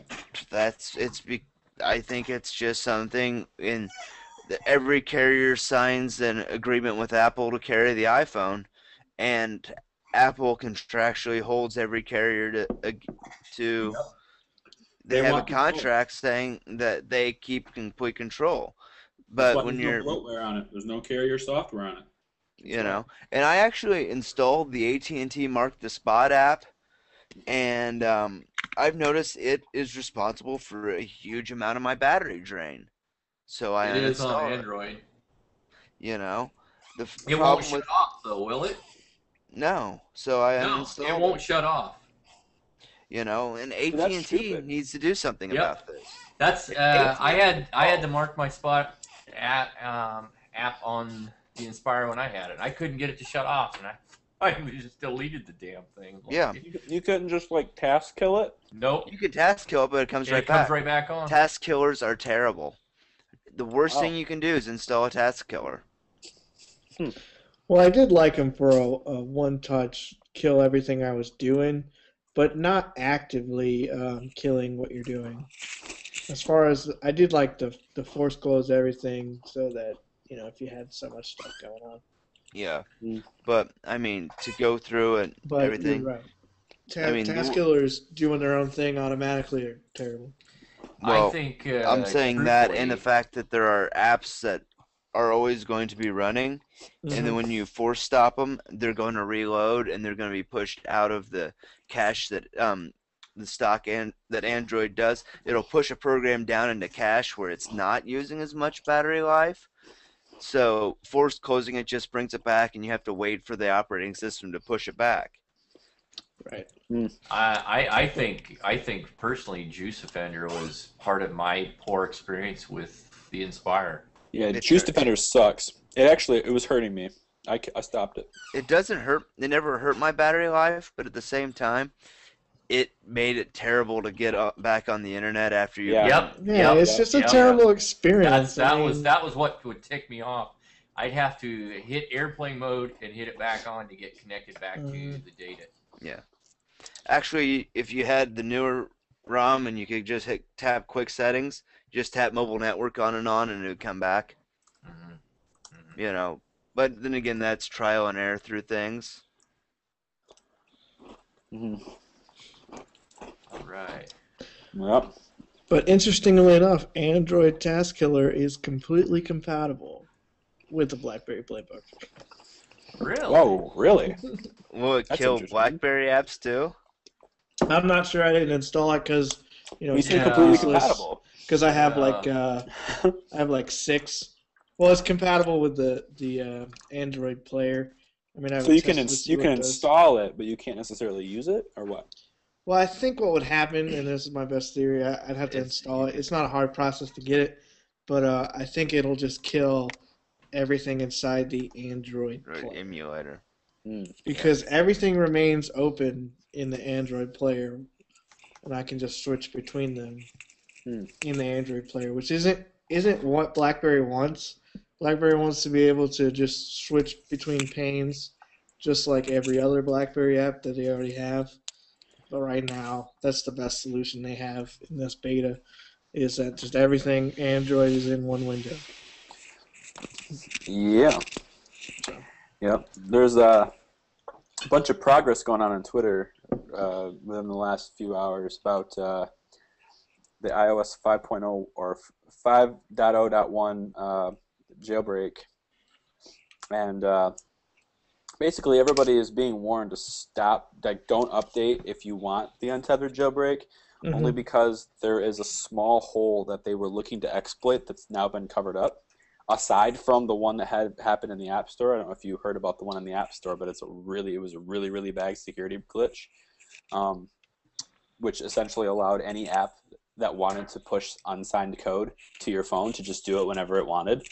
I think it's just something every carrier signs an agreement with Apple to carry the iPhone, and Apple contractually holds every carrier to they have a contract saying that they keep complete control. But when there's no bloatware on it, there's no carrier software on it. And I actually installed the AT&T Mark the Spot app, and I've noticed it is responsible for a huge amount of my battery drain. So I It is on uninstalled it. Android. The It won't problem shut with off, though, will it? no, so I No, uninstalled it won't shut off. and that's AT&T stupid. needs to do something Yep. about this. That's I had the Mark My Spot app on the Inspire when I had it. I couldn't get it to shut off, and I just deleted the damn thing. Yeah. You couldn't just task kill it? Nope. You can task kill it, but it comes And right it comes back. right back on. Task killers are terrible. The worst Wow. thing you can do is install a task killer. Well, I did like them for a one-touch kill everything I was doing, but not actively killing what you're doing. As far as I did like the force close everything so that if you had so much stuff going on. Yeah, Mm. but I mean to go through and But everything. you're right. I mean, Task killers doing their own thing automatically are terrible. Well, I think I'm saying that, and the truthfully, fact that there are apps that are always going to be running, and then when you force stop them, they're going to reload, and they're going to be pushed out of the cache that the stock that Android does. It'll push a program down into cache where it's not using as much battery life. So forced closing it just brings it back, and you have to wait for the operating system to push it back. Right. I think personally, Juice Offender was part of my poor experience with the Inspire. Yeah, It's Juice hurt. Defender sucks. It was hurting me. I stopped it. It doesn't hurt. It never hurt my battery life, but at the same time, it made it terrible to get back on the internet after you. Yeah. Yep. Yeah, it's just a terrible experience. That was what would tick me off. I'd have to hit airplane mode and hit it back on to get connected back to the data. Yeah. Actually, if you had the newer ROM and you could just tap quick settings, just tap mobile network on, and it would come back. You know, but then again, that's trial and error through things. All right. Yep. But interestingly enough, Android Task Killer is completely compatible with the BlackBerry Playbook. Really? Whoa, really? Will it That's kill interesting. BlackBerry apps too? I'm not sure. I didn't install it because You it's say completely useless. compatible. Because I have like 6. Well, it's compatible with the Android player. I mean, I So you tested can to see you what can it does. install it, but you can't necessarily use it, or what? Well, I think what would happen, and this is my best theory, I'd have to install it. It's not a hard process to get it, but I think it'll just kill everything inside the Android player. Emulator. Because everything remains open in the Android player, and I can just switch between them in the Android player, which isn't what BlackBerry wants. BlackBerry wants to be able to just switch between panes, just like every other BlackBerry app that they already have. But right now, that's the best solution they have in this beta, is that just everything Android is in one window. Yeah. Yep. There's a bunch of progress going on Twitter within the last few hours about the iOS 5.0 or 5.0.1 jailbreak. And basically everybody is being warned to stop, like, don't update if you want the untethered jailbreak, only because there is a small hole that they were looking to exploit that's now been covered up. Aside from the one that had happened in the App Store, I don't know if you heard about the one in the App Store, but it was a really bad security glitch, which essentially allowed any app that wanted to push unsigned code to your phone to just do it whenever it wanted.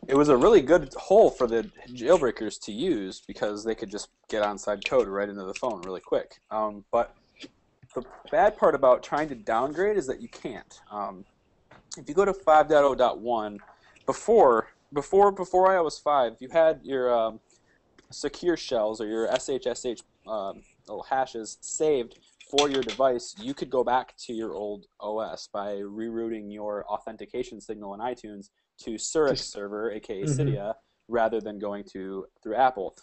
It was a really good hole for the jailbreakers to use because they could just get unsigned code right into the phone really quick. But the bad part about trying to downgrade is that you can't. If you go to 5.0.1, before iOS 5, you had your secure shells or your SSH little hashes saved for your device. You could go back to your old OS by rerouting your authentication signal in iTunes to Surex server, aka Cydia, rather than going through Apple.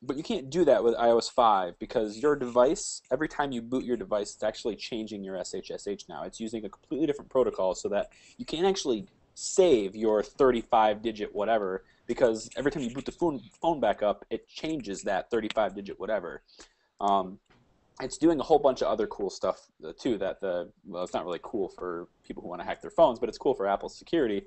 But you can't do that with iOS 5 because your device, every time you boot your device, it's actually changing your SSH now. It's using a completely different protocol so that you can't actually save your 35-digit whatever because every time you boot the phone back up, it changes that 35-digit whatever. It's doing a whole bunch of other cool stuff too that it's not really cool for people who want to hack their phones, but it's cool for Apple's security.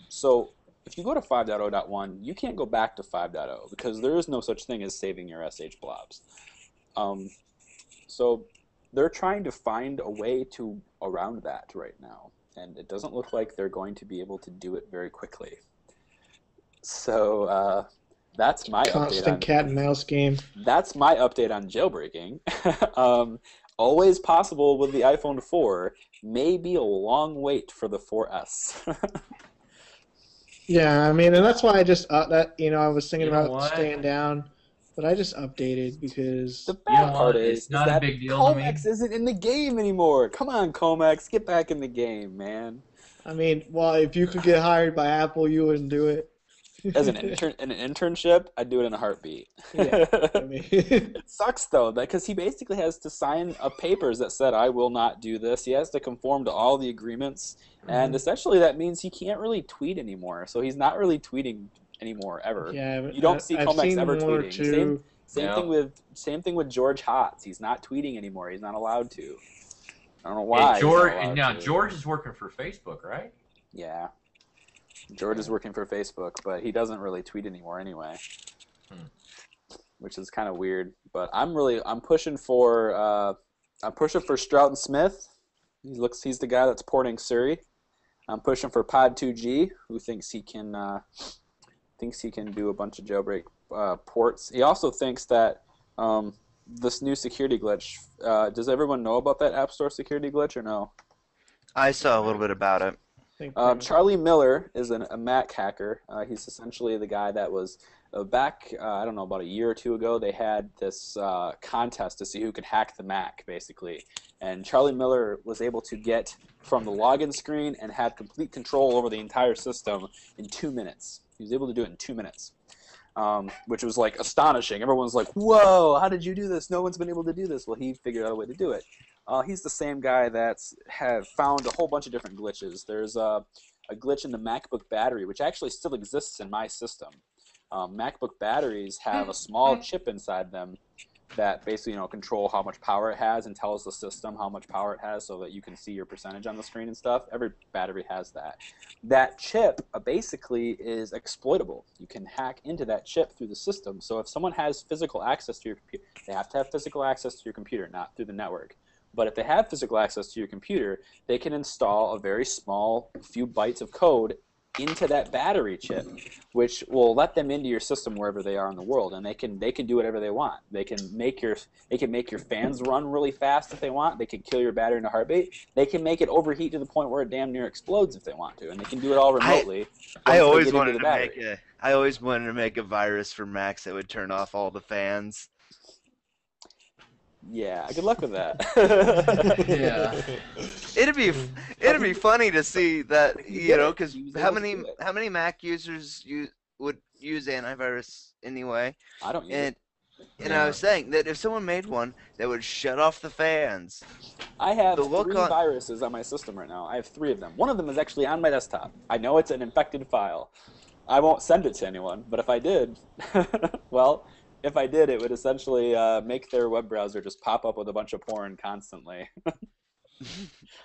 So if you go to 5.0.1, you can't go back to 5.0 because there is no such thing as saving your SH blobs. So they're trying to find a way around that right now, and it doesn't look like they're going to be able to do it very quickly. So that's my constant cat and mouse game. That's my update on jailbreaking. Always possible with the iPhone 4. May be a long wait for the 4S. Yeah, I mean, and that's why I just I was thinking You know about what? staying down, but I just updated because The bad part it's is not that a big deal to me. Comex isn't in the game anymore. Come on, Comex, get back in the game, man. I mean, well, if you could get hired by Apple, you wouldn't do it. As an internship, I'd do it in a heartbeat. Yeah, I mean, It sucks though, because he basically has to sign papers that said, "I will not do this." He has to conform to all the agreements, and essentially that means he can't really tweet anymore. So he's not really tweeting anymore ever. yeah, You don't see I've Comex seen ever one or tweeting. two. Same thing with George Hotz. He's not tweeting anymore. He's not allowed to. I don't know why. George is working for Facebook, right? Yeah. George is working for Facebook, but he doesn't really tweet anymore anyway, which is kind of weird. But I'm pushing for Stroud Smith. He's the guy that's porting Siri. I'm pushing for Pod2G, who thinks he can do a bunch of jailbreak ports. He also thinks that this new security glitch. Does everyone know about that App Store security glitch or no? I saw a little bit about it. Charlie Miller is a Mac hacker. He's essentially the guy that was back, I don't know, about a year or two ago, they had this contest to see who could hack the Mac, basically. And Charlie Miller was able to get from the login screen and have complete control over the entire system in 2 minutes. He was able to do it in 2 minutes, which was like astonishing. Everyone was like, whoa, how did you do this? No one's been able to do this. Well, he figured out a way to do it. He's the same guy that's found a whole bunch of different glitches. There's a glitch in the MacBook battery, which actually still exists in my system. MacBook batteries have a small chip inside them that basically, control how much power it has and tells the system how much power it has so that you can see your percentage on the screen and stuff. Every battery has that. That chip basically is exploitable. You can hack into that chip through the system. So if someone has physical access to your computer, they have to have physical access to your computer, not through the network. But if they have physical access to your computer, they can install a very small few bytes of code into that battery chip, which will let them into your system wherever they are in the world, and they can do whatever they want. They can make your fans run really fast if they want. They can kill your battery in a heartbeat. They can make it overheat to the point where it damn near explodes if they want to, and they can do it all remotely. I always wanted to make a virus for Macs that would turn off all the fans. Yeah, good luck with that. Yeah. It'd be funny to see that, because how many Mac users would use antivirus anyway? I don't use it. And I was saying that if someone made one that would shut off the fans. I have 3 viruses on my system right now. I have 3 of them. One of them is actually on my desktop. I know it's an infected file. I won't send it to anyone, but if I did, well, if I did, it would essentially make their web browser just pop up with a bunch of porn constantly.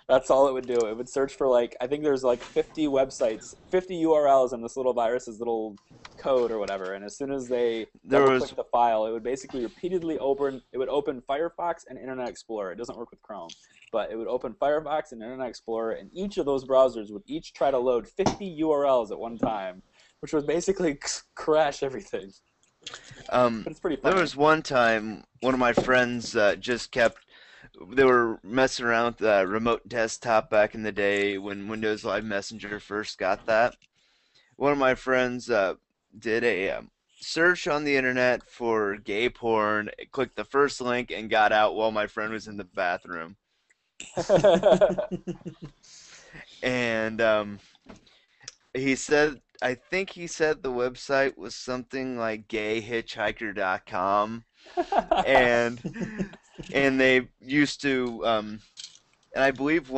That's all it would do. It would search for I think there's 50 websites, 50 URLs in this little virus's little code or whatever. And as soon as they click the file, it would basically repeatedly open Firefox and Internet Explorer. It doesn't work with Chrome, but it would open Firefox and Internet Explorer, and each of those browsers would each try to load 50 URLs at one time, which would basically crash everything. But it's pretty funny. There was one time one of my friends they were messing around with remote desktop back in the day when Windows Live Messenger first got that. One of my friends did a search on the internet for gay porn, clicked the first link, and got out while my friend was in the bathroom. And I think he said the website was something like gayhitchhiker.com, and they used to, and I believe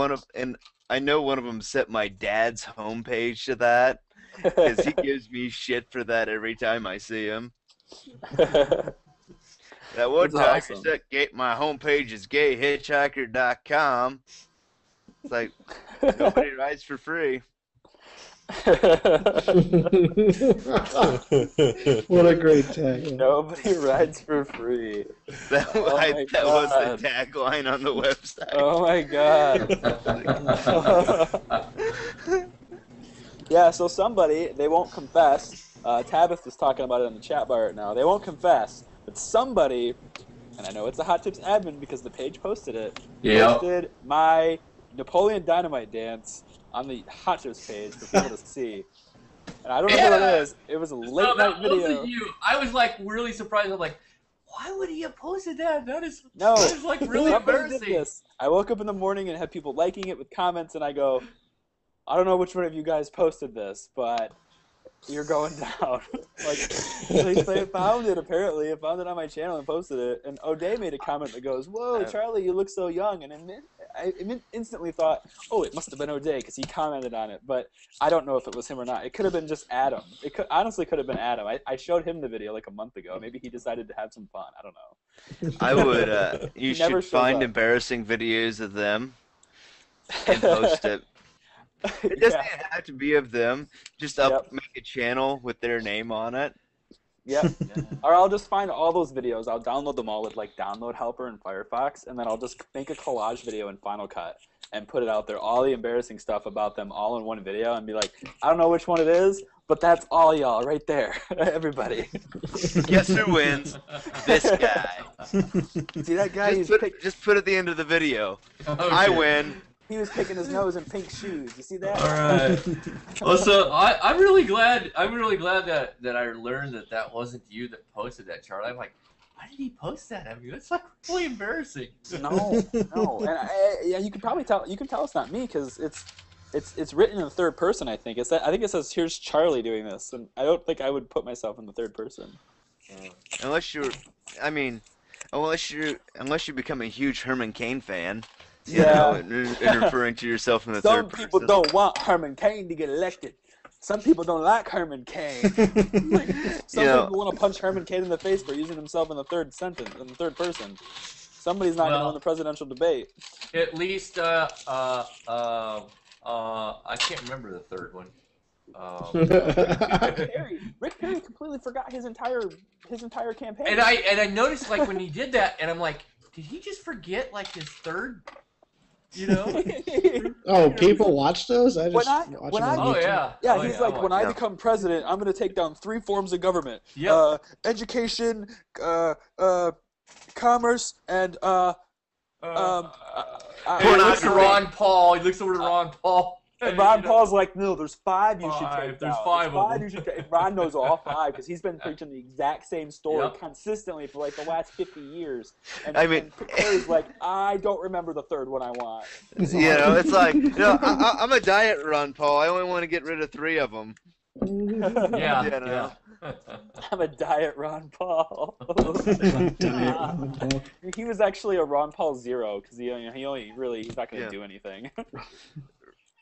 I know one of them set my dad's homepage to that, because he gives me shit for that every time I see him. That one time awesome. He said my homepage is gayhitchhiker.com. It's like, nobody writes for free. What a great tag. Nobody rides for free. That was the tagline on the website. Oh my god. Yeah, so somebody, they won't confess. Tabitha's talking about it in the chat bar right now. They won't confess, but somebody, and I know it's a Hot Tips admin because the page posted it, posted my Napoleon Dynamite dance on the Hot Tips page for people to see. And I don't know what it is. It was a late night video. Wasn't you. I was really surprised. I'm like, why would he have posted that? That is really embarrassing. This. I woke up in the morning and had people liking it with comments, and I go, I don't know which one of you guys posted this, but you're going down. They found it, apparently. It found it on my channel and posted it. And O'Day made a comment that goes, whoa, Charlie, you look so young. And I instantly thought, oh, it must have been O'Day because he commented on it. But I don't know if it was him or not. It could have been just Adam. It honestly could have been Adam. I showed him the video a month ago. Maybe he decided to have some fun. I don't know. I would. You should find embarrassing videos of them and post it. It doesn't have to be of them. Just make a channel with their name on it. Yep. Or I'll just find all those videos. I'll download them all with Download Helper and Firefox, and then I'll just make a collage video in Final Cut and put it out there. All the embarrassing stuff about them all in one video, and be like, I don't know which one it is, but that's all y'all right there. Everybody. Guess who wins? This guy. See that guy? Just put at the end of the video. I win. He was picking his nose in pink shoes. You see that? All right. Well, so I'm really glad. I'm really glad that I learned that wasn't you that posted that, Charlie. I'm like, why did he post that? I mean, it's like really embarrassing. No. And yeah, you can probably tell. You can tell it's not me because it's written in the third person. I think I think it says here's Charlie doing this, and I don't think I would put myself in the third person. Unless you become a huge Herman Cain fan. You know, and referring to yourself in the third person. Some people don't want Herman Cain to get elected. Some people don't like Herman Cain. Some people want to punch Herman Cain in the face for using himself in the third person. Somebody's not going to win the presidential debate. At least, I can't remember the third one. Rick Perry completely forgot his entire campaign. And I noticed like when he did that, and I'm like, did he just forget like his third? You know? Oh, people watch those? I just When I- watch when them I- on Oh YouTube. yeah. Yeah, Oh, he's yeah, like, when I yeah. become president, I'm going to take down 3 forms of government. Yep. Education, commerce, and He looks to Ron Paul. He looks over to Ron Paul. And Ron Paul's like, no, there's 5 you should Five. take There's down. 5 of them. You should take. And Ron knows all 5 because he's been preaching the exact same story Yep. consistently for like the last 50 years. And, I mean- and Perry's like, I don't remember the third one I want. You know, it's like, I'm a diet Ron Paul. I only want to get rid of 3 of them. Yeah. You know? I'm a diet Ron Paul. He was actually a Ron Paul 0 because he's not going to do anything.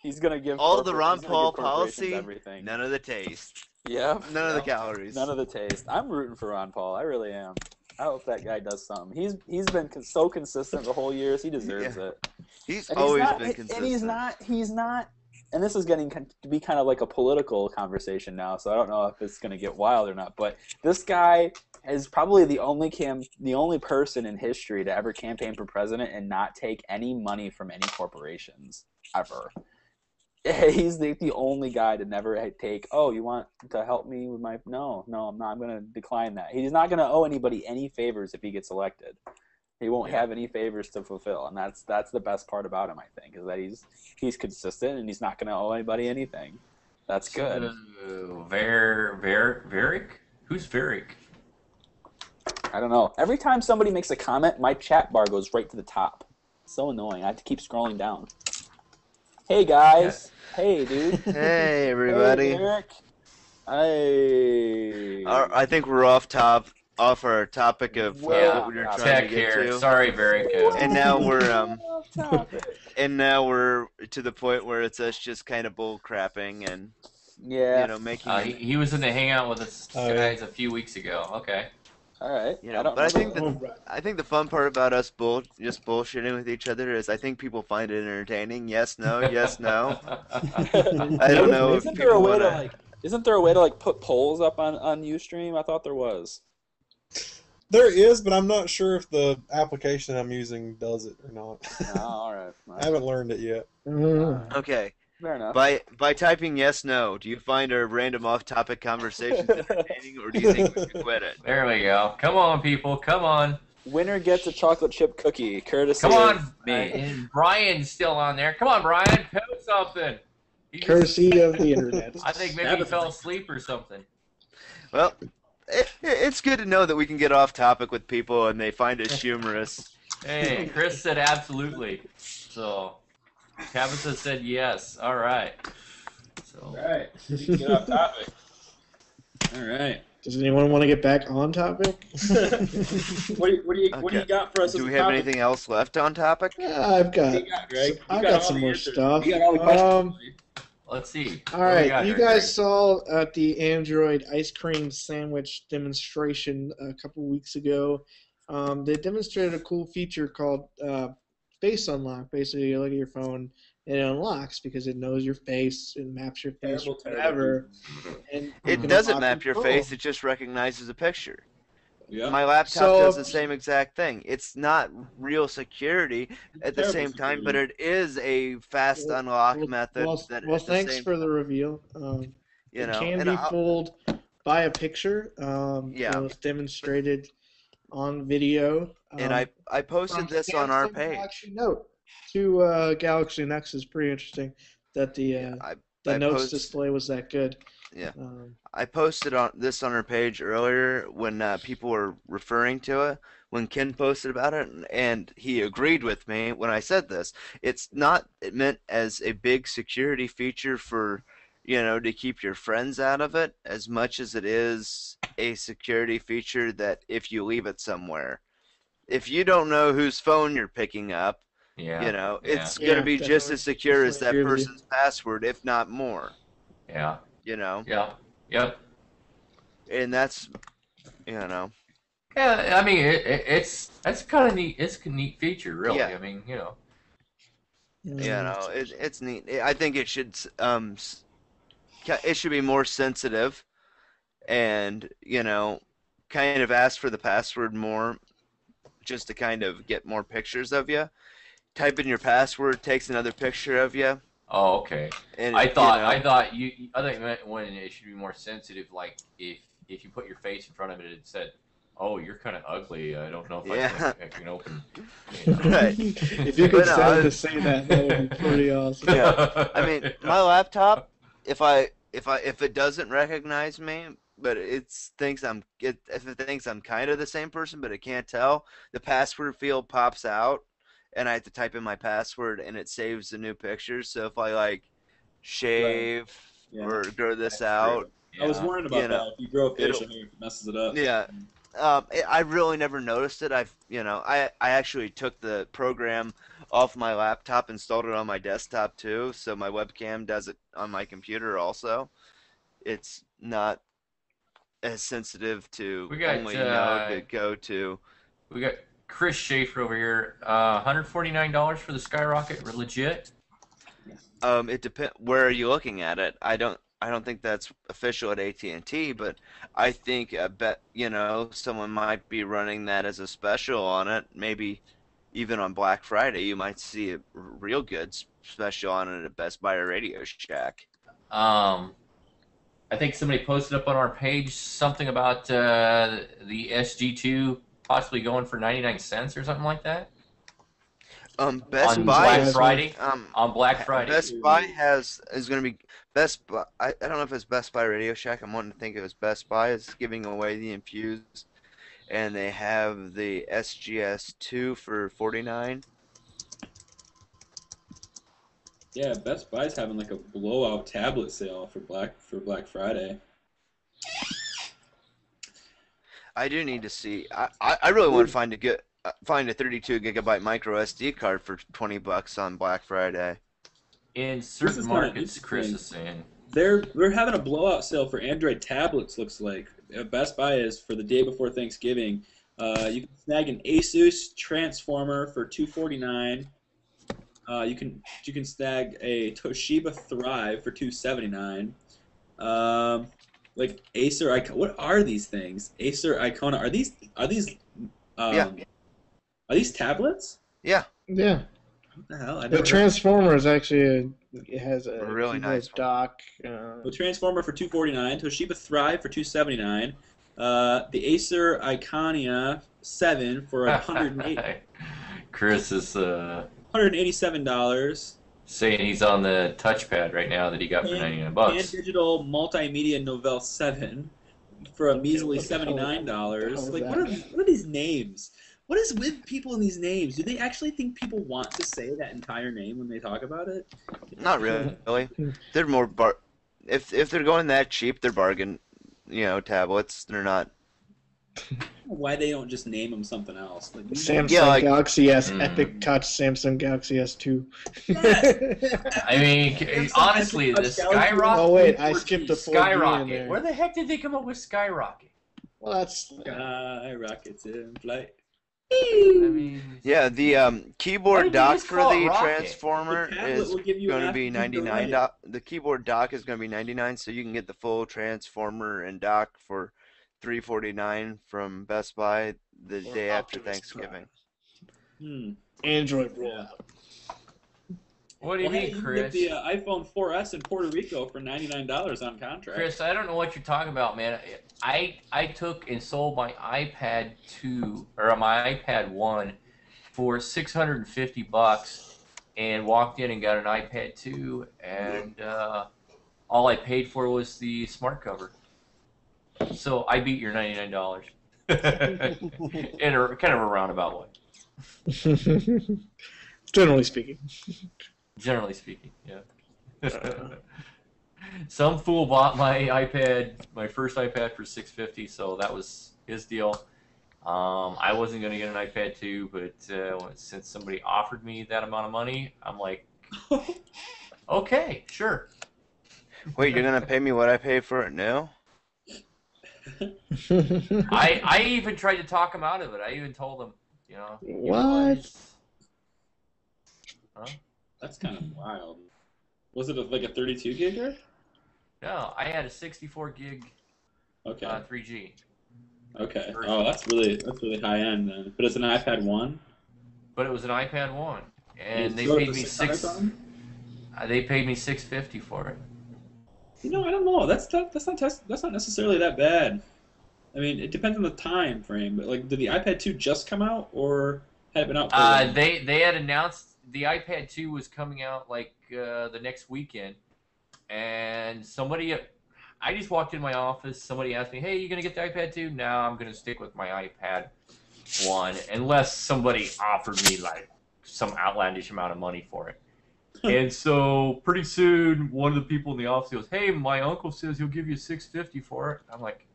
He's going to give All the Ron he's gonna Paul give corporations policy, everything. none of the taste, Yeah. none of the calories. None of the taste. I'm rooting for Ron Paul. I really am. I hope that guy does something. He's been so consistent the whole years. He deserves it. He's And always not, been consistent. And he's not. And this is getting to be kind of like a political conversation now. So I don't know if it's going to get wild or not. But this guy is probably the only person in history to ever campaign for president and not take any money from any corporations ever. He's the only guy to never take, oh, you want to help me with my... No, I'm not. I'm going to decline that. He's not going to owe anybody any favors if he gets elected. He won't have any favors to fulfill, and that's the best part about him, I think, is that he's consistent and he's not going to owe anybody anything. That's good. Varick? Who's Varick? I don't know. Every time somebody makes a comment, my chat bar goes right to the top. It's so annoying. I have to keep scrolling down. Hey, guys. Hey, dude. Hey, everybody. Hey, Eric. Hey. I think we're off our topic of what we were trying Tech to get here. to. Sorry, Varick. And now we're to the point where it's us just kind of bull crapping and making. He was in the hangout with us guys a few weeks ago. Okay. All right. But I think the fun part about us just bullshitting with each other is I think people find it entertaining. Yes, no, yes, no. I don't know. Isn't there a way to put polls up on Ustream? I thought there was. There is, but I'm not sure if the application I'm using does it or not. Oh, all right. I haven't learned it yet. Okay. Fair enough. By typing yes, no, do you find our random off-topic conversations entertaining, or do you think we should quit it? There we go. Come on, people. Come on. Winner gets a chocolate chip cookie, courtesy Come on. of me. And Brian's still on there. Come on, Brian. Post something. Courtesy of the internet. I think maybe he fell asleep or something. Well, it's good to know that we can get off topic with people and they find us humorous. Hey, Chris said absolutely. So, Tabitha said yes. All right. So. All right. We can get off topic. All right. Does anyone want to get back on topic? What do you got for us? Do we have anything else left on topic? Yeah, I've got. What do you got, Greg? I've got some more stuff. You got all the questions. Let's see. All right, you guys saw at the Android ice cream sandwich demonstration a couple weeks ago. They demonstrated a cool feature called face unlock. Basically, you look at your phone and it unlocks because it knows your face, it maps your face, or whatever. And it doesn't map your face; it just recognizes a picture. Yeah. My laptop does the same exact thing. It's not real security at the same time, but it is a fast unlock method. Well, thanks for the reveal. It can be fooled by a picture. It was demonstrated on video. And I posted this on our page. Actually, note to Galaxy Next is pretty interesting. That I the notes post, display was that good. yeah. I posted on our page earlier when people were referring to it. When Ken posted about it, and he agreed with me when I said this. It's not meant as a big security feature for, to keep your friends out of it, as much as it is a security feature that if you leave it somewhere, if you don't know whose phone you're picking up, it's going to be just as secure as that person's password, if not more. Yeah. Yeah. Yep. And that's, Yeah, I mean, that's kind of neat. It's a neat feature, really. Yeah. I mean, it's neat. I think it should be more sensitive, and kind of ask for the password more, just to kind of get more pictures of you. Type in your password, takes another picture of you. Oh, okay. And I thought you meant when it should be more sensitive, like if you put your face in front of it, it said, "Oh, you're kind of ugly. I don't know if I can open." Right. If you could to say that would be pretty awesome. Yeah. I mean, my laptop, if it doesn't recognize me, but if it thinks I'm kind of the same person, but it can't tell, the password field pops out, and I have to type in my password, and it saves the new pictures. So if I shave or grow this out, I was worried about that. If you grow a facial hair, it messes it up. Yeah. I really never noticed it. I actually took the program off my laptop, installed it on my desktop too, so my webcam does it on my computer also. It's not as sensitive to to go to. We got Chris Schaefer over here. $149 for the Skyrocket. Legit? It depends. Where are you looking at it? I don't think that's official at AT&T, but I think someone might be running that as a special on it. Maybe even on Black Friday, you might see a real good special on it at Best Buy or Radio Shack. I think somebody posted up on our page something about the SG2 possibly going for 99 cents or something like that. Best on Buy Black Friday. On Black Friday, Best Buy is going to be Best Buy. I don't know if it's Best Buy Radio Shack. I'm wanting to think it was Best Buy is giving away the Infused, and they have the SGS2 for $49. Yeah, Best Buy's having like a blowout tablet sale for Black Friday. I do need to see. I really want to find a 32 gigabyte micro SD card for $20 on Black Friday. In certain markets, Chris is saying they're having a blowout sale for Android tablets. Looks like Best Buy is for the day before Thanksgiving. You can snag an Asus Transformer for $249. You can snag a Toshiba Thrive for $279. Like Acer Icona. What are these things? Acer Icona. Are these Yeah. Are these tablets? Yeah. Yeah. What the hell? The Transformer is actually it has a really nice dock. The Transformer for $249. Toshiba Thrive for $279. The Acer Iconia 7 for $108. Chris is $187. saying he's on the touchpad right now that he got for $99. And Digital Multimedia Novell 7 for a measly $79. Like, what are these names? What is with people in these names? Do they actually think people want to say that entire name when they talk about it? Not really. They're more if they're going that cheap, they're bargain, tablets. They're not. Why they don't just name them something else? Like, Samsung Galaxy S Epic Touch, Samsung Galaxy S2. I mean, honestly, the Skyrocket. Oh wait, I skipped the Skyrocket. Where the heck did they come up with Skyrocket? Well, that's Skyrockets in flight. I mean, yeah, the keyboard dock for the Rocket? Transformer is going to be $99. The keyboard dock is going to be $99, so you can get the full Transformer and dock for $349 from Best Buy the day after Thanksgiving. Android rollout. What do you mean, Chris? You can get the iPhone 4S in Puerto Rico for $99 on contract. Chris, I don't know what you're talking about, man. I took and sold my iPad 2 or my iPad 1 for $650 and walked in and got an iPad 2, and all I paid for was the smart cover. So I beat your $99 in a kind of a roundabout way. Generally speaking. Generally speaking, yeah. Some fool bought my iPad, my first iPad, for $650, so that was his deal. I wasn't going to get an iPad 2, but since somebody offered me that amount of money, I'm like, okay, sure. Wait, you're gonna pay me what I paid for it now? I even tried to talk him out of it. I even told him, you What? realize- Huh? That's kind of wild. Was it like a 32 gigger? No, I had a 64 gig Okay. 3G. Okay. Oh, that's really high end then. But it's an iPad 1. But it was an iPad 1, and they So paid it's me a 600 something? They paid me $650 for it. You know, I don't know. That's not necessarily that bad. I mean, it depends on the time frame. But like, did the iPad 2 just come out, or had it been out for a while? They had announced the iPad 2 was coming out like the next weekend, and I just walked in my office. Somebody asked me, "Hey, you gonna get the iPad 2?" No, I'm gonna stick with my iPad 1, unless somebody offered me like some outlandish amount of money for it. And so pretty soon, one of the people in the office goes, "Hey, my uncle says he'll give you $650 for it." I'm like,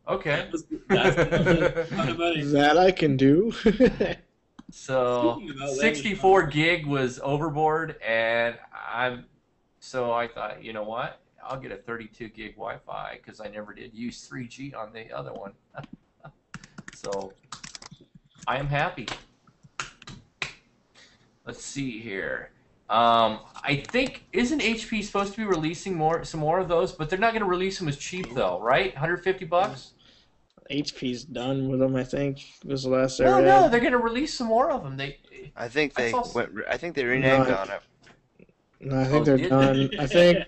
okay. That's the amount of money. That I can do. So Speaking about 64 gig was overboard, and so I thought, you know what? I'll get a 32 gig Wi-Fi because I never did use 3G on the other one. So I am happy. Let's see here. I think, isn't HP supposed to be releasing some more of those? But they're not going to release them as cheap though, right? $150. HP's done with them, I think. Was the last No, area. they're going to release some more of them. I think they saw- reneged No. on it. No, I think they're did done. I think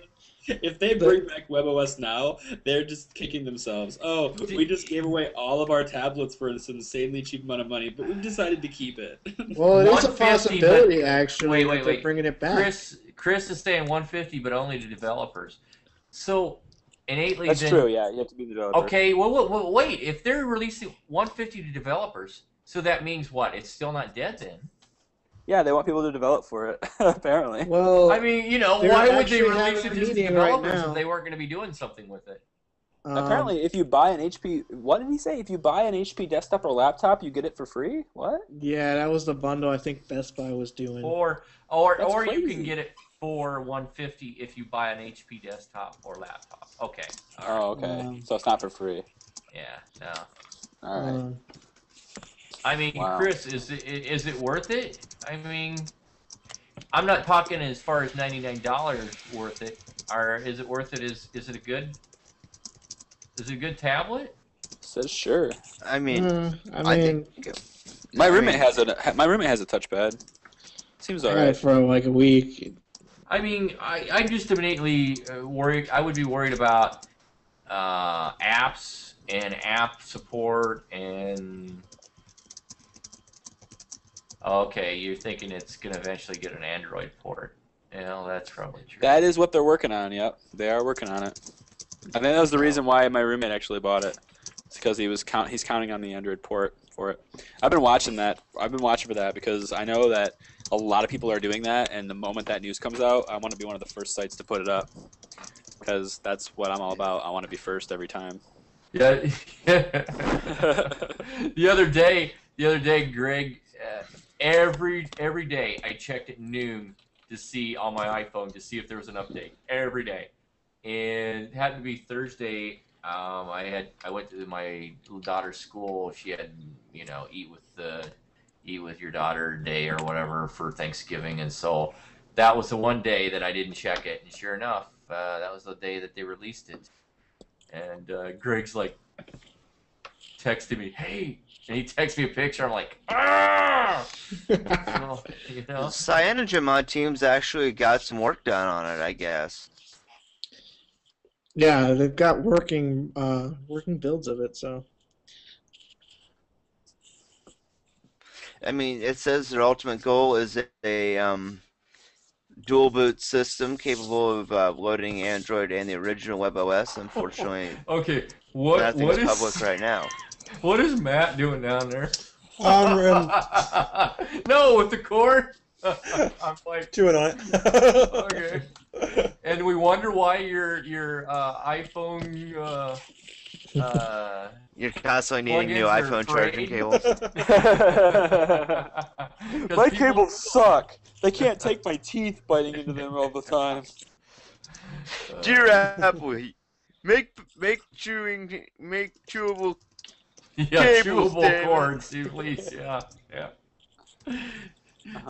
If they bring back WebOS now, they're just kicking themselves. Oh, we just gave away all of our tablets for this insanely cheap amount of money, but we've decided to keep it. well, it is a 150, possibility but- actually. wait, that they're wait. bringing it back. Chris is saying 150, but only to developers. So innately, That's then, true. Yeah, you have to be the developer. Okay, well, wait. If they're releasing 150 to developers, so that means what? It's still not dead then. Yeah, they want people to develop for it. Apparently. Well, I mean, they're why would they actually release it having a to meeting right developers now. if they weren't going to be doing something with it? Apparently, if you buy an HP, what did he say? If you buy an HP desktop or laptop, you get it for free. What? yeah, that was the bundle I think Best Buy was doing. Or That's you crazy. can get it for 150 if you buy an HP desktop or laptop. Okay. All right. Oh, okay. So it's not for free. Yeah. No. All right. I mean, Wow. Chris, is it worth it? I mean, I'm not talking as far as $99 worth it. Or is it worth it? Is it a good tablet? Says sure. I mean, I mean, My roommate has a touchpad. Seems I had it alright. for like a week. I mean, I'm just innately worried. I would be worried about apps and app support and. Okay, you're thinking it's going to eventually get an Android port. Yeah, that's probably true. That is what they're working on. Yep, they are working on it. I think that was the reason why my roommate actually bought it. It's because he's counting on the Android port for it. I've been watching that. I've been watching for that because I know that a lot of people are doing that, and the moment that news comes out, I want to be one of the first sites to put it up because that's what I'm all about. I want to be first every time. Yeah. The other day, Greg, every day I checked at noon to see on my iPhone to see if there was an update every day, and it happened to be Thursday. I went to my daughter's school. She had eat with your daughter day or whatever for Thanksgiving, and so that was the one day that I didn't check it. And sure enough, that was the day that they released it. And Greg's like texted me, "Hey," and he texted me a picture. I'm like, "Ah!" So, CyanogenMod teams actually got some work done on it, I guess. Yeah, they've got working builds of it. So I mean, it says their ultimate goal is a dual boot system capable of loading Android and the original WebOS. Unfortunately, Okay, what nothing's is public right now. what is Matt doing down there? I'm No, with the cord. I'm like, chewing on it. okay. And we wonder why your iPhone You're constantly needing new plugins are iPhone charging frayed. cables. My cables suck. They can't take my teeth biting into them all the time. Dear Apple, make chewable Yeah, cables, chewable damn it. cords, please. Yeah.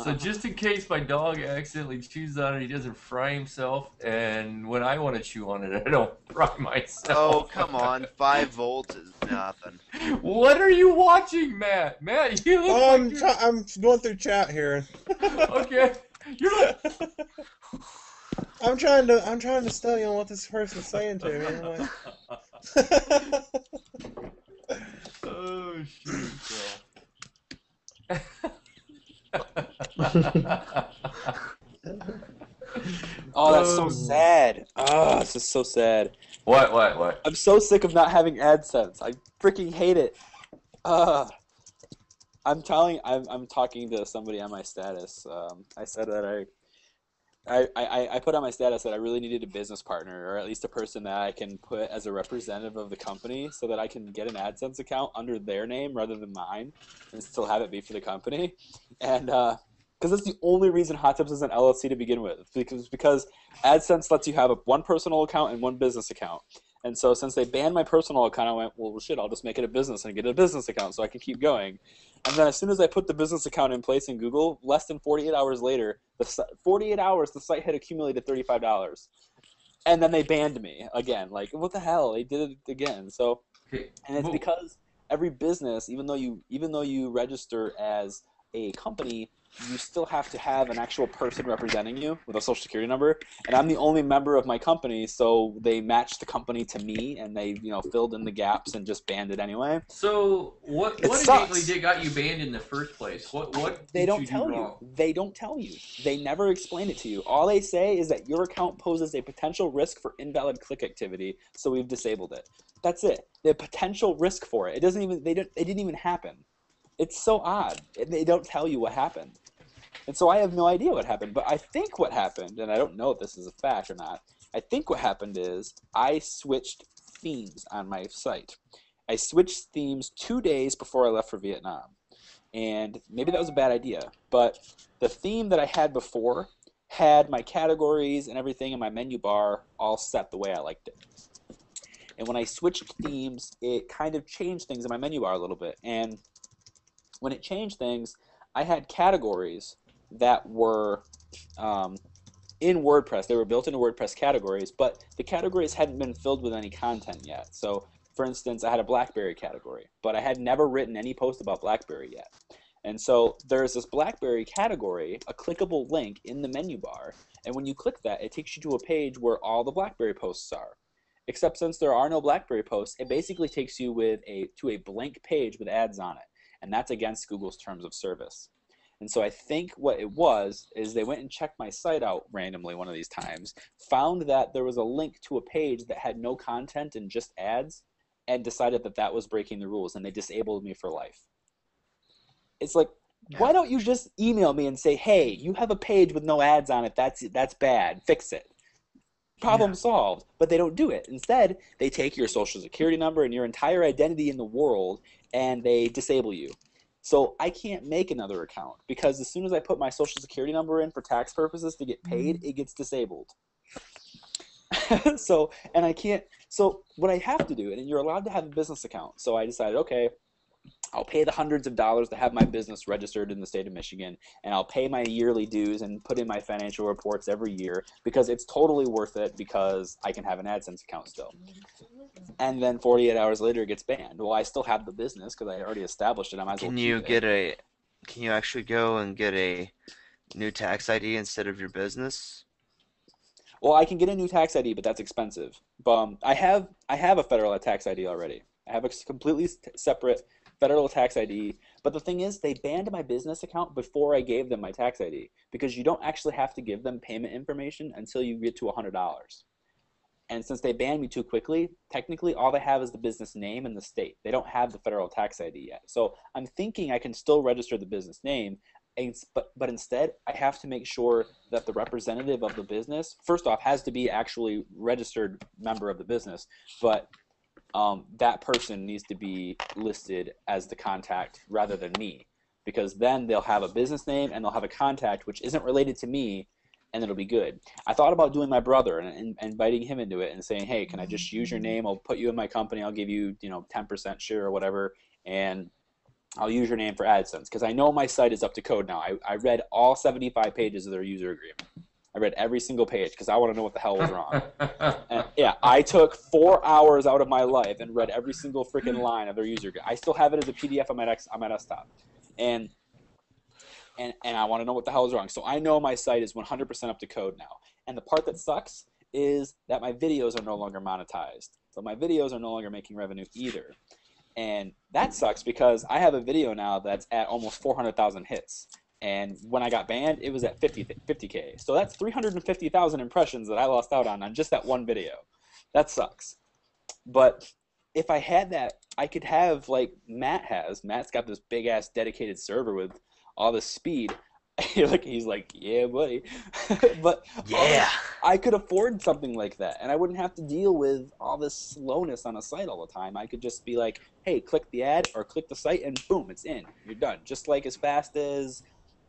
So just in case my dog accidentally chews on it, he doesn't fry himself, and when I want to chew on it, I don't fry myself. Oh, come on. 5 volts is nothing. What are you watching, Matt? Matt, you look like you're... I'm going through chat here. Okay. You're like... I'm trying to study on what this person's saying to me. I'm like... Oh, shoot. Oh, that's so sad. Oh, this is so sad. What? I'm so sick of not having AdSense. I freaking hate it. I'm talking to somebody on my status. I said that I put on my status that I really needed a business partner, or at least a person that I can put as a representative of the company, so that I can get an AdSense account under their name rather than mine, and still have it be for the company. And because that's the only reason Hot Tips is an LLC to begin with, because AdSense lets you have one personal account and one business account. And so since they banned my personal account, I went, well, shit, I'll just make it a business and get a business account so I can keep going. And then as soon as I put the business account in place in Google, less than 48 hours later, the site had accumulated $35. And then they banned me again. Like, what the hell? They did it again. So, and it's because every business, even though you register as a company, you still have to have an actual person representing you with a social security number. And I'm the only member of my company, so they matched the company to me, and they filled in the gaps and just banned it anyway. So what exactly got you banned in the first place? What they don't did tell do you. wrong? They don't tell you. They never explain it to you. All they say is that your account poses a potential risk for invalid click activity, so we've disabled it. That's it. The potential risk for it. It didn't even happen. It's so odd. They don't tell you what happened. And so I have no idea what happened. But I think what happened, and I don't know if this is a fact or not, I think what happened is I switched themes on my site. I switched themes 2 days before I left for Vietnam. And maybe that was a bad idea. But the theme that I had before had my categories and everything in my menu bar all set the way I liked it. And when I switched themes, it kind of changed things in my menu bar a little bit. And when it changed things, I had categories that were in WordPress. They were built into WordPress categories, but the categories hadn't been filled with any content yet. So, for instance, I had a BlackBerry category, but I had never written any post about BlackBerry yet. And so there's this BlackBerry category, a clickable link in the menu bar, and when you click that, it takes you to a page where all the BlackBerry posts are. Except since there are no BlackBerry posts, it basically takes you to a blank page with ads on it, and that's against Google's terms of service. And so I think what it was is they went and checked my site out randomly one of these times, found that there was a link to a page that had no content and just ads, and decided that that was breaking the rules, and they disabled me for life. It's like, why don't you just email me and say, hey, you have a page with no ads on it, that's bad, fix it. Problem solved. But they don't do it. Instead, they take your social security number and your entire identity in the world, and they disable you. So I can't make another account, because as soon as I put my social security number in for tax purposes to get paid, it gets disabled. So what I have to do, and you're allowed to have a business account. So I decided, okay, I'll pay the hundreds of dollars to have my business registered in the state of Michigan, and I'll pay my yearly dues and put in my financial reports every year, because it's totally worth it, because I can have an AdSense account still. And then 48 hours later it gets banned. Well, I still have the business because I already established it. I might as well keep it. Can you actually go and get a new tax ID instead of your business? Well, I can get a new tax ID, but that's expensive. But I have a federal tax ID already. I have a completely separate federal tax ID, But the thing is, they banned my business account before I gave them my tax ID because you don't actually have to give them payment information until you get to $100. And since they banned me too quickly, technically all they have is the business name and the state. They don't have the federal tax ID yet. So I'm thinking I can still register the business name, but instead I have to make sure that the representative of the business, first off, has to be actually registered member of the business, but that person needs to be listed as the contact rather than me, because then they'll have a business name and they'll have a contact which isn't related to me, and it'll be good. I thought about doing my brother and inviting him into it and saying, hey, can I just use your name? I'll put you in my company. I'll give you 10% share or whatever, and I'll use your name for AdSense, because I know my site is up to code now. I read all 75 pages of their user agreement. I read every single page because I want to know what the hell was wrong. And, yeah, I took 4 hours out of my life and read every single freaking line of their user agreement. I still have it as a PDF on my desktop. And I want to know what the hell is wrong. So I know my site is 100% up to code now. And the part that sucks is that my videos are no longer monetized. So my videos are no longer making revenue either. And that sucks because I have a video now that's at almost 400,000 hits. And when I got banned, it was at 50K. So that's 350,000 impressions that I lost out on just that one video. That sucks. But if I had that, I could have like Matt has. Matt's got this big-ass dedicated server with all this speed. He's like, yeah, buddy. But Yeah. I could afford something like that, and I wouldn't have to deal with all this slowness on a site all the time. I could just be like, hey, click the ad or click the site, and boom, it's in. You're done. Just like as fast as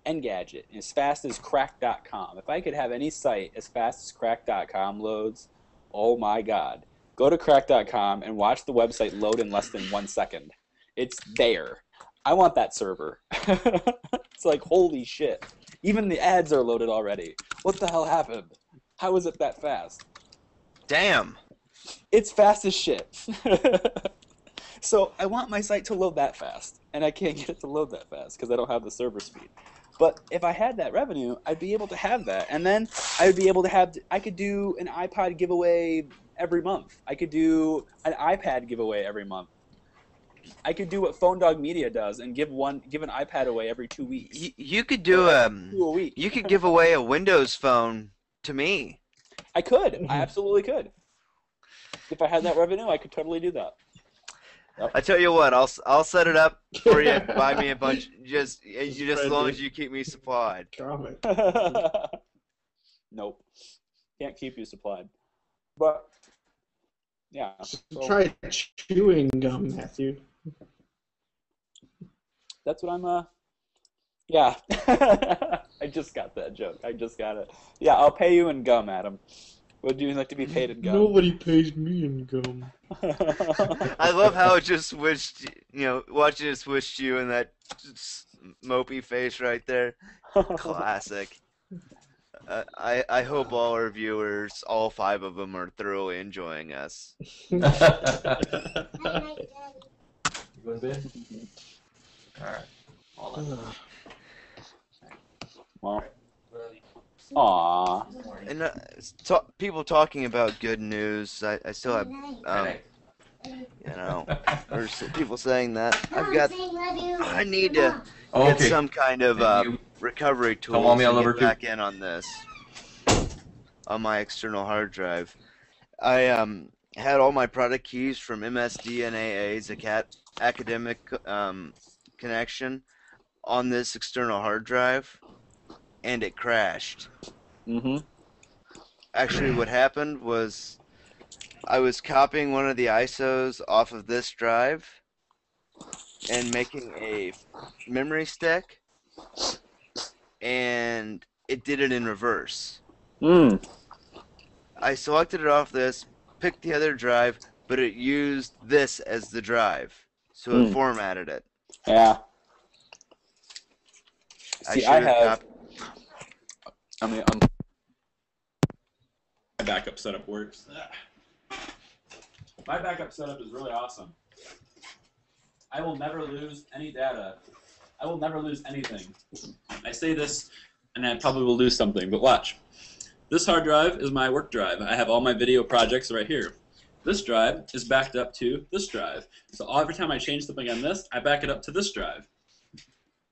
Engadget, as fast as crack.com. If I could have any site as fast as crack.com loads, oh my God. Go to crack.com and watch the website load in less than 1 second. It's there. I want that server. It's like, holy shit. Even the ads are loaded already. What the hell happened? How is it that fast? Damn. It's fast as shit. So I want my site to load that fast, and I can't get it to load that fast because I don't have the server speed. But if I had that revenue, I'd be able to have that, and then I'd be able to have. I could do an iPod giveaway every month. I could do an iPad giveaway every month. I could do what Phone Dog Media does and give an iPad away every 2 weeks. You could do two a week. You could give away a Windows phone to me. I could. I absolutely could. If I had that revenue, I could totally do that. Yep. I tell you what, I'll set it up for you. Buy me a bunch, just as long as you keep me supplied. Nope, can't keep you supplied. But yeah, Try chewing gum, Matthew. That's what I'm. Yeah, I just got that joke. I just got it. Yeah, I'll pay you in gum, Adam. Would you like to be paid in gum? Nobody pays me in gum. I love how it just switched, watching it switch to you and that mopey face right there. Classic. I hope all our viewers, all 5 of them, are thoroughly enjoying us. You going to bed? Alright. Hold on. Well. Aww. And people talking about good news, I still have, or people saying that I need to get some kind of recovery tool to get back in on this, on my external hard drive. I had all my product keys from MSD and AA's academic connection on this external hard drive, and it crashed. Mm-hmm. Actually, what happened was I was copying one of the ISOs off of this drive and making a memory stick, and it did it in reverse. I selected it off this, picked the other drive, but it used this as the drive, so it formatted it. Yeah. See, I have. My backup setup works. My backup setup is really awesome. I will never lose any data. I will never lose anything. I say this, and I probably will lose something, but watch. This hard drive is my work drive. I have all my video projects right here. This drive is backed up to this drive. So every time I change something on this, I back it up to this drive.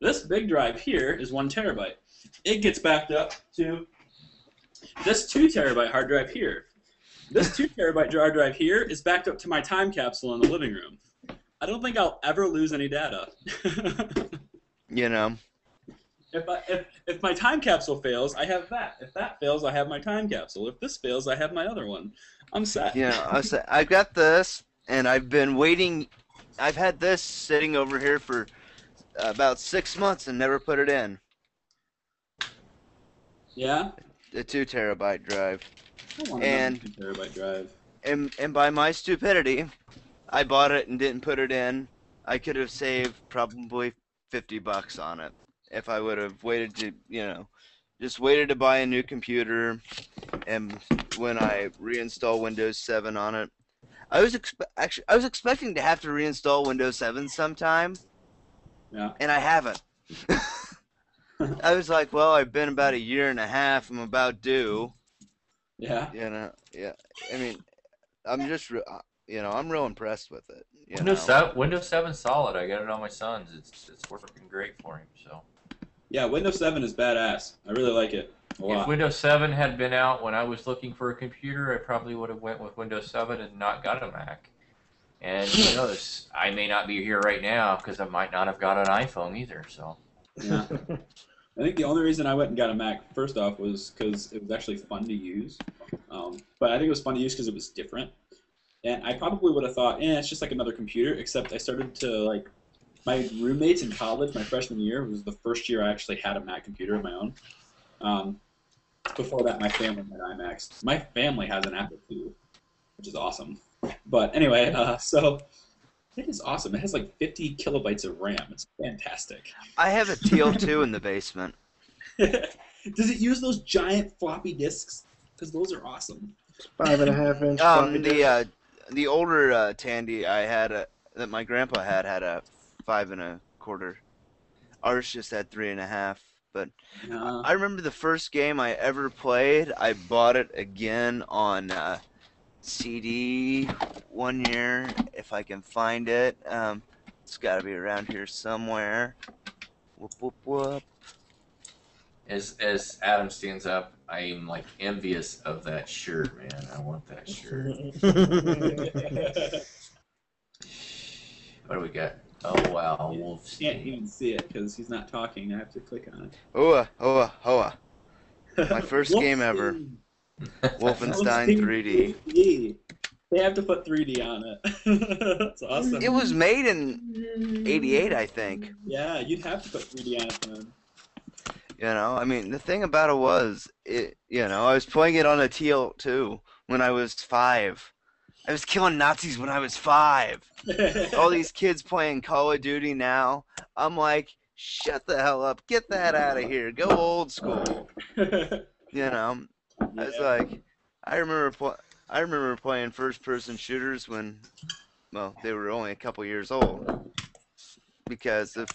This big drive here is 1 terabyte. It gets backed up to this 2 terabyte hard drive here. This 2 terabyte hard drive here is backed up to my time capsule in the living room. I don't think I'll ever lose any data. You know. If my time capsule fails, I have that. If that fails, I have my time capsule. If this fails, I have my other one. I'm set. Yeah, I've got this, and I've been waiting. I've had this sitting over here for about 6 months and never put it in. Yeah? The 2 terabyte drive. I want another 2 terabyte drive. And by my stupidity, I bought it and didn't put it in. I could have saved probably $50 on it if I would have waited to, just waited to buy a new computer. And when I reinstall Windows 7 on it, I was expecting to have to reinstall Windows 7 sometime. Yeah. And I haven't. I was like, well, I've been about 1.5 years. I'm about due. Yeah. Yeah. I mean, I'm just, I'm real impressed with it. Windows 7 solid. I got it on my son's. It's working great for him. So. Yeah, Windows 7 is badass. I really like it a lot. If Windows 7 had been out when I was looking for a computer, I probably would have went with Windows 7 and not got a Mac. And I may not be here right now because I might not have got an iPhone either. So. Yeah. I think the only reason I went and got a Mac, first off, was because it was actually fun to use. But I think it was fun to use because it was different. And I probably would have thought, it's just like another computer, except I started to, my roommates in college, my freshman year, was the first year I actually had a Mac computer of my own. Before that, my family had iMacs. My family has an Apple II, which is awesome. But anyway, so it is awesome. It has 50 kilobytes of RAM. It's fantastic. I have a TL2 in the basement. Does it use those giant floppy disks? Because those are awesome. 5.5-inch. The older Tandy I had that my grandpa had a 5.25. Ours just had 3.5. But I remember the first game I ever played. I bought it again on CD one year, if I can find it. It's got to be around here somewhere. Whoop whoop whoop. As Adam stands up, I am envious of that shirt, man. I want that shirt. What do we got? Oh wow, Wolf's. Can't even see it because he's not talking. I have to click on it. Hoa. My first game ever. Wolfenstein 3D. They have to put 3D on it. That's awesome. It was made in '88, I think. Yeah, you'd have to put 3D on it then. I mean, the thing about it was, I was playing it on a TL2 when I was 5. I was killing Nazis when I was 5. All these kids playing Call of Duty now. I'm like, shut the hell up. Get that out of here. Go old school. I was like, I remember playing first-person shooters when, they were only a couple years old. Because if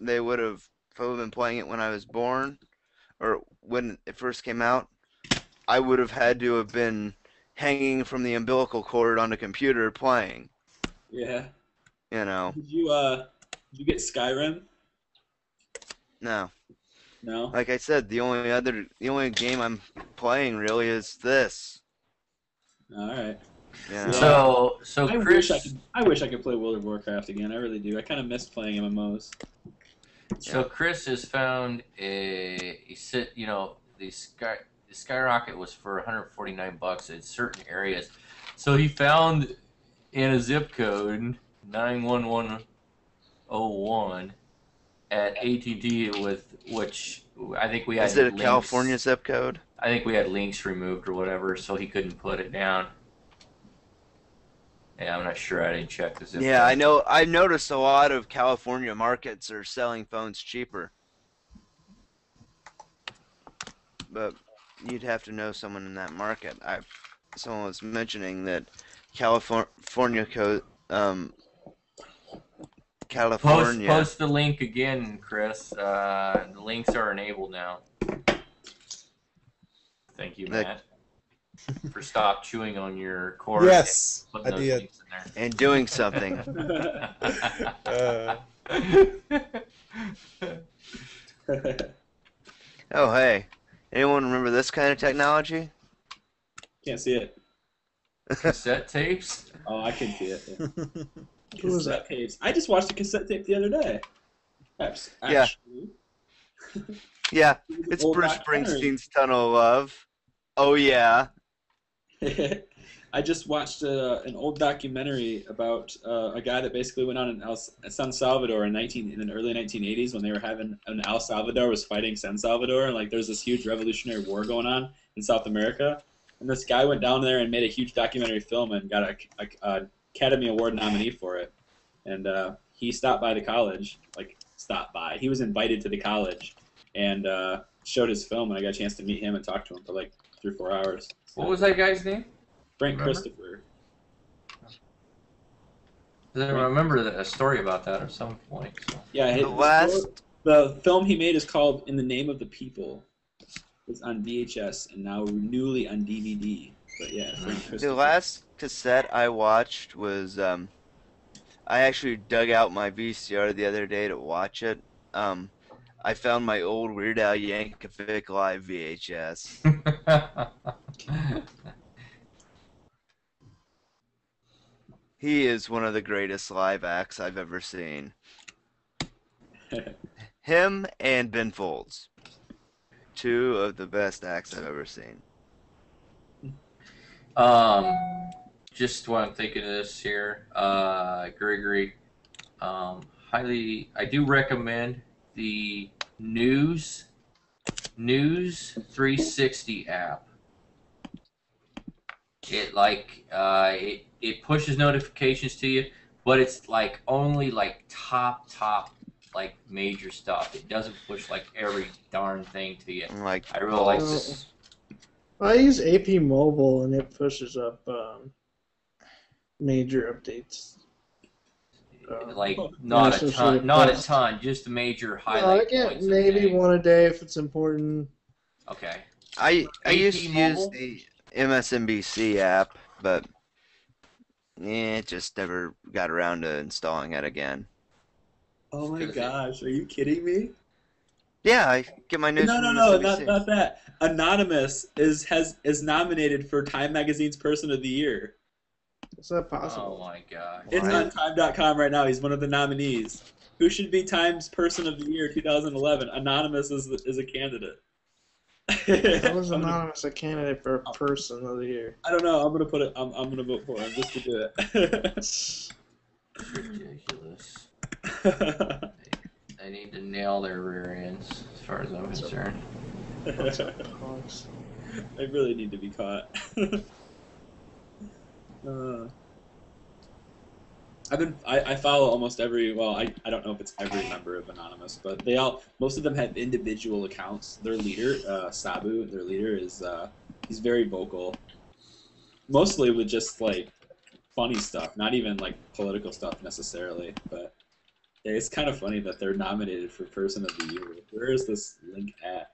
they would have been playing it when I was born, or when it first came out, I would have had to have been hanging from the umbilical cord on a computer playing. Yeah. Did you get Skyrim? No. No. Like I said, the only game I'm playing really is this. All right. Yeah. So I Chris, wish I could play World of Warcraft again. I really do. I kind of missed playing MMOs. So Chris has found the Skyrocket was for $149 in certain areas. So he found in a zip code 91101 at AT&T with which I think we had. Is it a links. California zip code? I think we had links removed or whatever, so he couldn't put it down. Yeah, I'm not sure. I didn't check the zip code. Yeah, I know. I've noticed a lot of California markets are selling phones cheaper. But you'd have to know someone in that market. Someone was mentioning that California. Post the link again, Chris. The links are enabled now. Thank you, Matt, for stop chewing on your cord. Yes, and I those did. links in there. And doing something. Oh, hey. Anyone remember this kind of technology? Can't see it. Cassette tapes? Oh, I can see it. Yeah. Who was Cassette that? tapes. I just watched a cassette tape the other day. Yeah. Actually. Yeah, It was an it's old Bruce documentary. Springsteen's Tunnel of Love. Oh, yeah. I just watched an old documentary about a guy that basically went on in San Salvador in the early 1980s when they were having El Salvador was fighting San Salvador, and like there's this huge revolutionary war going on in South America, and this guy went down there and made a huge documentary film and got a Academy Award nominee for it, and he stopped by the college, he was invited to the college, and showed his film, and I got a chance to meet him and talk to him for like 3 or 4 hours. What was that guy's name? Frank Remember? Christopher. I remember a story about that at some point. So. Yeah, the film he made is called "In the Name of the People." It's on VHS and now newly on DVD. But yeah, Frank The Christopher. last cassette I watched was, I actually dug out my VCR the other day to watch it. I found my old Weird Al Yankovic Live VHS. He is one of the greatest live acts I've ever seen. Him and Ben Folds. 2 of the best acts I've ever seen. Just while I'm thinking of this here, Gregory, I do recommend the News 360 app. It pushes notifications to you, but it's like only like top like major stuff. It doesn't push like every darn thing to you. Like, I really like this. I use AP Mobile and it pushes up major updates. Like not a associated ton, posts. just the major I highlight get points. of the maybe day. one a day if it's important. Okay. I used to use Mobile? the MSNBC app, but it just never got around to installing it again. Oh my Because gosh, are you kidding me? Yeah, I get my news No, from not MSNBC. that. Anonymous is nominated for Time Magazine's Person of the Year. Is that possible? Oh my god. It's What? on Time.com right now. He's one of the nominees. Who should be Time's Person of the Year 2011? Anonymous is a candidate. How was Anonymous a candidate for a person of the year? I don't know. I'm gonna put it. I'm gonna vote for him just to do it. Ridiculous. They need to nail their rear ends, as far as I'm concerned. Honks. I really need to be caught. I follow almost every. Well, I don't know if it's every member of Anonymous, but most of them have individual accounts. Their leader, Sabu, their leader is he's very vocal, mostly with just like funny stuff, not even like political stuff necessarily. But yeah, it's kind of funny that they're nominated for Person of the Year. Where is this link at?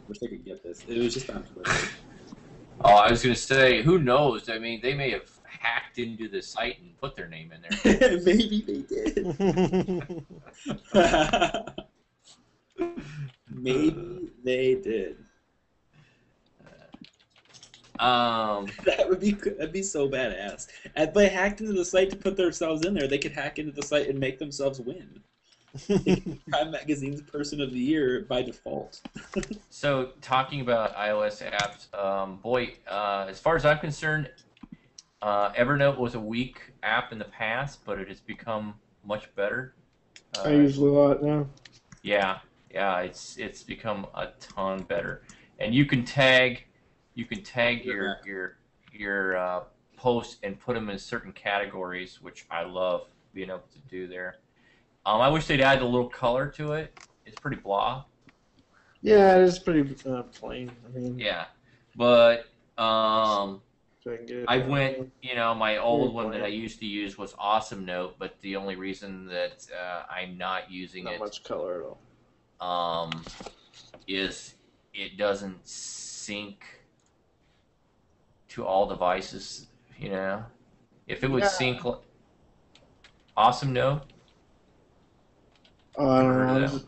Wish I could get this. It was just on Twitter. Oh, I was gonna say, who knows? I mean, they may have hacked into the site and put their name in there. Maybe they did. Maybe they did. That'd be so badass. If they hacked into the site to put themselves in there, they could hack into the site and make themselves win. Time Magazine's Person of the Year by default. So, talking about iOS apps, as far as I'm concerned, Evernote was a weak app in the past, but it has become much better. I use it a lot now. Yeah, it's become a ton better, and you can tag your posts and put them in certain categories, which I love being able to do there. I wish they'd add a little color to it. It's pretty blah. Yeah, it's pretty plain. I mean, Yeah, but so I can get it I down. went, my old Very one that I plain. used to use was Awesome Note, but the only reason that I'm not using Not it much color at all. is it doesn't sync to all devices, If it would Yeah. sync Awesome Note, Oh, I don't know.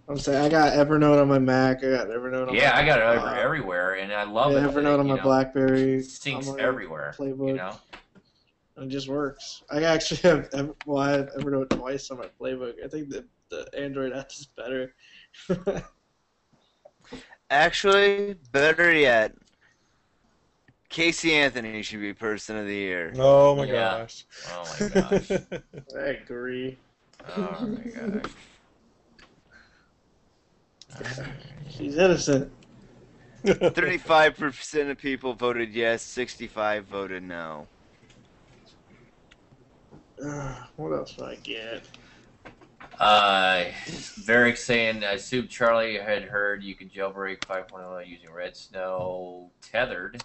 I'm saying I got Evernote on my Mac. I got Evernote on Yeah, my I got it everywhere, and I love it. Evernote on my BlackBerry. Syncs on my everywhere. Playbook. You know? It just works. I actually have I have Evernote twice on my Playbook. I think the Android app is better. Actually, better yet, Casey Anthony should be Person of the Year. Oh my Yeah. gosh. Oh my gosh. I agree. Oh my gosh. She's innocent. 35% of people voted yes, 65 voted no. What else do I get? Varick saying, I assume Charlie had heard you can jailbreak 5.0 using Red Snow tethered.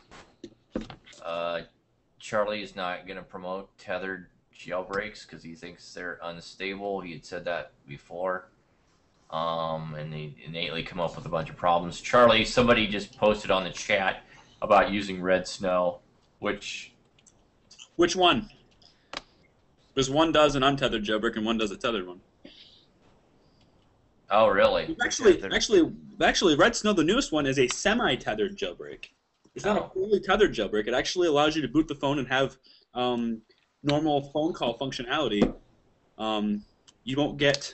Charlie is not going to promote tethered jailbreaks because he thinks they're unstable. He had said that before. And they innately come up with a bunch of problems. Charlie, somebody just posted on the chat about using Red Snow, which one? Because one does an untethered jailbreak and one does a tethered one. Oh, really? Actually, Red Snow, the newest one, is a semi-tethered jailbreak. It's not a fully tethered jailbreak. It actually allows you to boot the phone and have normal phone call functionality. You don't get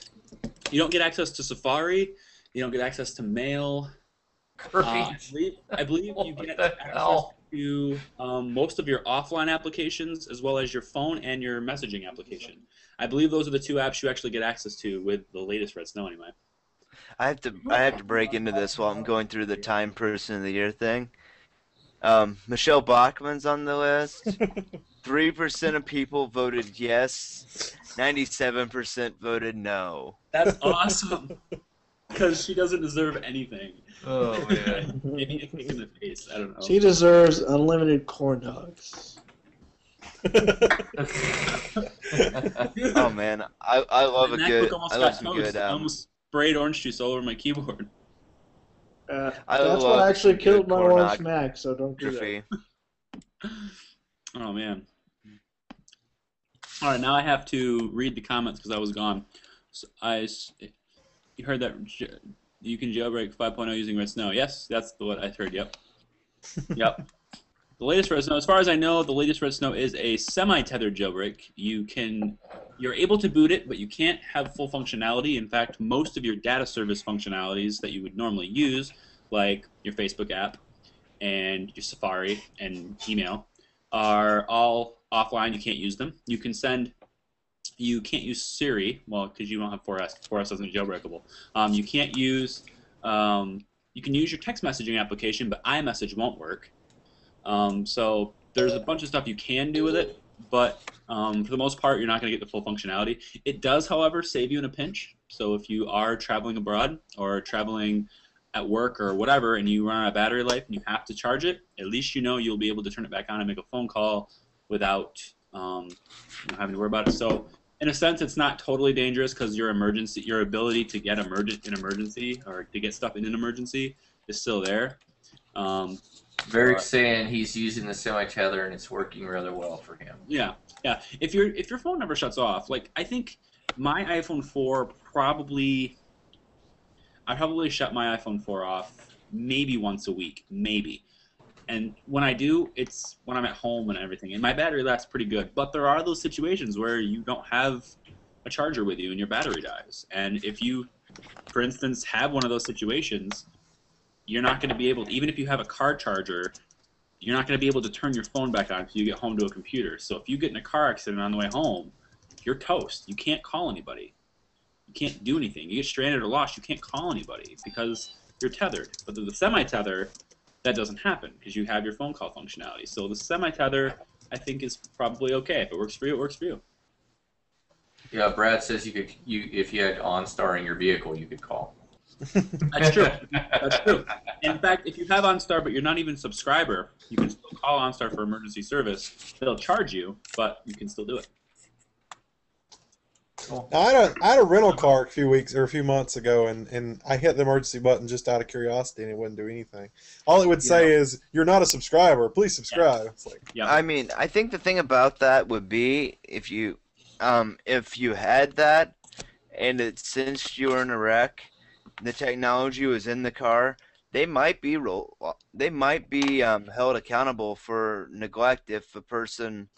access to Safari. You don't get access to Mail. I believe you get access to most of your offline applications as well as your phone and your messaging application. I believe those are the two apps you actually get access to with the latest Red Snow anyway. I have to break into this while I'm going through the Time Person of the Year thing. Michelle Bachmann's on the list. 3% of people voted yes. 97% voted no. That's awesome. Because she doesn't deserve anything. Oh, man. Maybe a kick in the face. I don't know. She deserves unlimited corn dogs. Oh man, I love a good. I love some good. I almost sprayed orange juice all over my keyboard. That's what actually killed my orange Mac. So don't do that. Oh man. All right, now I have to read the comments because I was gone. So you heard that you can jailbreak 5.0 using Red Snow. Yes, that's what I heard. Yep. Yep. The latest Red Snow, as far as I know, the latest Red Snow is a semi-tethered jailbreak. You're able to boot it, but you can't have full functionality. In fact, most of your data service functionalities that you would normally use, like your Facebook app and your Safari and email, are all offline. You can't use them. You can't use Siri, well, because you don't have 4S. 4S isn't jailbreakable. You can't use. You can use your text messaging application, but iMessage won't work. So there's a bunch of stuff you can do with it, but for the most part, you're not going to get the full functionality. It does, however, save you in a pinch. So if you are traveling abroad or traveling at work or whatever, and you run out of battery life and you have to charge it, at least you know you'll be able to turn it back on and make a phone call without having to worry about it. So in a sense, it's not totally dangerous because your ability to get an emergency or to get stuff in an emergency is still there. Varick's saying he's using the semi-tether and it's working really well for him. Yeah, yeah. If your phone never shuts off, like I think my iPhone 4 I probably shut my iPhone 4 off maybe once a week, maybe. And when I do, it's when I'm at home and everything. And my battery lasts pretty good. But there are those situations where you don't have a charger with you and your battery dies. And if you, for instance, have one of those situations, you're not going to be able to, even if you have a car charger, you're not going to be able to turn your phone back on until you get home to a computer. So if you get in a car accident on the way home, you're toast. You can't call anybody. You can't do anything. You get stranded or lost, you can't call anybody because you're tethered. But the semi-tether, that doesn't happen because you have your phone call functionality. So the semi-tether, I think, is probably okay. If it works for you, it works for you. Yeah, Brad says if you had OnStar in your vehicle, you could call. That's true. That's true. In fact, if you have OnStar but you're not even a subscriber, you can still call OnStar for emergency service. They'll charge you, but you can still do it. Now, I had a rental car a few months ago, and I hit the emergency button just out of curiosity, and it wouldn't do anything. All it would say is, "You're not a subscriber. Please subscribe." It's like, I mean, I think the thing about that would be if you had that, and since you were in a wreck, the technology was in the car. They might be held accountable for neglect if a person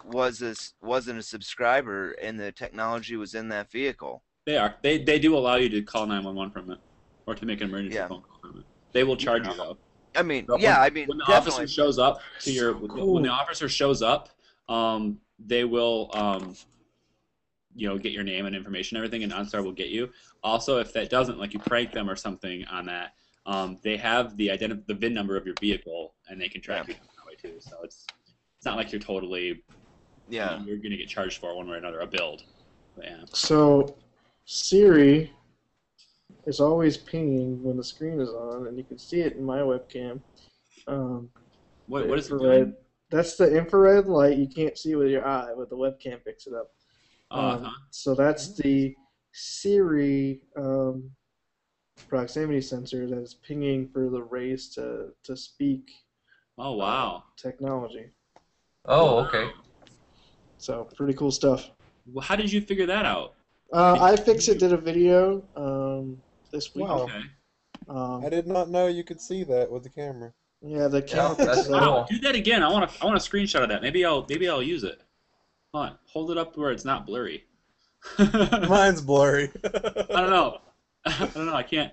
wasn't a subscriber and the technology was in that vehicle. They are. They do allow you to call 911 from it, or to make an emergency phone call from it. They will charge you though. I mean, But when the officer shows up to your when the officer shows up, they will get your name and information and everything, and OnStar will get you. Also, if that doesn't, like you prank them or something on that, they have the VIN number of your vehicle, and they can track you that way too. So it's not like you're totally you're gonna get charged for one way or another a build. But, yeah. So Siri is always pinging when the screen is on, and you can see it in my webcam. What is it doing? That's the infrared light. You can't see with your eye, but the webcam picks it up. So that's the Siri proximity sensor that is pinging for the raise to speak. Oh wow! Technology. Oh, okay. So pretty cool stuff. Well, how did you figure that out? iFixit did a video this week. Wow. Okay. I did not know you could see that with the camera. Yeah, the camera. That's cool. Do that again. I want a screenshot of that. Maybe I'll use it. Hold on. Hold it up where it's not blurry. Mine's blurry. I don't know. I can't.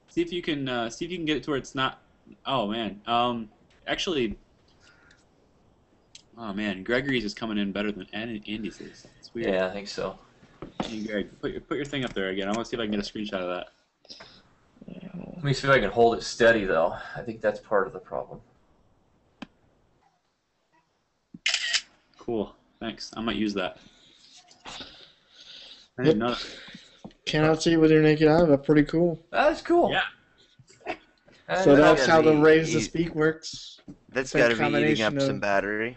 See if you can get it to where it's not. Oh man. Actually. Oh man, Gregory's is coming in better than Andy's is. It's weird. Yeah, I think so. Hey, Greg, put your thing up there again. I want to see if I can get a screenshot of that. Let me see if I can hold it steady, though. I think that's part of the problem. Cool. Thanks. I might use that. I didn't know that. Cannot see with your naked eye, but pretty cool. That's cool. Yeah. So that's how the raise to speak works. That's got to be eating up some battery.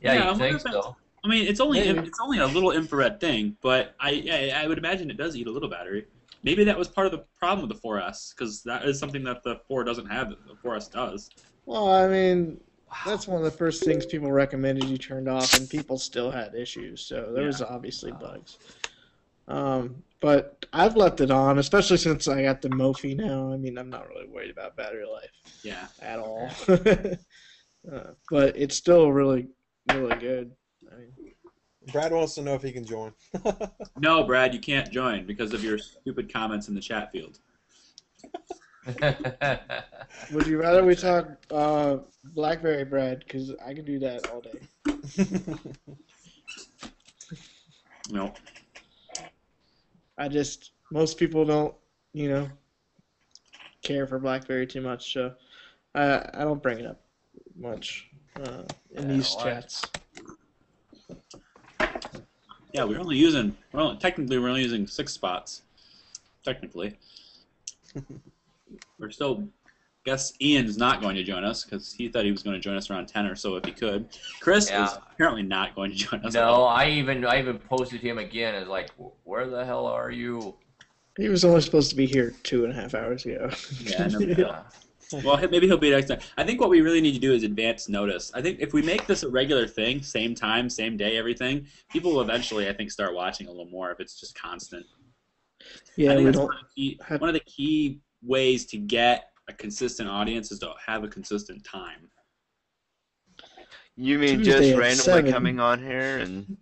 Yeah, you think so? I mean, it's only a little infrared thing, but I would imagine it does eat a little battery. Maybe that was part of the problem with the 4S, because that is something that the 4 doesn't have that the 4S does. Well, I mean, that's one of the first things people recommended you turned off, and people still had issues. So there was obviously bugs. But I've left it on, especially since I got the Mophie now. I mean, I'm not really worried about battery life. Yeah. At all. But it's still really, really good. I mean, Brad wants to know if he can join. No, Brad, you can't join because of your stupid comments in the chat field. would you rather we talk BlackBerry, Brad? Because I can do that all day. No. Most people don't, care for BlackBerry too much, so I don't bring it up much in these chats. Yeah, we're only using 6 spots. Technically. We're still. Guess Ian's not going to join us because he thought he was going to join us around 10 or so if he could. Chris is apparently not going to join us. No, I even posted him again as like, where the hell are you? He was only supposed to be here 2.5 hours ago. Yeah. Well, maybe he'll be next time. I think what we really need to do is advance notice. I think if we make this a regular thing, same time, same day, everything, people will eventually, I think, start watching a little more if it's just constant. Yeah, one of the key ways to get a consistent audience is to have a consistent time. You mean Tuesday just at randomly 7. coming on here and?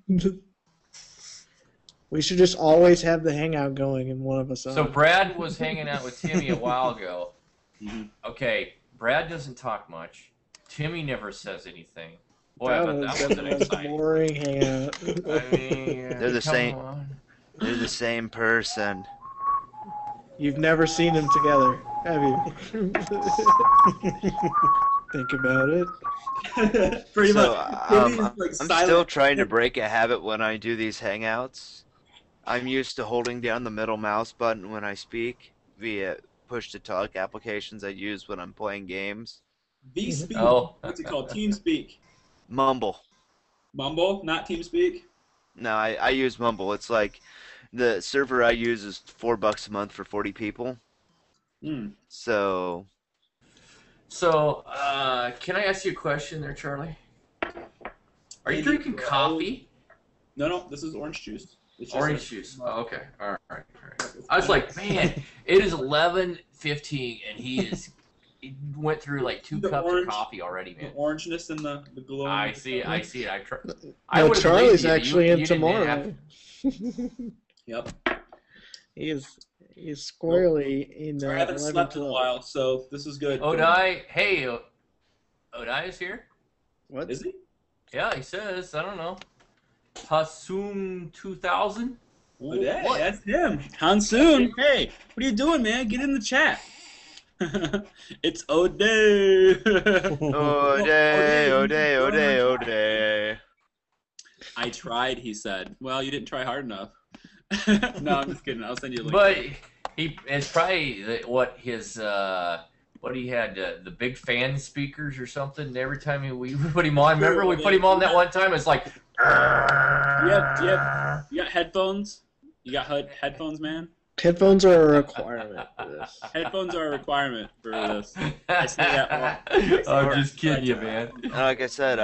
We should just always have the hangout going and one of us on. So Brad was hanging out with Timmy a while ago. Mm-hmm. Okay, Brad doesn't talk much. Timmy never says anything. Boy, that I bet that was an exciting. boring hangout. I mean, They're the same. on. They're the same person. You've never seen them together, have you? Think about it. Pretty So, much. I'm still trying to break a habit when I do these hangouts. I'm used to holding down the middle mouse button when I speak via push-to-talk applications I use when I'm playing games. V-Speak. Oh. What's it called? TeamSpeak. Mumble. Mumble, not TeamSpeak? No, I use Mumble. It's like the server I use is $4 a month for 40 people. So, can I ask you a question there, Charlie? Are you drinking coffee? No, this is orange juice. It's just Orange juice. Oh, okay. All right. I was like, man, it is 11:15, and he went through like 2 The cups orange- of coffee already, the man. orangeness and the glowing. I see it. I No, would've Charlie's believed you. actually You in didn't tomorrow. have- Yep. He's squarely in I haven't 11, slept in a 12. while, so this is good. Odai, hey, Odai is here? What? Is he? Yeah, he says, I don't know. Hasum 2000? Oh, yeah, What? that's him. Hansoon. Hey, what are you doing, man? Get in the chat. It's O'Day. O'Day. I tried, he said. Well, you didn't try hard enough. No, I'm just kidding. I'll send you a link. But it's probably what his what he had the big fan speakers or something. Every time we put him on, remember we put him on that one time. It's like. You got headphones? You got headphones, man? Headphones are a requirement for this. Headphones are a requirement for this. I say that I'm just kidding you, man. Like I said,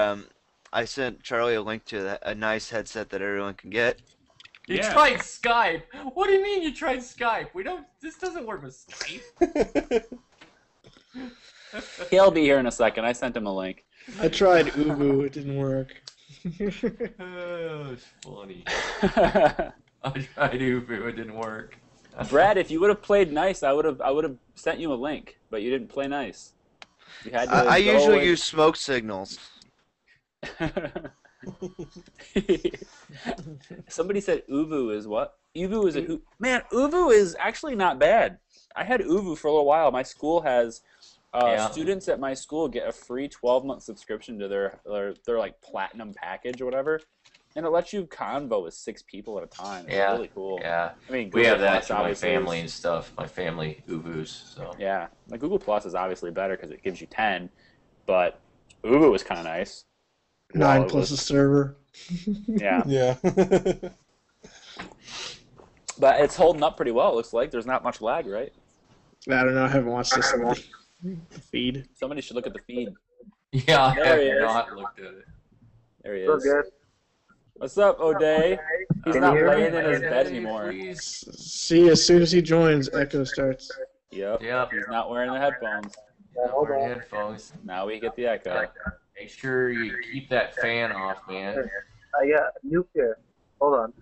I sent Charlie a link to a nice headset that everyone can get. You Yeah. tried Skype. What do you mean you tried Skype? This doesn't work with Skype. He'll be here in a second. I sent him a link. I tried Ubu, it didn't work. Oh, it's funny. I tried Ubu, it didn't work. Brad, if you would have played nice, I would have sent you a link, but you didn't play nice. You had to I go usually and- use smoke signals. Somebody said Uvu is what? Uvu is a man. Uvu is actually not bad. I had Uvu for a little while. My school has students at my school get a free 12-month subscription to their like platinum package or whatever, and it lets you convo with 6 people at a time. It's really cool. Yeah, I mean, we Google have that Plus for my obviously family is- and stuff. My family Ubus. So Yeah, like Google Plus is obviously better because it gives you 10, but Uvu was kind of nice. 9 Well, it plus was- a server. Yeah, Yeah. but it's holding up pretty well. It looks like there's not much lag, right? I don't know, I haven't watched this the feed. Somebody should look at the feed. yeah, I There he have is. not looked at it. There he is. What's up, O'Day? He's not laying in his bed anymore. Please. See, as soon as he joins, Echo starts. Yep. Yep. He's not wearing the headphones. Not wearing headphones. Now we get the echo. Make sure you keep that fan off, man. I got nuclear. Hold on.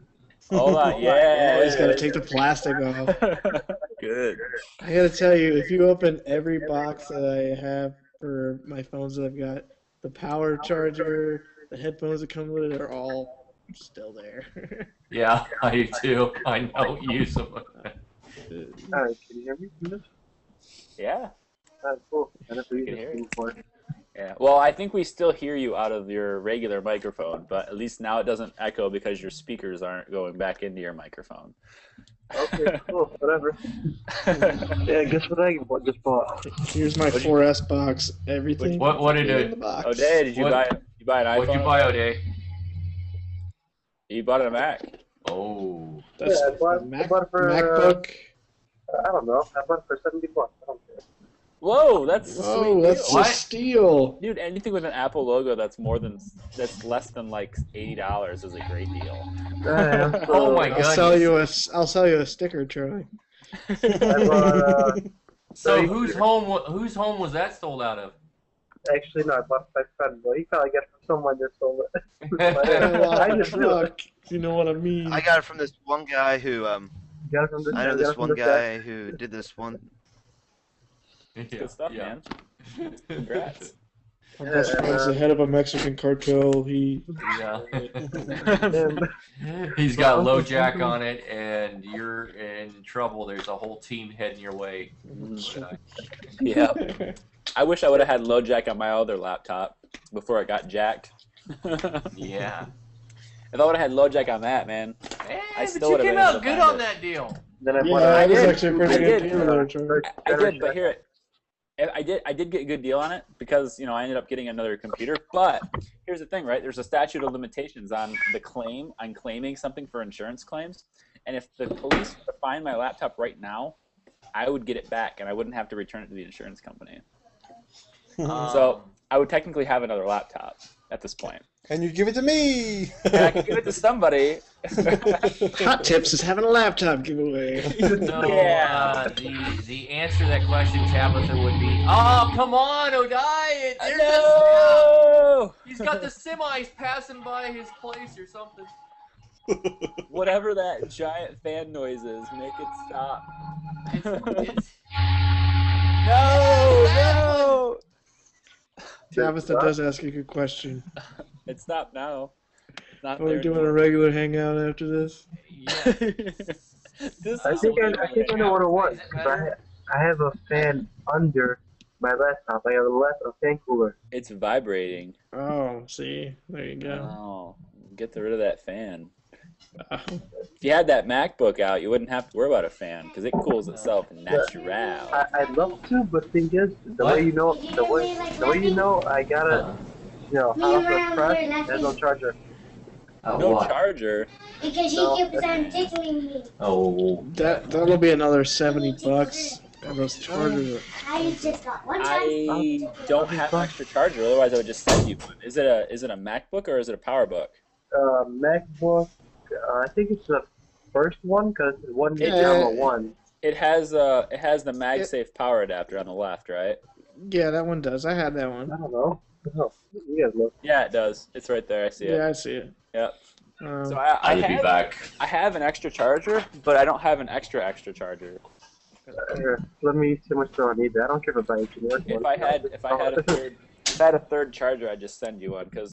Hold on. Yeah. He's got to take the plastic off. Good. I gotta tell you, if you open every box that I have for my phones that I've got, the power charger, the headphones that come with it are all still there. Yeah, I do too. I don't use them. Alright, can you hear me? Yeah. Alright, cool. And if we Can hear you. for Yeah. Well, I think we still hear you out of your regular microphone, but at least now it doesn't echo because your speakers aren't going back into your microphone. Okay, cool, whatever. Yeah, guess what I just bought? Here's my 4S box. Everything. What did in it? the box. O'Day, did you What- buy an iPhone? What'd you buy, O'Day? You bought a Mac. Oh. That's Yeah, I bought- Mac, I bought for, MacBook. I don't know. I bought it for $70. I don't care. Whoa, that's a Oh, sweet that's deal. a What? steal. Dude, anything with an Apple logo that's less than like $80 is a great deal. Oh my I'll sell you a sticker, Troy. I bought, So whose home was that sold out of? actually, no, I bought it for my friend, but he probably got it from someone that sold it. Oh, I just knew it. fuck. You know what I mean? I got it from this one guy who Got it from this, I know got this it from one this guy who did this one. Good stuff, man. Congrats. My best friend's the head of a Mexican cartel. He Yeah. And He's got low jack on it, and you're in trouble. There's a whole team heading your way. Yeah. I wish I would have had low jack on my other laptop before it got jacked. Yeah. If I would have had low jack on that, man. Man, I but still you would've came been able out to good find on it. that deal. then I yeah, bought that was did. actually a pretty I good did. deal there, Troy. I did, but here, I did get a good deal on it because I ended up getting another computer. But here's the thing, right? There's a statute of limitations on claiming something for insurance claims, and if the police were to find my laptop right now, I would get it back, and I wouldn't have to return it to the insurance company. So I would technically have another laptop at this point. And you give it to me. And I can give it to somebody. Hot Tips is having a laptop giveaway. So, Yeah. the answer to that question, Tabitha, would be, oh, come on, Odai! No! He's got the semis passing by his place or something. Whatever that giant fan noise is, make it stop. It's No! Tabitha does ask a good question. It stopped now. It's not Are we there doing a anymore. regular hangout after this? yeah. This I is think a I know what it was. 'Cause I have a fan under my laptop. I have a fan cooler. It's vibrating. Oh, see? There you go. Oh, get rid of that fan. Oh. If you had that MacBook out, you wouldn't have to worry about a fan because it cools itself natural. I'd love to, but thing is, the way you know, I gotta, hot off the press. There's no charger. No what? charger. Because he keeps on tickling me. Oh. That'll be another $70. And those chargers. I just got one time. I don't have an extra charger. Otherwise, I would just send you one. Is it a MacBook or is it a PowerBook? MacBook. I think it's the first one because one is Yeah. down the one. It has the MagSafe power adapter on the left, right? Yeah, that one does. I had that one. I don't know. Oh, you guys look. Yeah, it does. It's right there. I see it. Yeah, I see it. Yep. Um, So I I'll be back. have an extra charger, but I don't have an extra charger. Here, let me see how much do I need. I don't care about buying generic If ones. I had a third charger, I'd just send you one because